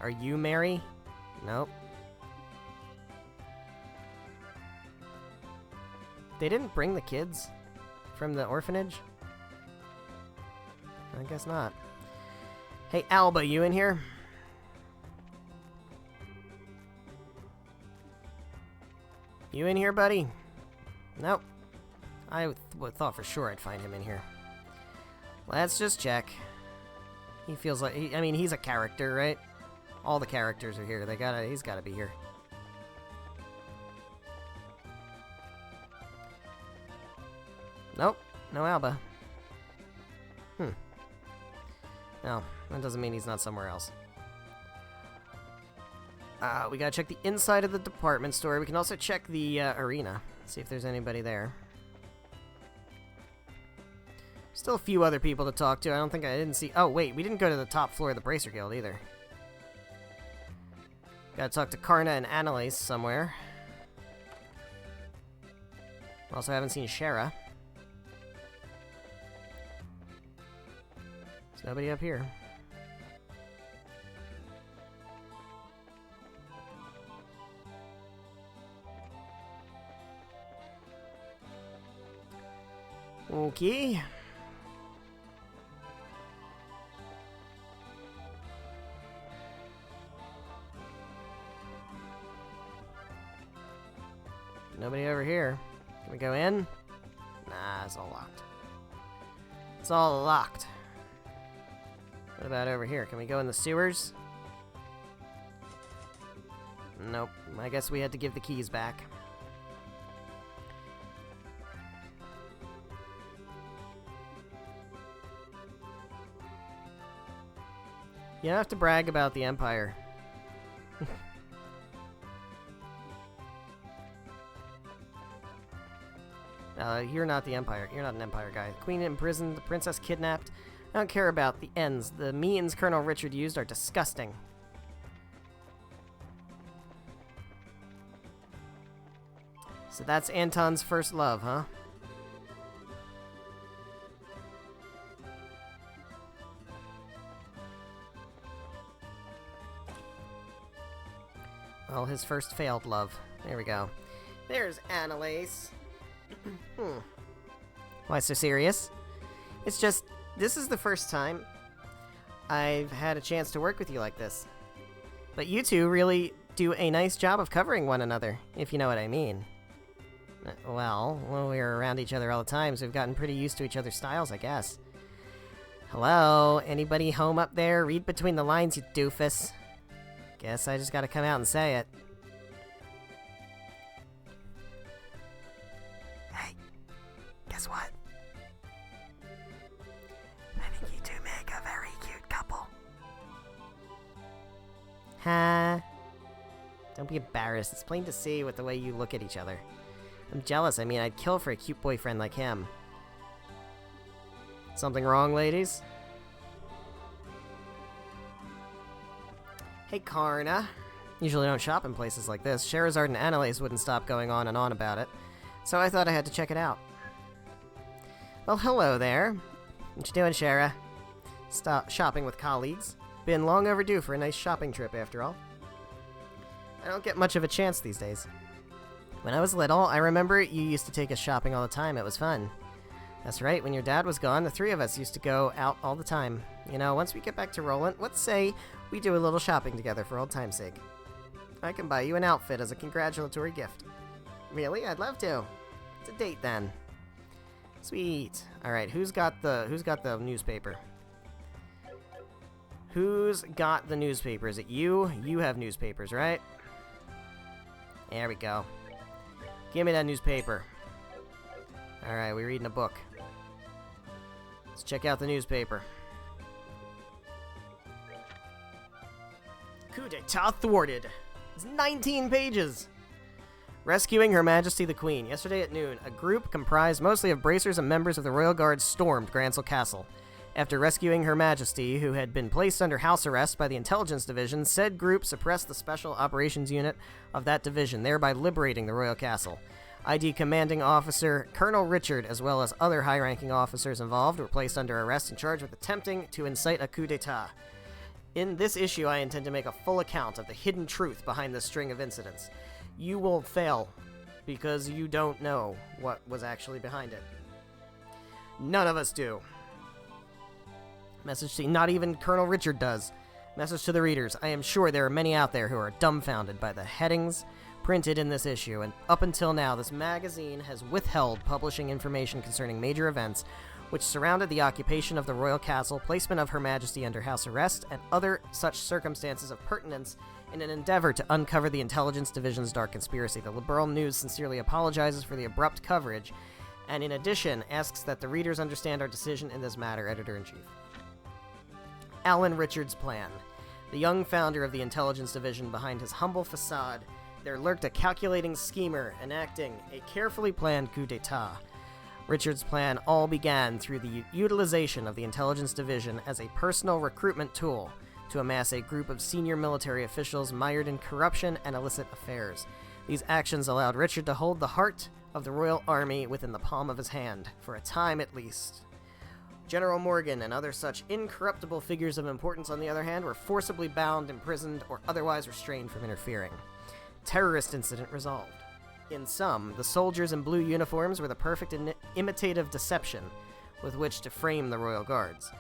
Are you Mary? Nope. They didn't bring the kids from the orphanage? I guess not. Hey, Alba, you in here? You in here, buddy? Nope. I thought for sure I'd find him in here. Let's just check. He feels like... I mean, he's a character, right? All the characters are here. He's gotta be here. Nope. No Alba. No, that doesn't mean he's not somewhere else. We gotta check the inside of the department store. We can also check the arena. See if there's anybody there. Still a few other people to talk to. I didn't see... Oh, wait, we didn't go to the top floor of the Bracer Guild either. Gotta talk to Karna and Annalise somewhere. Also haven't seen Shara. There's nobody up here. Okay. Nobody over here. Can we go in? Nah, it's all locked. It's all locked. What about over here? Can we go in the sewers? Nope. I guess we had to give the keys back. You don't have to brag about the Empire. You're not the Empire. You're not an Empire guy. The Queen imprisoned, the Princess kidnapped. I don't care about the ends. The means Colonel Richard used are disgusting. So that's Anton's first love, huh? Well, his first failed love. There we go. There's Annalise. Why so serious? It's just, this is the first time I've had a chance to work with you like this. But you two really do a nice job of covering one another, if you know what I mean. Well, we're around each other all the time, so we've gotten pretty used to each other's styles, I guess. Hello? Anybody home up there? Read between the lines, you doofus. Guess I just gotta come out and say it. Hey, guess what? I think you two make a very cute couple. Huh? Don't be embarrassed. It's plain to see with the way you look at each other. I'm jealous. I mean, I'd kill for a cute boyfriend like him. Something wrong, ladies? Hey, Karna. Usually don't shop in places like this. Sherazard and Annalise wouldn't stop going on and on about it, so I thought I had to check it out. Well, hello there. What you doing, Shara? Stop shopping with colleagues. Been long overdue for a nice shopping trip, after all. I don't get much of a chance these days. When I was little, I remember you used to take us shopping all the time. It was fun. That's right, when your dad was gone, the three of us used to go out all the time. You know, once we get back to Roland, let's say we do a little shopping together for old time's sake. I can buy you an outfit as a congratulatory gift. Really? I'd love to. It's a date then. Sweet. All right, who's got the newspaper? Who's got the newspaper? Is it you? You have newspapers, right? There we go. Give me that newspaper. Alright, we're reading a book. Let's check out the newspaper. Coup d'etat thwarted. It's 19 pages. Rescuing Her Majesty the Queen. Yesterday at noon, a group comprised mostly of bracers and members of the Royal Guard stormed Grancel Castle. After rescuing Her Majesty, who had been placed under house arrest by the Intelligence Division, said group suppressed the Special Operations Unit of that division, thereby liberating the Royal Castle. ID Commanding Officer Colonel Richard, as well as other high-ranking officers involved, were placed under arrest and charged with attempting to incite a coup d'etat. In this issue, I intend to make a full account of the hidden truth behind this string of incidents. You will fail, because you don't know what was actually behind it. None of us do. Message to not even Colonel Richard does. Message to the readers. I am sure there are many out there who are dumbfounded by the headings printed in this issue, and up until now, this magazine has withheld publishing information concerning major events which surrounded the occupation of the Royal Castle, placement of Her Majesty under house arrest, and other such circumstances of pertinence in an endeavor to uncover the Intelligence Division's dark conspiracy. The Liberal News sincerely apologizes for the abrupt coverage, and in addition, asks that the readers understand our decision in this matter, Editor-in-Chief. Alan Richards' plan. The young founder of the Intelligence Division, behind his humble facade, there lurked a calculating schemer enacting a carefully planned coup d'etat. Richard's plan all began through the utilization of the Intelligence Division as a personal recruitment tool to amass a group of senior military officials mired in corruption and illicit affairs. These actions allowed Richard to hold the heart of the Royal Army within the palm of his hand, for a time at least. General Morgan and other such incorruptible figures of importance, on the other hand, were forcibly bound, imprisoned, or otherwise restrained from interfering. Terrorist incident resolved. In sum, the soldiers in blue uniforms were the perfect imitative deception with which to frame the Royal Guards.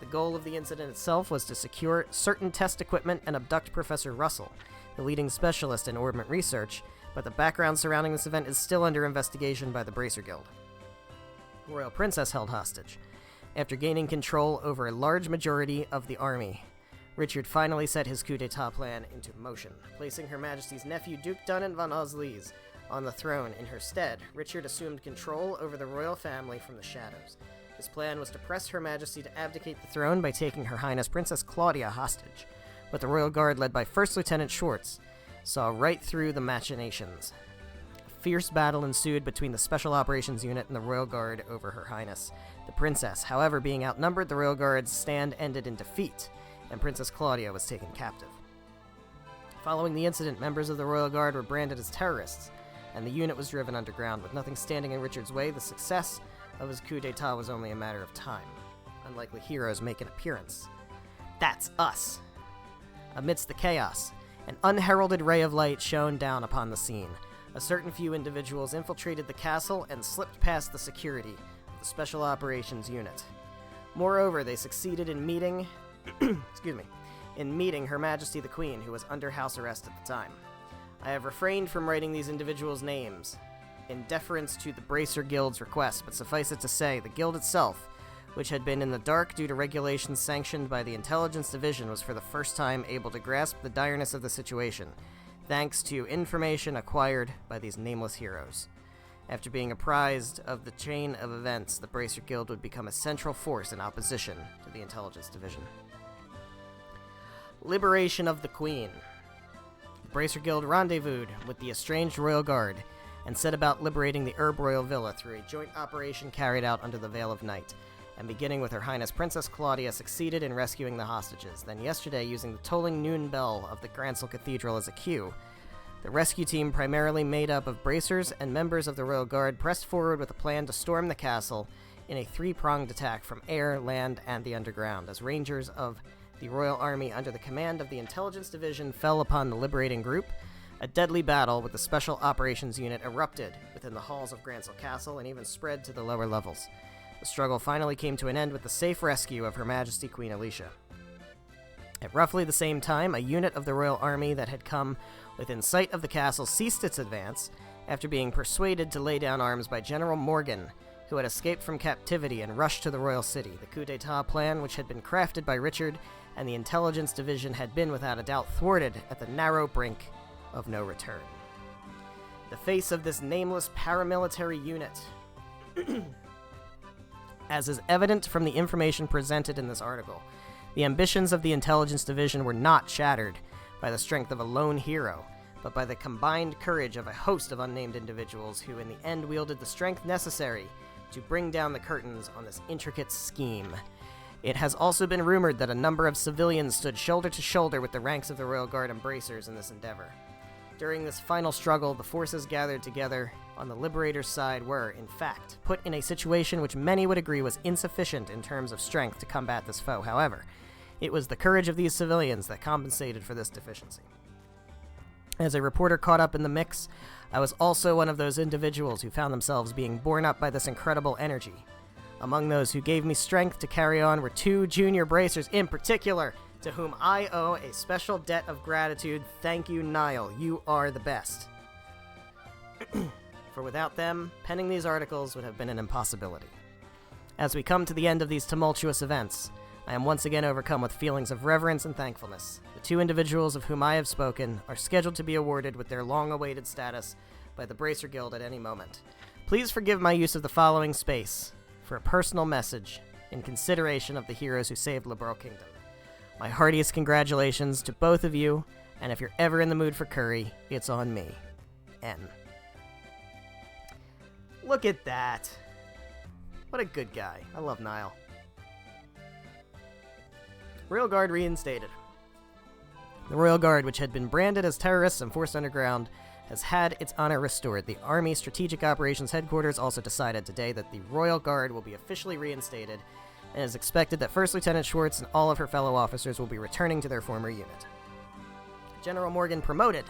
The goal of the incident itself was to secure certain test equipment and abduct Professor Russell, the leading specialist in orbment research, but the background surrounding this event is still under investigation by the Bracer Guild. Royal Princess held hostage. After gaining control over a large majority of the army, Richard finally set his coup d'etat plan into motion, placing Her Majesty's nephew Duke Dunnan von Oslies on the throne in her stead. Richard assumed control over the royal family from the shadows. His plan was to press Her Majesty to abdicate the throne by taking Her Highness Princess Claudia hostage, but the Royal Guard, led by First Lieutenant Schwartz, saw right through the machinations. A fierce battle ensued between the Special Operations Unit and the Royal Guard over Her Highness the Princess. However, being outnumbered, the Royal Guard's stand ended in defeat, and Princess Claudia was taken captive. Following the incident, members of the Royal Guard were branded as terrorists, and the unit was driven underground. With nothing standing in Richard's way, the success of his coup d'etat was only a matter of time. Unlikely heroes make an appearance. That's us! Amidst the chaos, an unheralded ray of light shone down upon the scene. A certain few individuals infiltrated the castle and slipped past the security of the Special Operations Unit. Moreover, they succeeded in meeting Her Majesty the Queen, who was under house arrest at the time. I have refrained from writing these individuals' names in deference to the Bracer Guild's request, but suffice it to say, the Guild itself, which had been in the dark due to regulations sanctioned by the Intelligence Division, was for the first time able to grasp the direness of the situation, thanks to information acquired by these nameless heroes. After being apprised of the chain of events, the Bracer Guild would become a central force in opposition to the Intelligence Division. Liberation of the Queen. The Bracer Guild rendezvoused with the estranged Royal Guard and set about liberating the Herb Royal Villa through a joint operation carried out under the Veil of Night, and beginning with Her Highness Princess Claudia, succeeded in rescuing the hostages. Then yesterday, using the tolling noon bell of the Grancel Cathedral as a cue, the rescue team, primarily made up of bracers and members of the Royal Guard, pressed forward with a plan to storm the castle in a three-pronged attack from air, land, and the underground, as rangers of the Royal Army under the command of the Intelligence Division fell upon the liberating group. A deadly battle with the Special Operations Unit erupted within the halls of Grancel Castle and even spread to the lower levels. The struggle finally came to an end with the safe rescue of Her Majesty Queen Alicia. At roughly the same time, a unit of the Royal Army that had come within sight of the castle ceased its advance after being persuaded to lay down arms by General Morgan, who had escaped from captivity and rushed to the royal city. The coup d'etat plan, which had been crafted by Richard, and the Intelligence Division had been without a doubt thwarted at the narrow brink of no return. The face of this nameless paramilitary unit, as is evident from the information presented in this article, the ambitions of the Intelligence Division were not shattered by the strength of a lone hero, but by the combined courage of a host of unnamed individuals who in the end wielded the strength necessary to bring down the curtains on this intricate scheme. It has also been rumored that a number of civilians stood shoulder to shoulder with the ranks of the Royal Guard embracers in this endeavor. During this final struggle, the forces gathered together on the Liberator's side were, in fact, put in a situation which many would agree was insufficient in terms of strength to combat this foe. However, it was the courage of these civilians that compensated for this deficiency. As a reporter caught up in the mix, I was also one of those individuals who found themselves being borne up by this incredible energy. Among those who gave me strength to carry on were two junior bracers in particular, to whom I owe a special debt of gratitude. Thank you, Niall. You are the best. For without them, penning these articles would have been an impossibility. As we come to the end of these tumultuous events, I am once again overcome with feelings of reverence and thankfulness. The two individuals of whom I have spoken are scheduled to be awarded with their long-awaited status by the Bracer Guild at any moment. Please forgive my use of the following space for a personal message in consideration of the heroes who saved Liberal Kingdom. My heartiest congratulations to both of you, and if you're ever in the mood for curry, it's on me. N. Look at that. What a good guy. I love Niall. Royal Guard reinstated. The Royal Guard, which had been branded as terrorists and forced underground, has had its honor restored. The Army Strategic Operations Headquarters also decided today that the Royal Guard will be officially reinstated, and it is expected that First Lieutenant Schwartz and all of her fellow officers will be returning to their former unit. General Morgan promoted.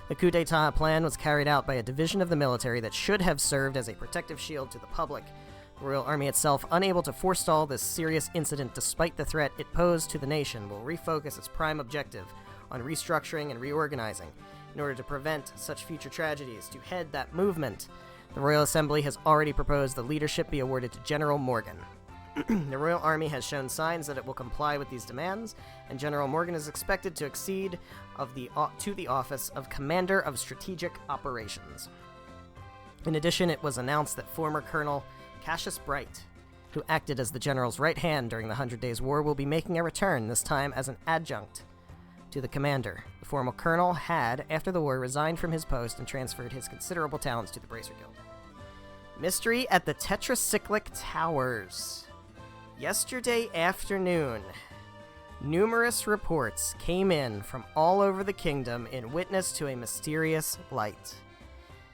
The coup d'etat plan was carried out by a division of the military that should have served as a protective shield to the public. The Royal Army itself, unable to forestall this serious incident despite the threat it posed to the nation, will refocus its prime objective on restructuring and reorganizing in order to prevent such future tragedies. To head that movement, the Royal Assembly has already proposed the leadership be awarded to General Morgan. The Royal Army has shown signs that it will comply with these demands, and General Morgan is expected to accede to the office of Commander of Strategic Operations. In addition, it was announced that former Colonel Cassius Bright, who acted as the general's right hand during the 100 Days' War, will be making a return, this time as an adjunct to the commander. The former colonel had, after the war, resigned from his post and transferred his considerable talents to the Bracer Guild. Mystery at the Tetracyclic Towers. Yesterday afternoon, numerous reports came in from all over the kingdom in witness to a mysterious light.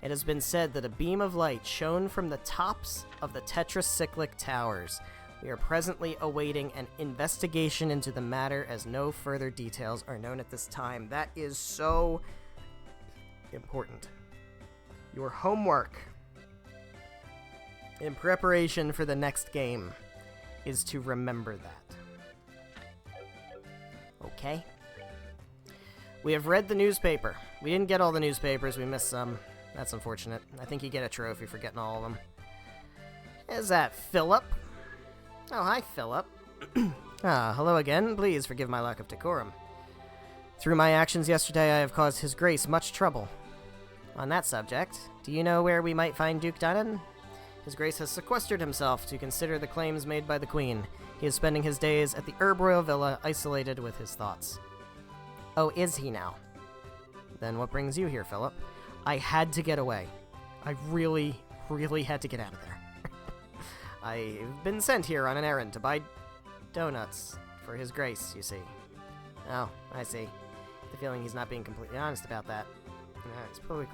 It has been said that a beam of light shone from the tops of the Tetracyclic Towers. We are presently awaiting an investigation into the matter, as no further details are known at this time. That is so important. Your homework in preparation for the next game is to remember that. Okay? We have read the newspaper. We didn't get all the newspapers. We missed some. That's unfortunate. I think you get a trophy for getting all of them. Is that Philip? Oh, hi, Philip. Hello again. Please forgive my lack of decorum. Through my actions yesterday, I have caused His Grace much trouble. On that subject, do you know where we might find Duke Dunnan? His Grace has sequestered himself to consider the claims made by the Queen. He is spending his days at the Herb Royal Villa, isolated with his thoughts. Oh, is he now? Then what brings you here, Philip? I had to get away. I really, really had to get out of there. I've been sent here on an errand to buy donuts for His Grace, you see. Oh, I see. The feeling he's not being completely honest about that. He's probably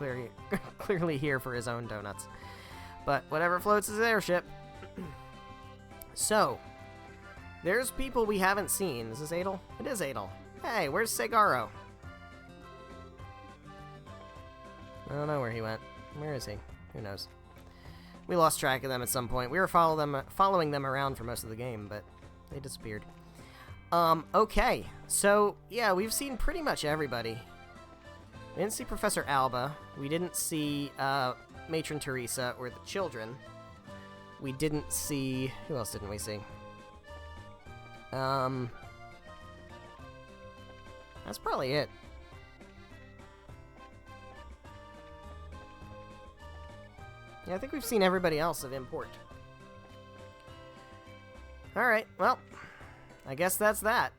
clearly here for his own donuts. But whatever floats his airship. So, there's people we haven't seen. Is this Adel? It is Adel. Hey, where's Segaro? I don't know where he went. Where is he? Who knows? We lost track of them at some point. We were following them around for most of the game, but they disappeared. Okay. So, yeah, we've seen pretty much everybody. We didn't see Professor Alba. We didn't see Matron Teresa or the children. We didn't see... Who else didn't we see? That's probably it. Yeah, I think we've seen everybody else of import. Alright, well, I guess that's that.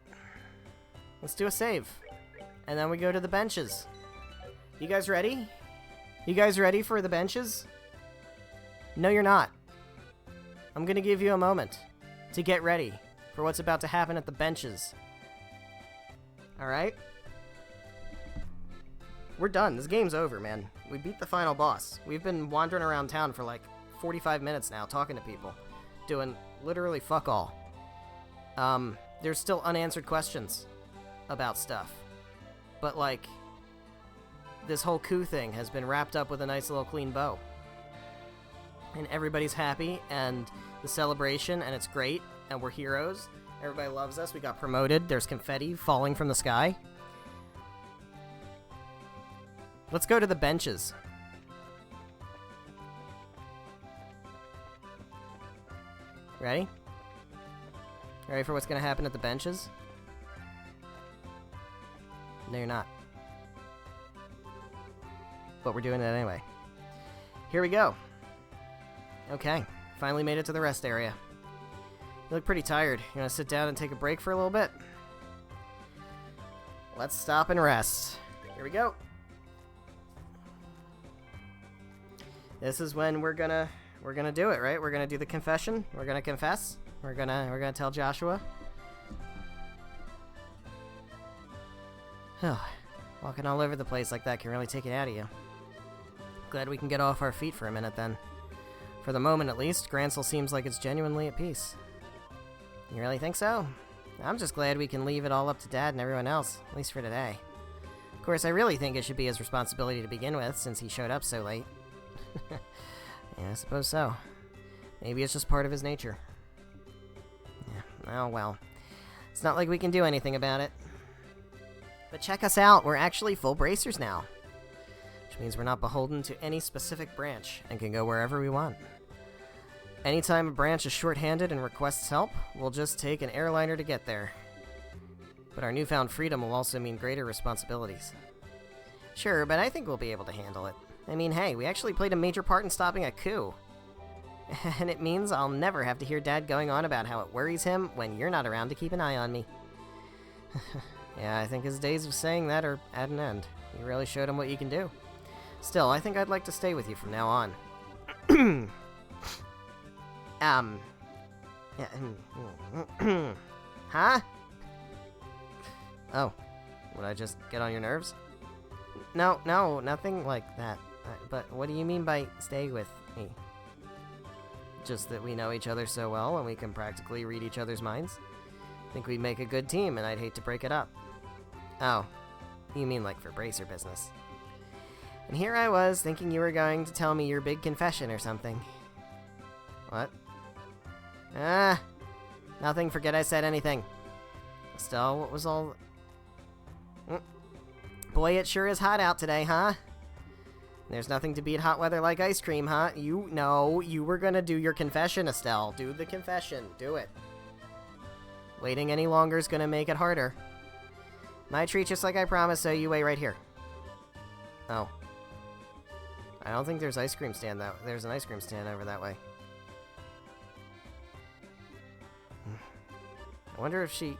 Let's do a save. And then we go to the benches. You guys ready? You guys ready for the benches? No, you're not. I'm gonna give you a moment to get ready for what's about to happen at the benches. Alright? We're done. This game's over, man. We beat the final boss. We've been wandering around town for like 45 minutes now, talking to people. Doing literally fuck all. There's still unanswered questions about stuff. But, like, this whole coup thing has been wrapped up with a nice little clean bow. And everybody's happy, and the celebration, and it's great, and we're heroes. Everybody loves us. We got promoted. There's confetti falling from the sky. Let's go to the benches. Ready? Ready for what's going to happen at the benches? No, you're not. But we're doing it anyway. Here we go. Okay, finally made it to the rest area. You look pretty tired. You want to sit down and take a break for a little bit? Let's stop and rest. Here we go. This is when we're gonna do it, right? We're gonna do the confession. We're gonna confess. We're gonna tell Joshua. Oh, walking all over the place like that can really take it out of you. Glad we can get off our feet for a minute then. For the moment, at least, Grancel seems like it's genuinely at peace. You really think so? I'm just glad we can leave it all up to Dad and everyone else, at least for today. Of course, I really think it should be his responsibility to begin with, since he showed up so late. Yeah, I suppose so. Maybe it's just part of his nature. Yeah, oh well. It's not like we can do anything about it. But check us out, we're actually full bracers now. Which means we're not beholden to any specific branch, and can go wherever we want. Anytime a branch is short-handed and requests help, we'll just take an airliner to get there. But our newfound freedom will also mean greater responsibilities. Sure, but I think we'll be able to handle it. I mean, hey, we actually played a major part in stopping a coup. And it means I'll never have to hear Dad going on about how it worries him when you're not around to keep an eye on me. Yeah, I think his days of saying that are at an end. You really showed him what you can do. Still, I think I'd like to stay with you from now on. Huh? Oh, would I just get on your nerves? No, nothing like that. But what do you mean by stay with me? Just that we know each other so well and we can practically read each other's minds? Think we'd make a good team and I'd hate to break it up. Oh, you mean like for bracer business. And here I was thinking you were going to tell me your big confession or something. What? Nothing, forget I said anything. Estelle, what was all... Boy, it sure is hot out today, huh? There's nothing to beat hot weather like ice cream, huh? You were gonna do your confession, Estelle. Do the confession. Do it. Waiting any longer is gonna make it harder. My treat just like I promised, so you wait right here. Oh. I don't think there's ice cream stand that... There's an ice cream stand over that way. I wonder if she...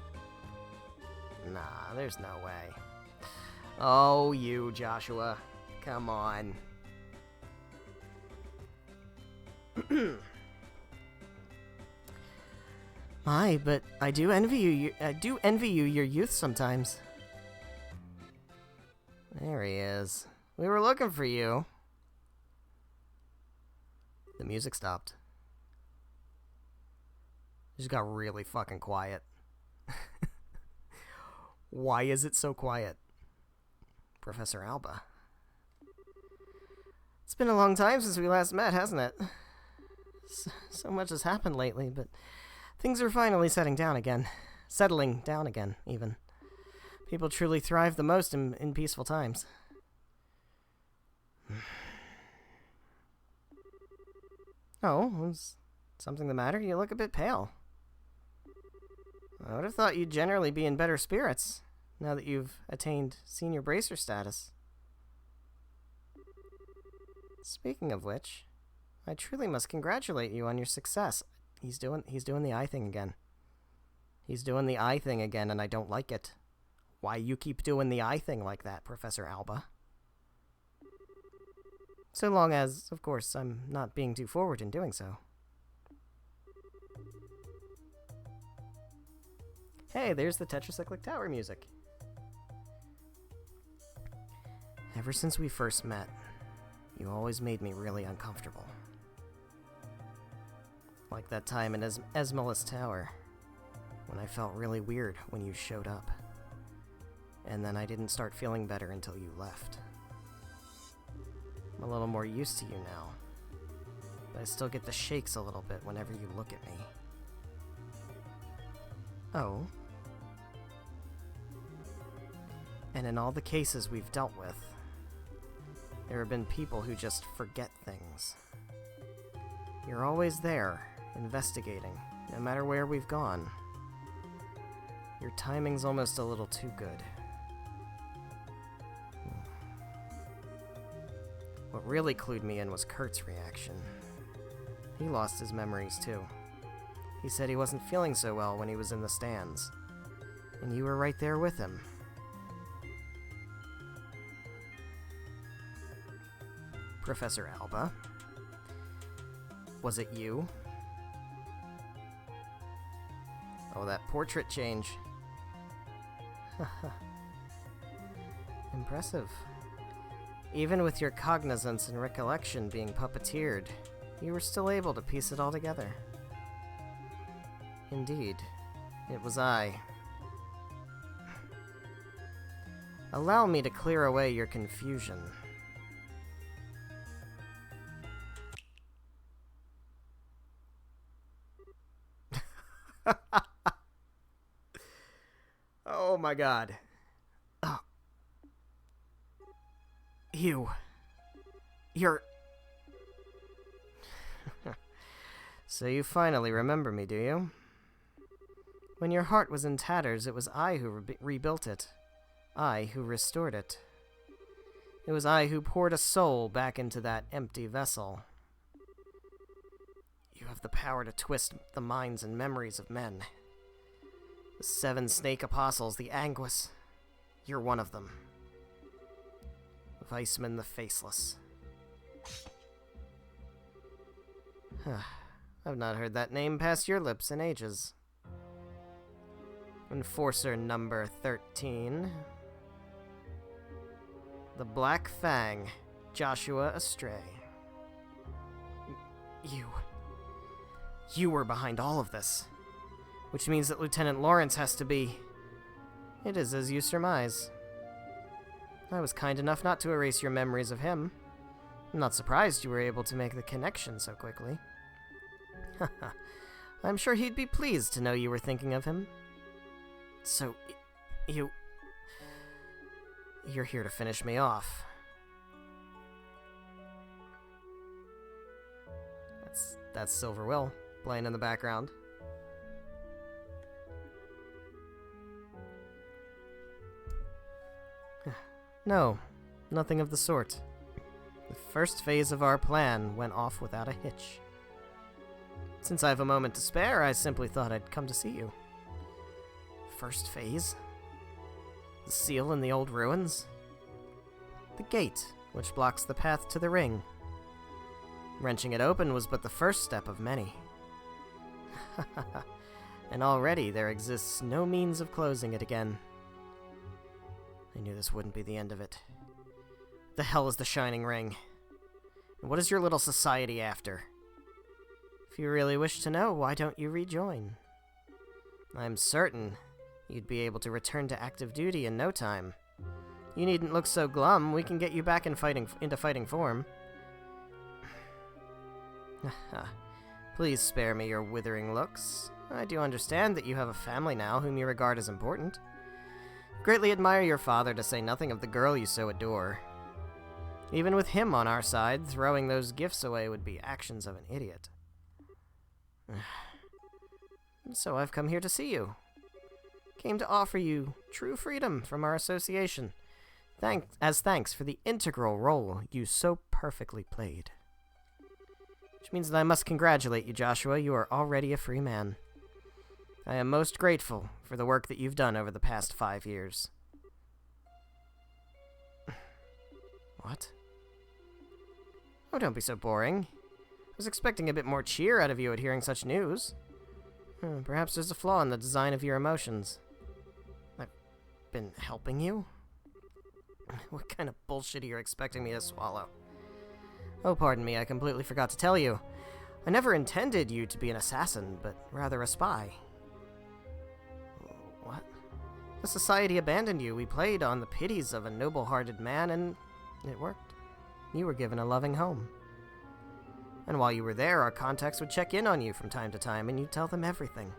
Nah, there's no way. Oh, you, Joshua. Come on. My, but I do envy you. I do envy you your youth sometimes. There he is. We were looking for you. The music stopped. It just got really fucking quiet. Why is it so quiet? Professor Alba. It's been a long time since we last met, hasn't it? So much has happened lately, but things are finally settling down again, even. People truly thrive the most in peaceful times. Oh, is something the matter? You look a bit pale. I would have thought you'd generally be in better spirits. now that you've attained senior bracer status. Speaking of which, I truly must congratulate you on your success. He's doing the eye thing again. He's doing the eye thing again, and I don't like it. Why you keep doing the eye thing like that, Professor Alba? So long as, of course, I'm not being too forward in doing so. Hey, there's the Tetracyclic Tower music. Ever since we first met, you always made me really uncomfortable. Like that time in Esmalus Tower, when I felt really weird when you showed up. And then I didn't start feeling better until you left. I'm a little more used to you now, but I still get the shakes a little bit whenever you look at me. Oh. And in all the cases we've dealt with, there have been people who just forget things. You're always there, investigating, no matter where we've gone. Your timing's almost a little too good. What really clued me in was Kurt's reaction. He lost his memories too. He said he wasn't feeling so well when he was in the stands, and you were right there with him. Professor Alba? Was it you? Oh, that portrait change. Impressive. Even with your cognizance and recollection being puppeteered, you were still able to piece it all together. Indeed, it was I. Allow me to clear away your confusion. Oh my god. Oh. You're... So you finally remember me, do you? When your heart was in tatters, it was I who rebuilt it. I who restored it. It was I who poured a soul back into that empty vessel. You have the power to twist the minds and memories of men. The 7 snake apostles, the Anguis. You're one of them. Weissman the Faceless. I've not heard that name pass your lips in ages. Enforcer number 13. The Black Fang, Joshua Astray. You were behind all of this. Which means that Lieutenant Lawrence has to be... It is as you surmise. I was kind enough not to erase your memories of him. I'm not surprised you were able to make the connection so quickly. I'm sure he'd be pleased to know you were thinking of him. So, you're here to finish me off. That's Silver Will playing in the background. No, nothing of the sort. The first phase of our plan went off without a hitch. Since I have a moment to spare, I simply thought I'd come to see you. First phase? The seal in the old ruins? The gate, which blocks the path to the ring. Wrenching it open was but the first step of many. And already there exists no means of closing it again. I knew this wouldn't be the end of it. The hell is the Shining Ring? And what is your little society after? If you really wish to know, why don't you rejoin? I'm certain you'd be able to return to active duty in no time. You needn't look so glum. We can get you back into fighting form. Please spare me your withering looks. I do understand that you have a family now whom you regard as important. Greatly admire your father, to say nothing of the girl you so adore. Even with him on our side, throwing those gifts away would be actions of an idiot. So I've come here to see you. came to offer you true freedom from our association, as thanks for the integral role you so perfectly played. Which means that I must congratulate you, Joshua. You are already a free man. I am most grateful for the work that you've done over the past 5 years. What? Oh, don't be so boring. I was expecting a bit more cheer out of you at hearing such news. Perhaps there's a flaw in the design of your emotions. I've been helping you? What kind of bullshit are you expecting me to swallow? Oh, pardon me, I completely forgot to tell you. I never intended you to be an assassin, but rather a spy. What? The society abandoned you. We played on the pities of a noble-hearted man, and it worked. You were given a loving home. And while you were there, our contacts would check in on you from time to time, and you'd tell them everything.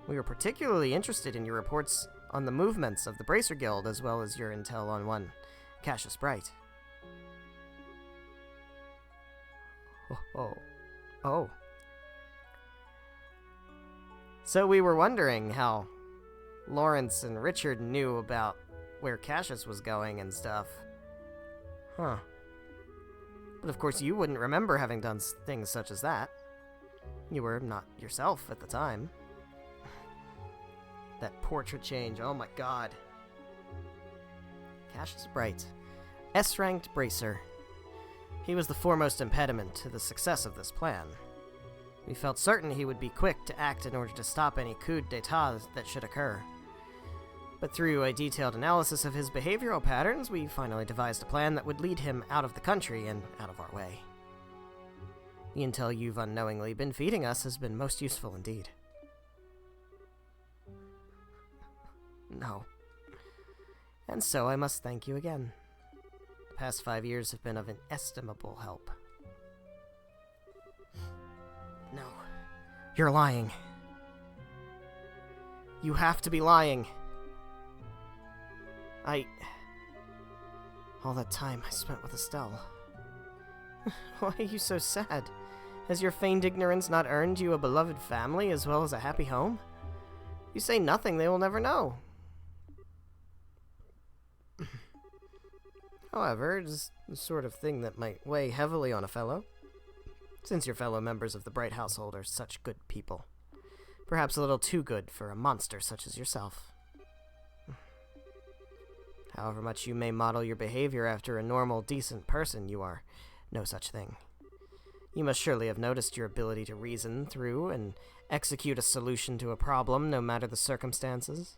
We were particularly interested in your reports on the movements of the Bracer Guild, as well as your intel on one Cassius Bright. Oh. So we were wondering how Lawrence and Richard knew about where Cassius was going and stuff. Huh. But of course you wouldn't remember having done things such as that. You were not yourself at the time. That portrait change, oh my god. Cassius Bright. S-ranked Bracer. He was the foremost impediment to the success of this plan. We felt certain he would be quick to act in order to stop any coup d'etat that should occur. But through a detailed analysis of his behavioral patterns, we finally devised a plan that would lead him out of the country and out of our way. The intel you've unknowingly been feeding us has been most useful indeed. No. And so I must thank you again. The past 5 years have been of inestimable help. No. You're lying. You have to be lying. All that time I spent with Estelle. Why are you so sad? Has your feigned ignorance not earned you a beloved family as well as a happy home? You say nothing, they will never know. However, it is the sort of thing that might weigh heavily on a fellow, since your fellow members of the Bright household are such good people. Perhaps a little too good for a monster such as yourself. However much you may model your behavior after a normal, decent person, you are no such thing. You must surely have noticed your ability to reason through and execute a solution to a problem, no matter the circumstances.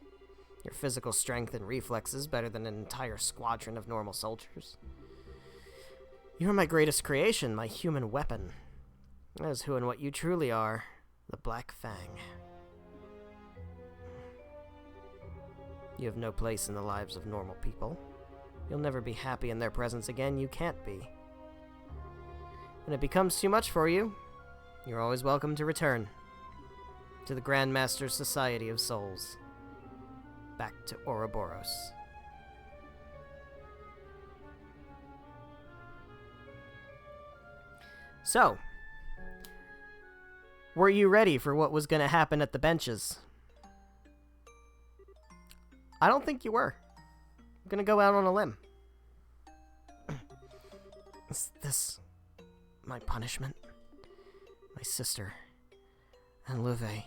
Your physical strength and reflexes better than an entire squadron of normal soldiers. You are my greatest creation, my human weapon. That is who and what you truly are, the Black Fang. You have no place in the lives of normal people. You'll never be happy in their presence again, you can't be. When it becomes too much for you, you're always welcome to return to the Grandmaster's Society of Souls. Back to Ouroboros. So, were you ready for what was going to happen at the benches? I don't think you were. I'm going to go out on a limb. Is this my punishment? My sister and Luve.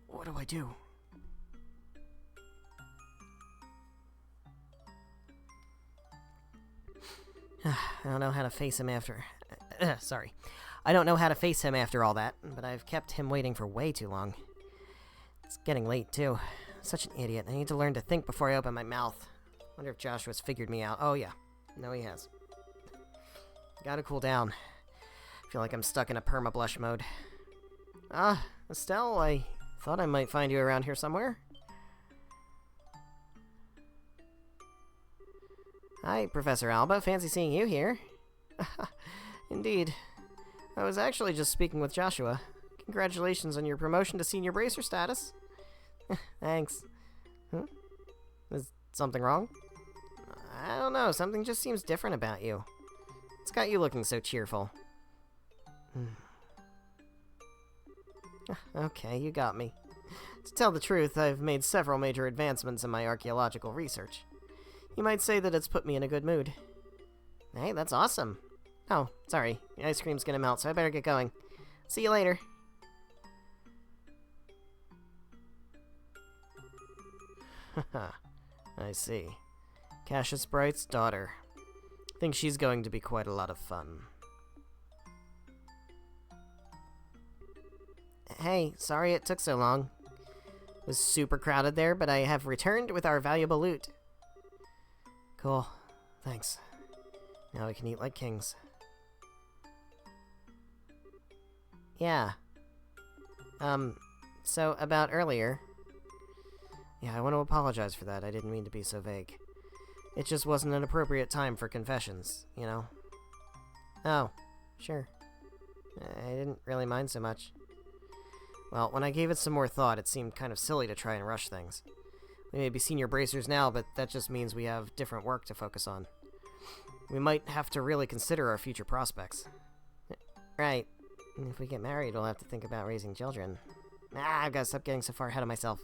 What do I do? I don't know how to face him after... sorry. I don't know how to face him after all that, but I've kept him waiting for way too long. It's getting late, too. Such an idiot. I need to learn to think before I open my mouth. Wonder if Joshua's figured me out. Oh, yeah. No, he has. Gotta cool down. Feel like I'm stuck in a perma-blush mode. Estelle, I thought I might find you around here somewhere. Hi, Professor Alba. Fancy seeing you here. Indeed. I was actually just speaking with Joshua. Congratulations on your promotion to senior bracer status. Thanks. Huh? Is something wrong? I don't know. Something just seems different about you. It's got you looking so cheerful. Okay, you got me. To tell the truth, I've made several major advancements in my archaeological research. You might say that it's put me in a good mood. Hey, that's awesome. Oh, sorry. The ice cream's gonna melt, so I better get going. See you later. Haha, I see. Cassius Bright's daughter. Think she's going to be quite a lot of fun. Hey, sorry it took so long. It was super crowded there, but I have returned with our valuable loot. Cool. Thanks. Now we can eat like kings. Yeah. So about earlier. Yeah, I want to apologize for that. I didn't mean to be so vague. It just wasn't an appropriate time for confessions, you know? Oh, sure. I didn't really mind so much. Well, when I gave it some more thought, it seemed kind of silly to try and rush things. We may be senior bracers now, but that just means we have different work to focus on. We might have to really consider our future prospects. Right. If we get married, we'll have to think about raising children. I've got to stop getting so far ahead of myself.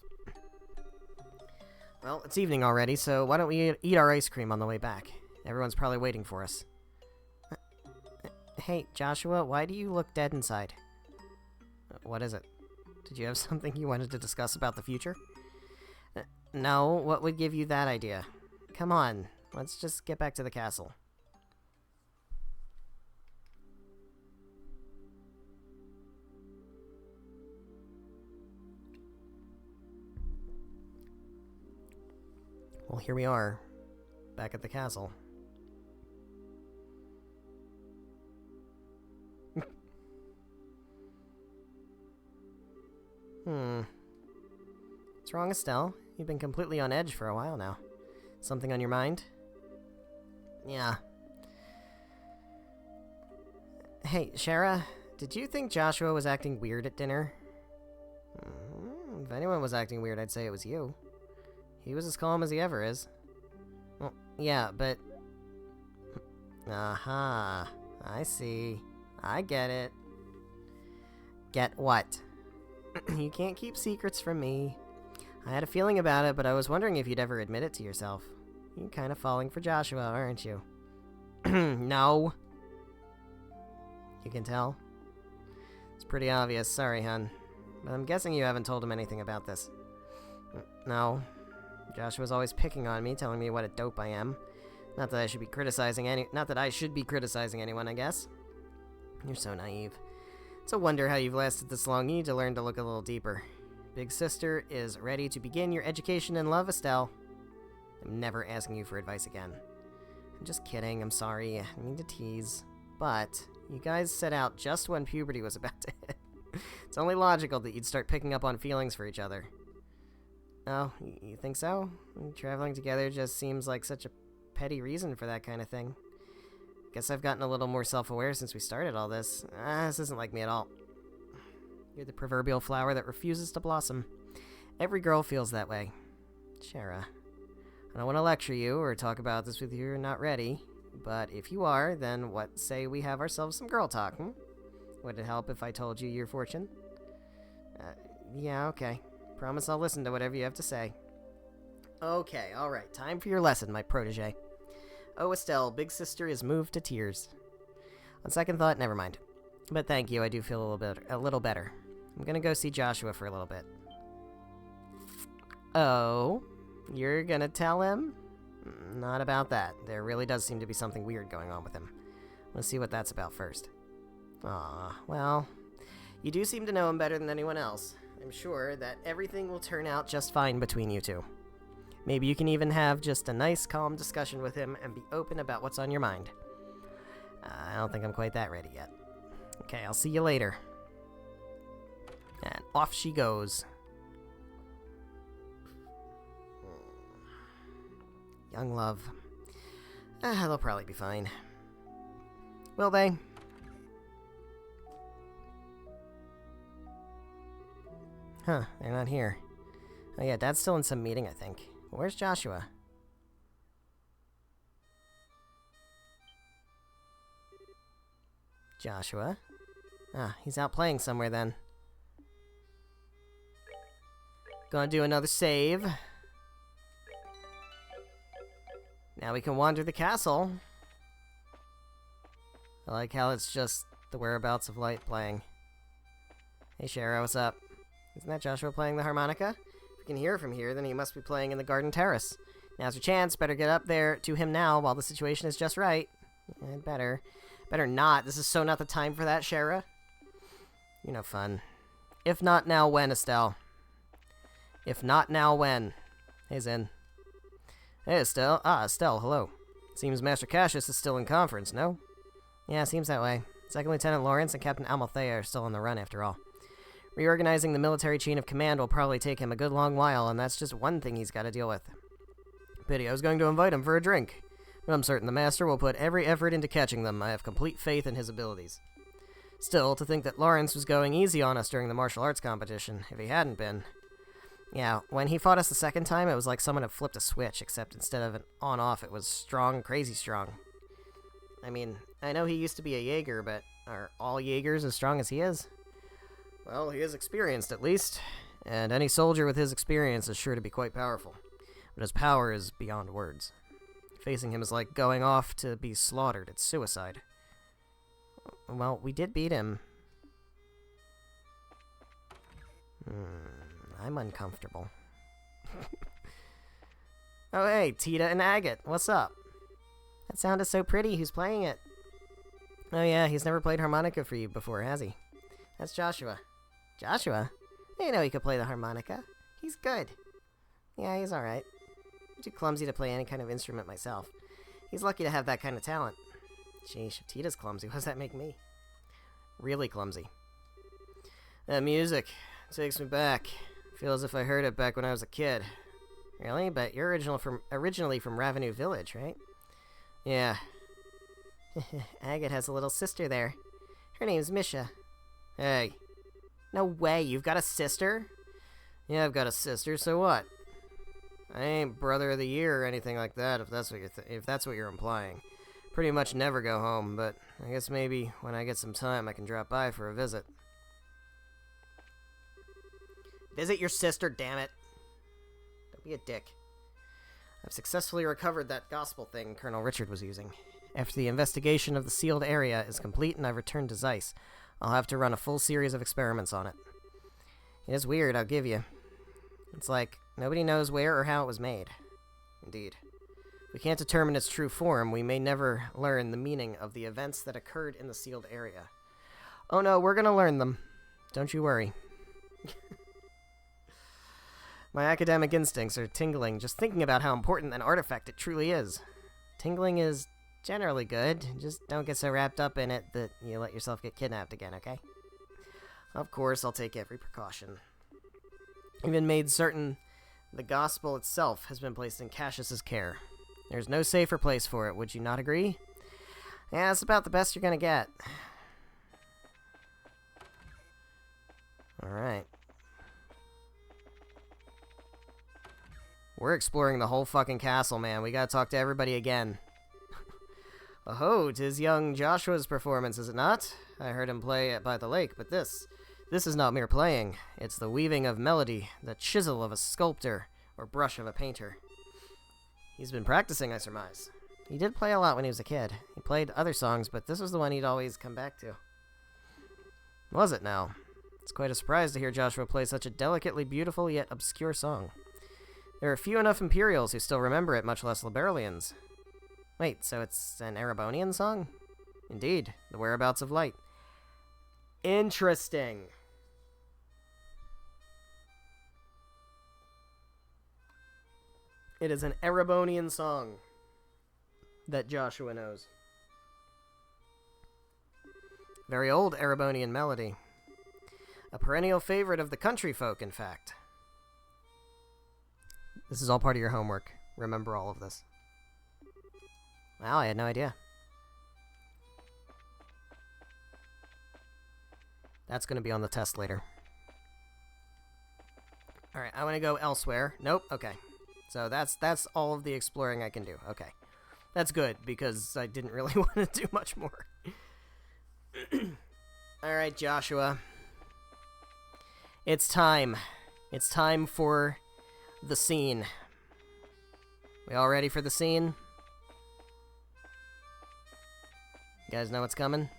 Well, it's evening already, so why don't we eat our ice cream on the way back? Everyone's probably waiting for us. Hey, Joshua, why do you look dead inside? What is it? Did you have something you wanted to discuss about the future? No, what would give you that idea? Come on, let's just get back to the castle. Well, here we are, back at the castle. What's wrong, Estelle? You've been completely on edge for a while now. Something on your mind? Yeah. Hey, Shara, did you think Joshua was acting weird at dinner? If anyone was acting weird, I'd say it was you. He was as calm as he ever is. Well, yeah, but... Aha. I see. I get it. Get what? You can't keep secrets from me. I had a feeling about it, but I was wondering if you'd ever admit it to yourself. You're kind of falling for Joshua, aren't you? No. You can tell? It's pretty obvious, sorry, hun. But I'm guessing you haven't told him anything about this. No. Joshua's always picking on me, telling me what a dope I am. Not that I should be criticizing anyone, I guess. You're so naive. It's a wonder how you've lasted this long. You need to learn to look a little deeper. Big sister is ready to begin your education in love, Estelle. I'm never asking you for advice again. I'm just kidding, I'm sorry. I mean to tease. But you guys set out just when puberty was about to hit. It's only logical that you'd start picking up on feelings for each other. Oh, you think so? Traveling together just seems like such a petty reason for that kind of thing. Guess I've gotten a little more self-aware since we started all this. This isn't like me at all. You're the proverbial flower that refuses to blossom. Every girl feels that way. Shara, I don't want to lecture you or talk about this with you. You're not ready. But if you are, then what say we have ourselves some girl talk, Would it help if I told you your fortune? Yeah, okay. Promise I'll listen to whatever you have to say. Okay, alright. Time for your lesson, my protege. Oh, Estelle, big sister is moved to tears. On second thought, never mind. But thank you, I do feel a little better. I'm gonna go see Joshua for a little bit. Oh? You're gonna tell him? Not about that. There really does seem to be something weird going on with him. Let's see what that's about first. Aw, well, you do seem to know him better than anyone else. I'm sure that everything will turn out just fine between you two. Maybe you can even have just a nice, calm discussion with him and be open about what's on your mind. I don't think I'm quite that ready yet. Okay, I'll see you later. And off she goes. Young love. They'll probably be fine. Will they? Huh, they're not here. Oh yeah, Dad's still in some meeting, I think. Where's Joshua? Joshua? Ah, he's out playing somewhere then. Gonna do another save. Now we can wander the castle. I like how it's just the Whereabouts of Light playing. Hey Shara, what's up? Isn't that Joshua playing the harmonica? If you can hear from here, then he must be playing in the garden terrace. Now's your chance. Better get up there to him now while the situation is just right. Better not. This is so not the time for that, Shara. You're no fun. If not now, when, Estelle? If not now, when? Hey, Zen. Hey, Estelle. Ah, Estelle, hello. Seems Master Cassius is still in conference, no? Yeah, seems that way. Second Lieutenant Lawrence and Captain Amalthea are still on the run, after all. Reorganizing the military chain of command will probably take him a good long while, and that's just one thing he's got to deal with. Pity, I was going to invite him for a drink. But I'm certain the Master will put every effort into catching them. I have complete faith in his abilities. Still, to think that Lawrence was going easy on us during the martial arts competition, if he hadn't been. Yeah, when he fought us the second time, it was like someone had flipped a switch, except instead of an on-off, it was strong, crazy strong. I mean, I know he used to be a Jaeger, but are all Jaegers as strong as he is? Well, he is experienced, at least, and any soldier with his experience is sure to be quite powerful. But his power is beyond words. Facing him is like going off to be slaughtered. It's suicide. Well, we did beat him. I'm uncomfortable. Oh, hey, Tita and Agate, what's up? That sound is so pretty. Who's playing it? Oh, yeah, he's never played harmonica for you before, has he? That's Joshua. Joshua? I didn't know he could play the harmonica. He's good. Yeah, he's alright. I'm too clumsy to play any kind of instrument myself. He's lucky to have that kind of talent. Sheesh, if Tita's clumsy, what does that make me? Really clumsy. That music takes me back. Feels as if I heard it back when I was a kid. Really? But you're originally from Ravenue Village, right? Yeah. Agate has a little sister there. Her name's Misha. Hey. No way, you've got a sister? Yeah, I've got a sister, so what? I ain't brother of the year or anything like that, if that's what you're implying. Pretty much never go home, but I guess maybe when I get some time I can drop by for a visit. Visit your sister, damn it. Don't be a dick. I've successfully recovered that gospel thing Colonel Richard was using. After the investigation of the sealed area is complete and I've returned to Zeiss, I'll have to run a full series of experiments on it. It is weird, I'll give you. It's like nobody knows where or how it was made. Indeed. If we can't determine its true form, we may never learn the meaning of the events that occurred in the sealed area. Oh no, we're gonna learn them. Don't you worry. My academic instincts are tingling just thinking about how important an artifact it truly is. Tingling is generally good, just don't get so wrapped up in it that you let yourself get kidnapped again, okay? Of course, I'll take every precaution. Even made certain the gospel itself has been placed in Cassius's care. There's no safer place for it, would you not agree? Yeah, it's about the best you're gonna get. Alright. We're exploring the whole fucking castle, man. We gotta talk to everybody again. Oh, 'tis young Joshua's performance, is it not? I heard him play by the lake, but this is not mere playing. It's the weaving of melody, the chisel of a sculptor, or brush of a painter. He's been practicing, I surmise. He did play a lot when he was a kid. He played other songs, but this was the one he'd always come back to. Was it now? It's quite a surprise to hear Joshua play such a delicately beautiful yet obscure song. There are few enough Imperials who still remember it, much less Liberalians. Wait, so it's an Erebonian song? Indeed, the Whereabouts of Light. Interesting. It is an Erebonian song that Joshua knows. Very old Erebonian melody. A perennial favorite of the country folk, in fact. This is all part of your homework. Remember all of this. Wow, I had no idea. That's going to be on the test later. Alright, I want to go elsewhere. Nope, okay. So that's all of the exploring I can do. Okay. That's good, because I didn't really want to do much more. Alright, Joshua. It's time. It's time for the scene. We all ready for the scene? You guys know what's coming?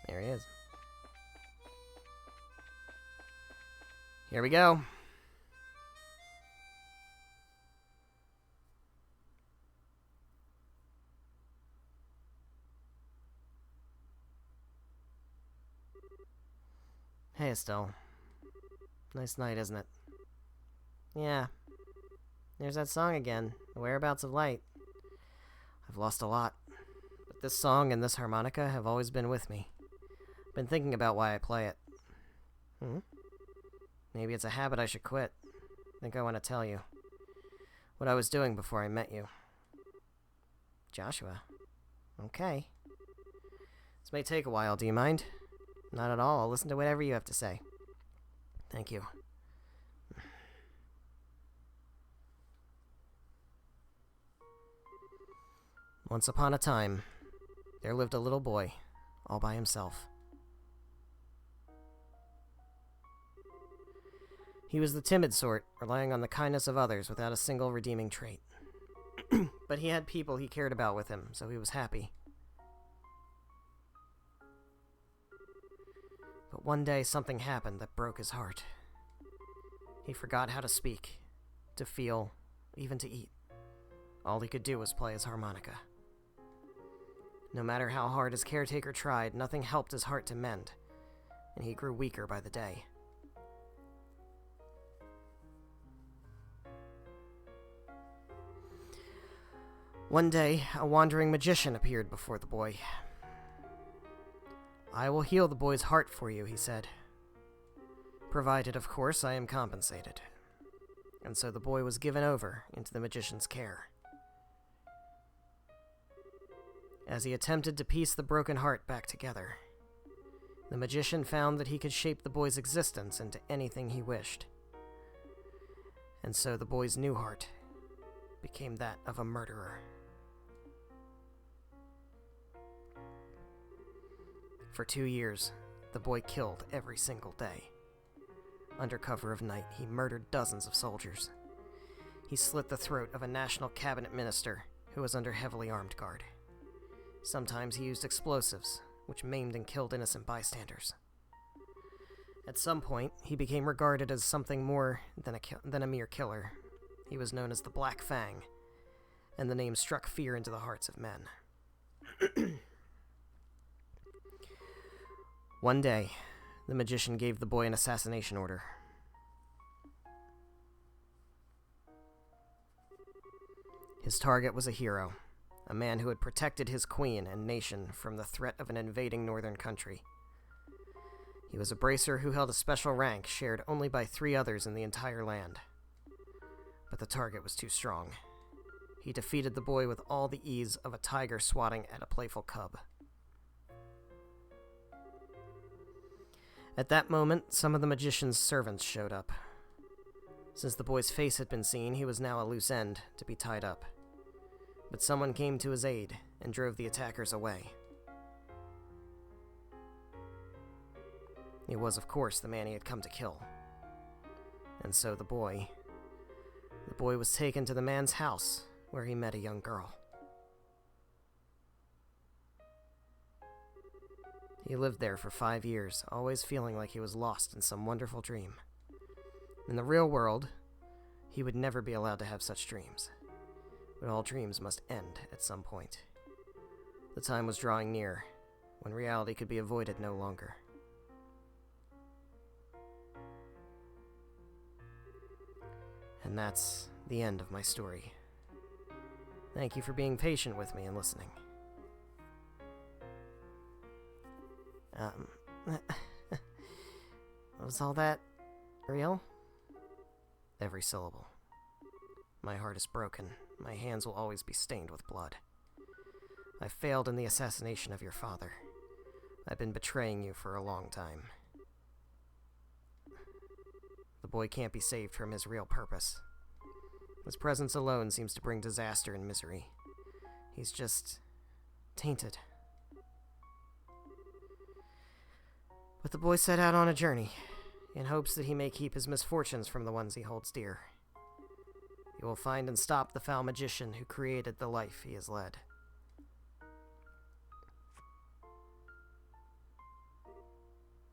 There he is. Here we go. Hey, Estelle. Nice night, isn't it? Yeah. There's that song again, The Whereabouts of Light. I've lost a lot, but this song and this harmonica have always been with me. Been thinking about why I play it. Maybe it's a habit I should quit. Think I want to tell you what I was doing before I met you. Joshua. Okay. This may take a while, do you mind? Not at all. I'll listen to whatever you have to say. Thank you. Once upon a time, there lived a little boy, all by himself. He was the timid sort, relying on the kindness of others without a single redeeming trait. But he had people he cared about with him, so he was happy. But one day something happened that broke his heart. He forgot how to speak, to feel, even to eat. All he could do was play his harmonica. No matter how hard his caretaker tried, nothing helped his heart to mend, and he grew weaker by the day. One day, a wandering magician appeared before the boy. "I will heal the boy's heart for you," he said. "Provided, of course, I am compensated." And so the boy was given over into the magician's care. As he attempted to piece the broken heart back together, the magician found that he could shape the boy's existence into anything he wished. And so the boy's new heart became that of a murderer. For 2 years, the boy killed every single day. Under cover of night, he murdered dozens of soldiers. He slit the throat of a national cabinet minister who was under heavily armed guard. Sometimes he used explosives, which maimed and killed innocent bystanders. At some point, he became regarded as something more than a mere killer. He was known as the Black Fang, and the name struck fear into the hearts of men. One day, the magician gave the boy an assassination order. His target was a hero, a man who had protected his queen and nation from the threat of an invading northern country. He was a bracer who held a special rank shared only by 3 others in the entire land. But the target was too strong. He defeated the boy with all the ease of a tiger swatting at a playful cub. At that moment, some of the magician's servants showed up. Since the boy's face had been seen, he was now a loose end to be tied up. But someone came to his aid and drove the attackers away. It was, of course, the man he had come to kill. And so the boy was taken to the man's house, where he met a young girl. He lived there for 5 years, always feeling like he was lost in some wonderful dream. In the real world, he would never be allowed to have such dreams. But all dreams must end at some point. The time was drawing near, when reality could be avoided no longer. And that's the end of my story. Thank you for being patient with me and listening. Was all that real? Every syllable. My heart is broken. My hands will always be stained with blood. I failed in the assassination of your father. I've been betraying you for a long time. The boy can't be saved from his real purpose. His presence alone seems to bring disaster and misery. He's just tainted. But the boy set out on a journey, in hopes that he may keep his misfortunes from the ones he holds dear. He will find and stop the foul magician who created the life he has led.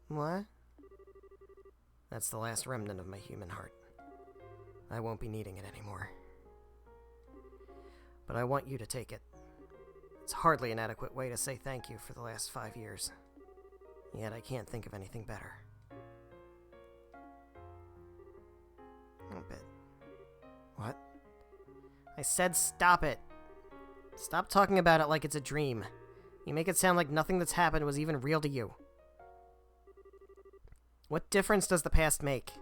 What? That's the last remnant of my human heart. I won't be needing it anymore. But I want you to take it. It's hardly an adequate way to say thank you for the last 5 years. Yet I can't think of anything better. A bit. What? I said stop it. Stop talking about it like it's a dream. You make it sound like nothing that's happened was even real to you. What difference does the past make?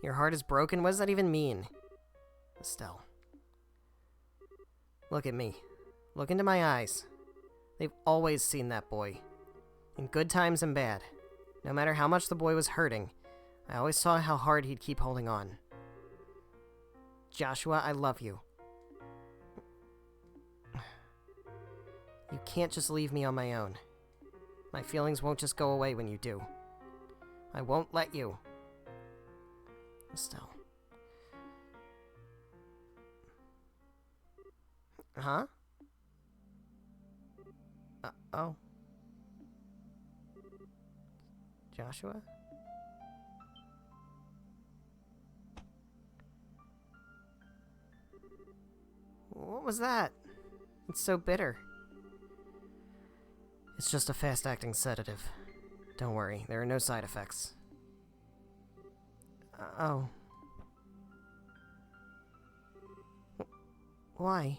Your heart is broken? What does that even mean? Estelle. Look at me. Look into my eyes. They've always seen that boy. In good times and bad. No matter how much the boy was hurting, I always saw how hard he'd keep holding on. Joshua, I love you. You can't just leave me on my own. My feelings won't just go away when you do. I won't let you. Estelle. Huh? Oh. Joshua? What was that? It's so bitter. It's just a fast-acting sedative. Don't worry, there are no side effects. Oh. Why?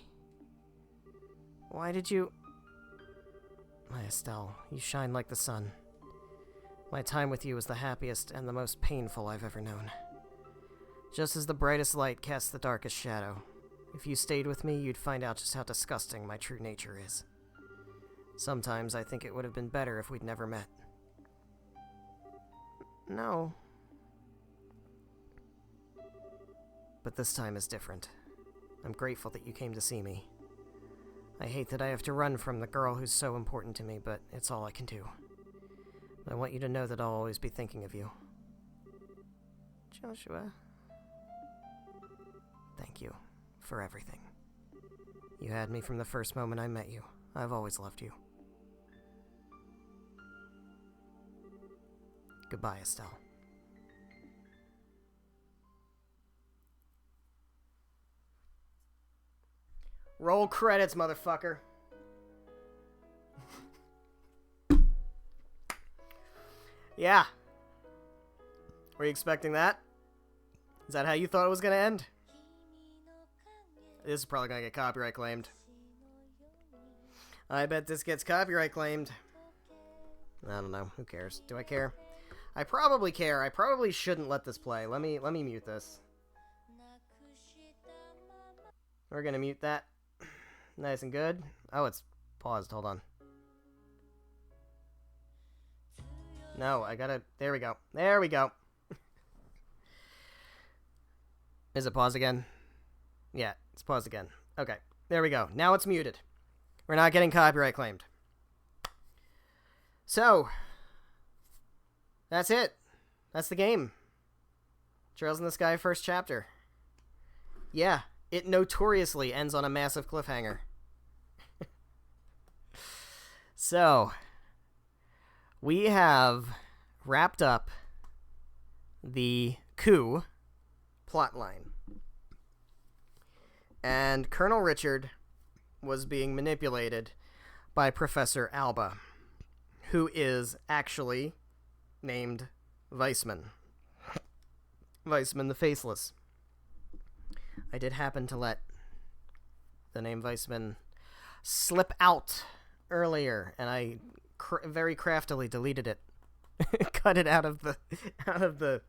Why did you... My Estelle, you shine like the sun. My time with you was the happiest and the most painful I've ever known. Just as the brightest light casts the darkest shadow. If you stayed with me, you'd find out just how disgusting my true nature is. Sometimes I think it would have been better if we'd never met. No. But this time is different. I'm grateful that you came to see me. I hate that I have to run from the girl who's so important to me, but it's all I can do. I want you to know that I'll always be thinking of you. Joshua. Thank you for everything. You had me from the first moment I met you. I've always loved you. Goodbye, Estelle. Roll credits, motherfucker. Yeah. Were you expecting that? Is that how you thought it was gonna end? This is probably gonna get copyright claimed. I bet this gets copyright claimed. I don't know. Who cares? Do I care? I probably care. I probably shouldn't let this play. Let me mute this. We're gonna mute that. Nice and good. Oh, it's paused. Hold on. No, I gotta... There we go. There we go. Is it paused again? Yeah, it's paused again. Okay, there we go. Now it's muted. We're not getting copyright claimed. So, that's it. That's the game. Trails in the Sky first chapter. Yeah, it notoriously ends on a massive cliffhanger. So, we have wrapped up the coup plotline. And Colonel Richard was being manipulated by Professor Alba, who is actually named Weissman. Weissman the Faceless. I did happen to let the name Weissman slip out earlier, and I very craftily deleted it. Cut it out of the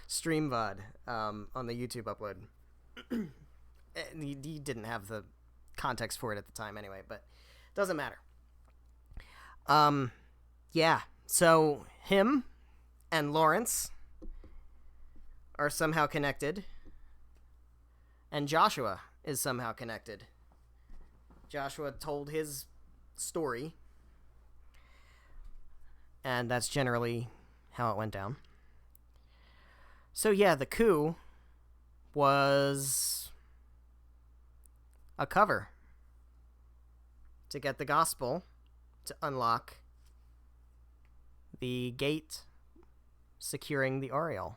stream VOD on the YouTube upload. He didn't have the context for it at the time anyway, but doesn't matter. Yeah, so him and Lawrence are somehow connected, and Joshua is somehow connected. Joshua told his story. And that's generally how it went down. So yeah, the coup was a cover to get the gospel to unlock the gate securing the Oriel.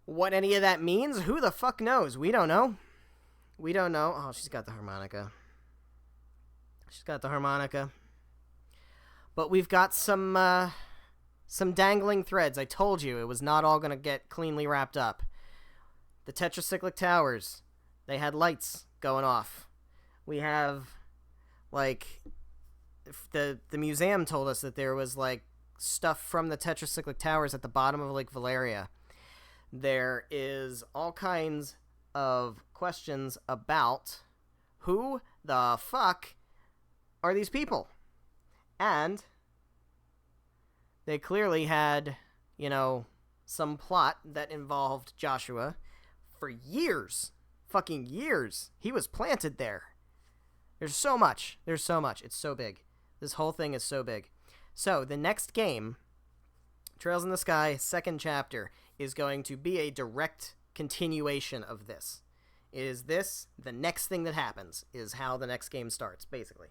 What any of that means, who the fuck knows? We don't know. We don't know. Oh, she's got the harmonica. She's got the harmonica. But we've got some dangling threads. I told you it was not all going to get cleanly wrapped up. The tetracyclic towers, they had lights going off. We have, like, the museum told us that there was, like, stuff from the tetracyclic towers at the bottom of Lake Valeria. There is all kinds of questions about who the fuck are these people? And they clearly had, some plot that involved Joshua for years. Fucking years. He was planted there. There's so much. It's so big. This whole thing is so big. So, the next game, Trails in the Sky, second chapter, is going to be a direct continuation of this. Is this the next thing that happens? Is how the next game starts, basically.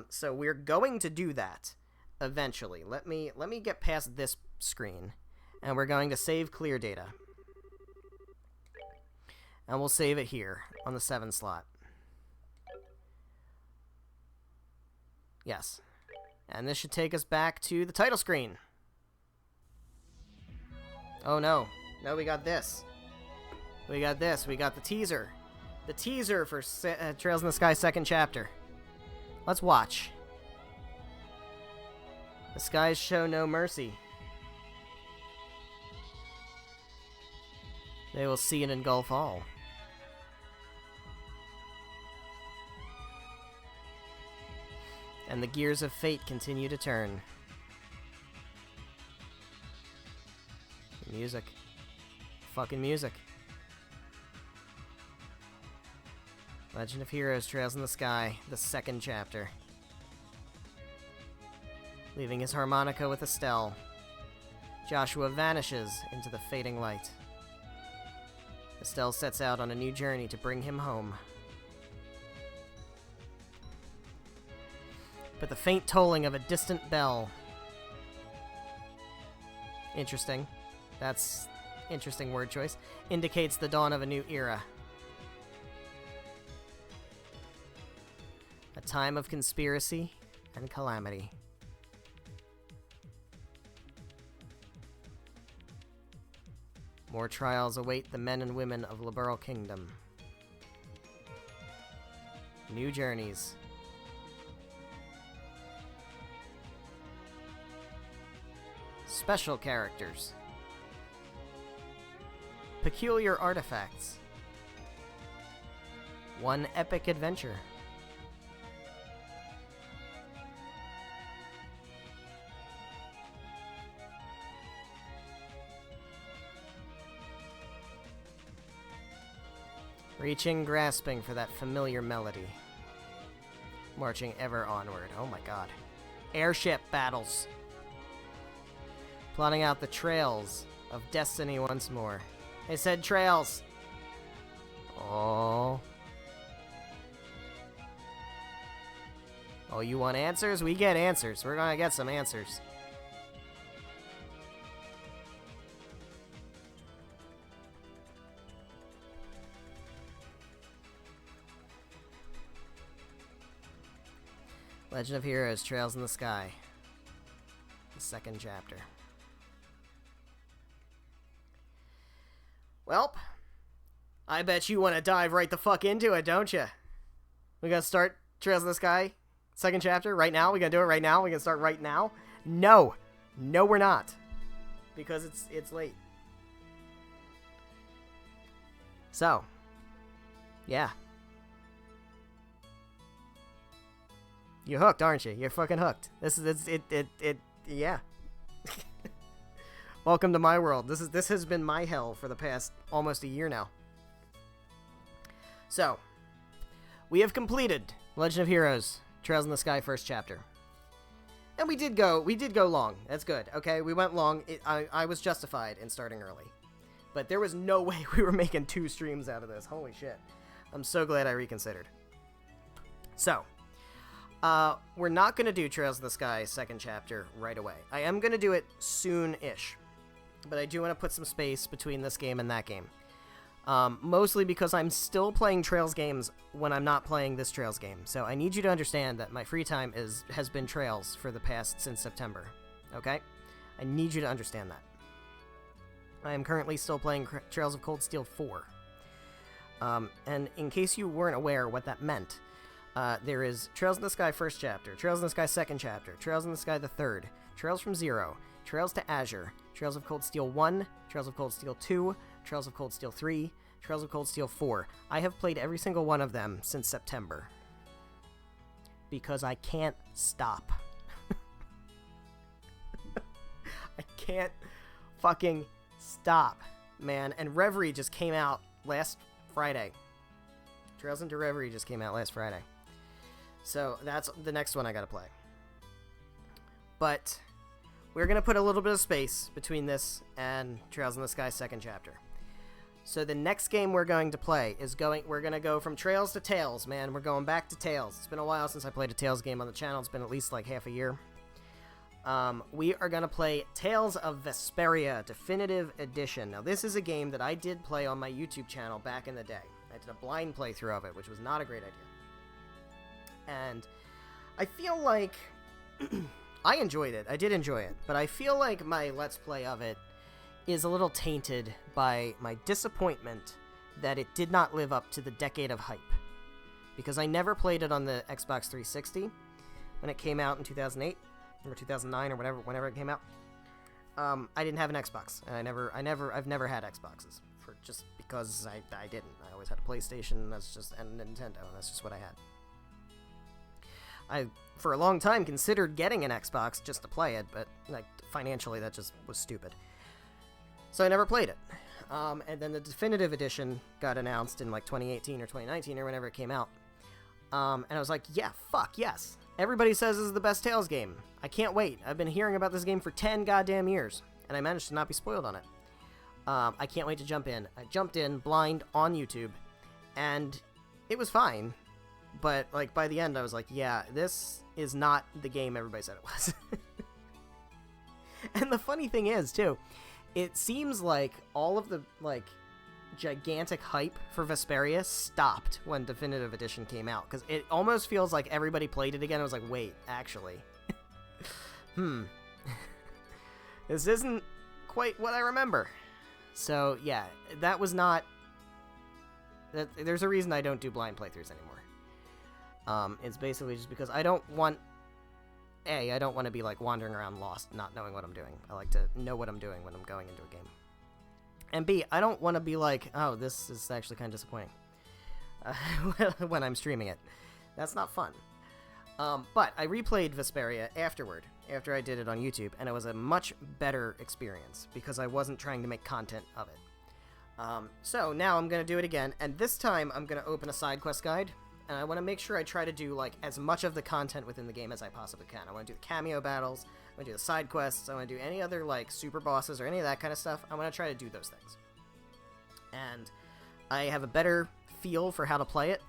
So we're going to do that eventually. Let me get past this screen, and we're going to save clear data. And we'll save it here on the 7 slot. Yes. And this should take us back to the title screen. Oh no. No, we got this. We got the teaser. The teaser for Trails in the Sky second chapter. Let's watch. The skies show no mercy. They will see and engulf all. And the gears of fate continue to turn. Music. Fucking music. Legend of Heroes, Trails in the Sky, the second chapter. Leaving his harmonica with Estelle, Joshua vanishes into the fading light. Estelle sets out on a new journey to bring him home. But the faint tolling of a distant bell. Interesting. That's interesting word choice. Indicates the dawn of a new era. A time of conspiracy and calamity. More trials await the men and women of Liberl Kingdom. New journeys. Special characters. Peculiar artifacts. One epic adventure. Reaching, grasping for that familiar melody. Marching ever onward. Oh my god. Airship battles. Plotting out the trails of destiny once more. They said trails. Oh. Oh, you want answers? We get answers. We're gonna get some answers. Legend of Heroes, Trails in the Sky. The second chapter. Well, I bet you want to dive right the fuck into it, don't you? We gonna start Trails in the Sky, second chapter, right now? We gonna do it right now? We gonna start right now? No. No, we're not. Because it's late. So, yeah. You're hooked, aren't you? You're fucking hooked. Yeah. Welcome to my world. This has been my hell for the past almost a year now. So, we have completed Legend of Heroes: Trails in the Sky first chapter. And we did go long. That's good. Okay, we went long. I was justified in starting early. But there was no way we were making 2 streams out of this. Holy shit. I'm so glad I reconsidered. So, we're not going to do Trails of the Sky second chapter right away. I am going to do it soon-ish. But I do want to put some space between this game and that game. Mostly because I'm still playing Trails games when I'm not playing this Trails game. So I need you to understand that my free time has been Trails for the past since September. Okay? I need you to understand that. I am currently still playing Trails of Cold Steel 4. And in case you weren't aware what that meant, there is Trails in the Sky first chapter, Trails in the Sky second chapter, Trails in the Sky the third, Trails from Zero, Trails to Azure, Trails of Cold Steel 1, Trails of Cold Steel 2, Trails of Cold Steel 3, Trails of Cold Steel 4. I have played every single one of them since September. Because I can't stop. I can't fucking stop, man. And Reverie just came out last Friday. Trails into Reverie just came out last Friday. So that's the next one I gotta play. But we're gonna put a little bit of space between this and Trails in the Sky second chapter. So the next game we're going to play is we're going to go from Trails to Tales, man. We're going back to Tales. It's been a while since I played a Tales game on the channel. It's been at least like half a year. We are going to play Tales of Vesperia Definitive Edition. Now, this is a game that I did play on my YouTube channel back in the day. I did a blind playthrough of it, which was not a great idea. And I feel like I enjoyed it. I did enjoy it. But I feel like my Let's Play of it is a little tainted by my disappointment that it did not live up to the decade of hype. Because I never played it on the Xbox 360 when it came out in 2008 or 2009 or whenever it came out. I didn't have an Xbox, and I've never had Xboxes just because I didn't. I always had a PlayStation, and a Nintendo, and that's just what I had. I for a long time considered getting an Xbox just to play it, but financially that just was stupid. So I never played it. And then the Definitive Edition got announced in 2018 or 2019 or whenever it came out. And I was like, yeah, fuck, yes. Everybody says this is the best Tales game. I can't wait. I've been hearing about this game for 10 goddamn years. And I managed to not be spoiled on it. I can't wait to jump in. I jumped in blind on YouTube. And it was fine. But by the end I was like, yeah, this is not the game everybody said it was. And the funny thing is, too, it seems like all of the, gigantic hype for Vesperia stopped when Definitive Edition came out. Because it almost feels like everybody played it again and was like, wait, actually. This isn't quite what I remember. So, yeah, that was not... There's a reason I don't do blind playthroughs anymore. It's basically just because I don't want... I don't want to be, wandering around lost, not knowing what I'm doing. I like to know what I'm doing when I'm going into a game. And B, I don't want to be like, oh, this is actually kind of disappointing when I'm streaming it. That's not fun. But I replayed Vesperia after I did it on YouTube, and it was a much better experience because I wasn't trying to make content of it. So now I'm going to do it again, and this time I'm going to open a side quest guide. And I want to make sure I try to do, as much of the content within the game as I possibly can. I want to do the cameo battles, I want to do the side quests, I want to do any other, super bosses or any of that kind of stuff. I want to try to do those things. And I have a better feel for how to play it,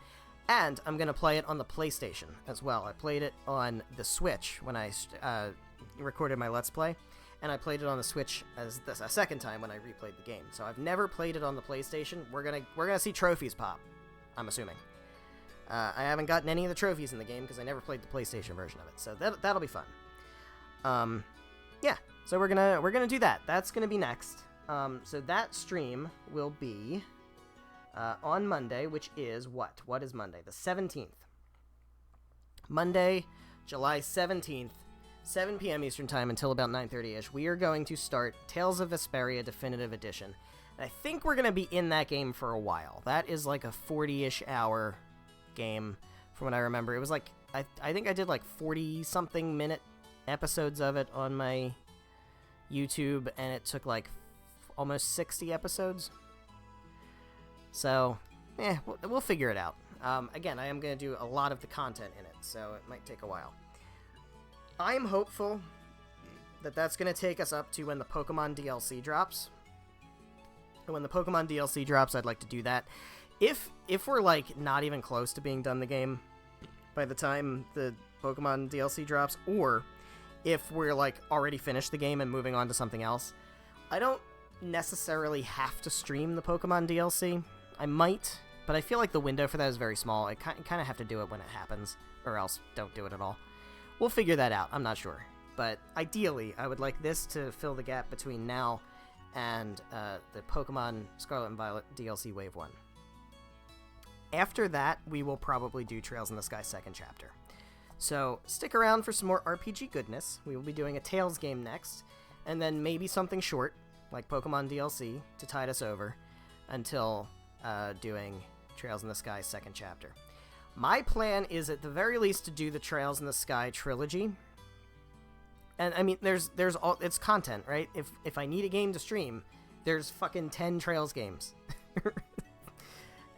and I'm going to play it on the PlayStation as well. I played it on the Switch when I recorded my Let's Play, and I played it on the Switch as a second time when I replayed the game. So I've never played it on the PlayStation. We're gonna see trophies pop, I'm assuming. I haven't gotten any of the trophies in the game because I never played the PlayStation version of it, so that'll be fun. Yeah, so we're gonna do that. That's gonna be next. So that stream will be on Monday, which is what? What is Monday? The 17th. Monday, July 17th, 7 p.m. Eastern Time until about 9:30ish. We are going to start Tales of Vesperia Definitive Edition. And I think we're gonna be in that game for a while. That is a 40-ish hour game from what I remember. It was I think I did 40-something minute episodes of it on my YouTube, and it took almost 60 episodes. So, we'll figure it out. Again, I am going to do a lot of the content in it, so it might take a while. I'm hopeful that that's going to take us up to when the Pokemon DLC drops. And when the Pokemon DLC drops, I'd like to do that. If we're, like, not even close to being done the game by the time the Pokemon DLC drops, or if we're, like, already finished the game and moving on to something else, I don't necessarily have to stream the Pokemon DLC. I might, but I feel like the window for that is very small. I kind of have to do it when it happens, or else don't do it at all. We'll figure that out. I'm not sure. But ideally, I would like this to fill the gap between now and the Pokemon Scarlet and Violet DLC Wave 1. After that, we will probably do Trails in the Sky second chapter. So stick around for some more RPG goodness. We will be doing a Tales game next, and then maybe something short, like Pokemon DLC, to tide us over until doing Trails in the Sky second chapter. My plan is at the very least to do the Trails in the Sky trilogy. And I mean, there's all, it's content, right? If I need a game to stream, there's fucking 10 Trails games.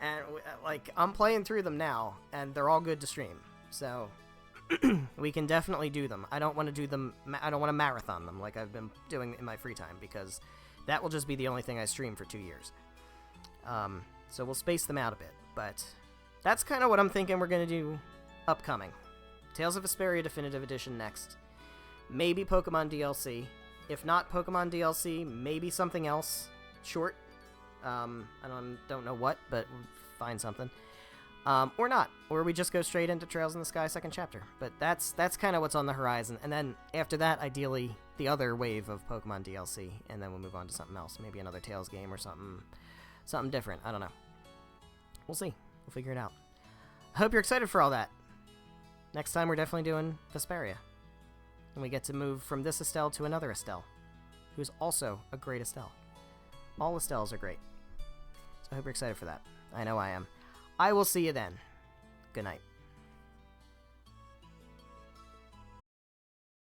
And like, I'm playing through them now, and they're all good to stream. So we can definitely do them. I don't want to do them. I don't want to marathon them like I've been doing in my free time, because that will just be the only thing I stream for 2 years. So we'll space them out a bit, but that's kind of what I'm thinking we're gonna do upcoming. Tales of Vesperia Definitive Edition next. Maybe Pokemon DLC. If not Pokemon DLC, maybe something else short. I don't know what, but we'll find something. Or not. Or we just go straight into Trails in the Sky second chapter. But that's kind of what's on the horizon. And then after that, ideally, the other wave of Pokemon DLC. And then we'll move on to something else. Maybe another Tales game or something different. I don't know. We'll see. We'll figure it out. I hope you're excited for all that. Next time, we're definitely doing Vesperia. And we get to move from this Estelle to another Estelle, who's also a great Estelle. All Estelles are great. So I hope you're excited for that. I know I am. I will see you then. Good night.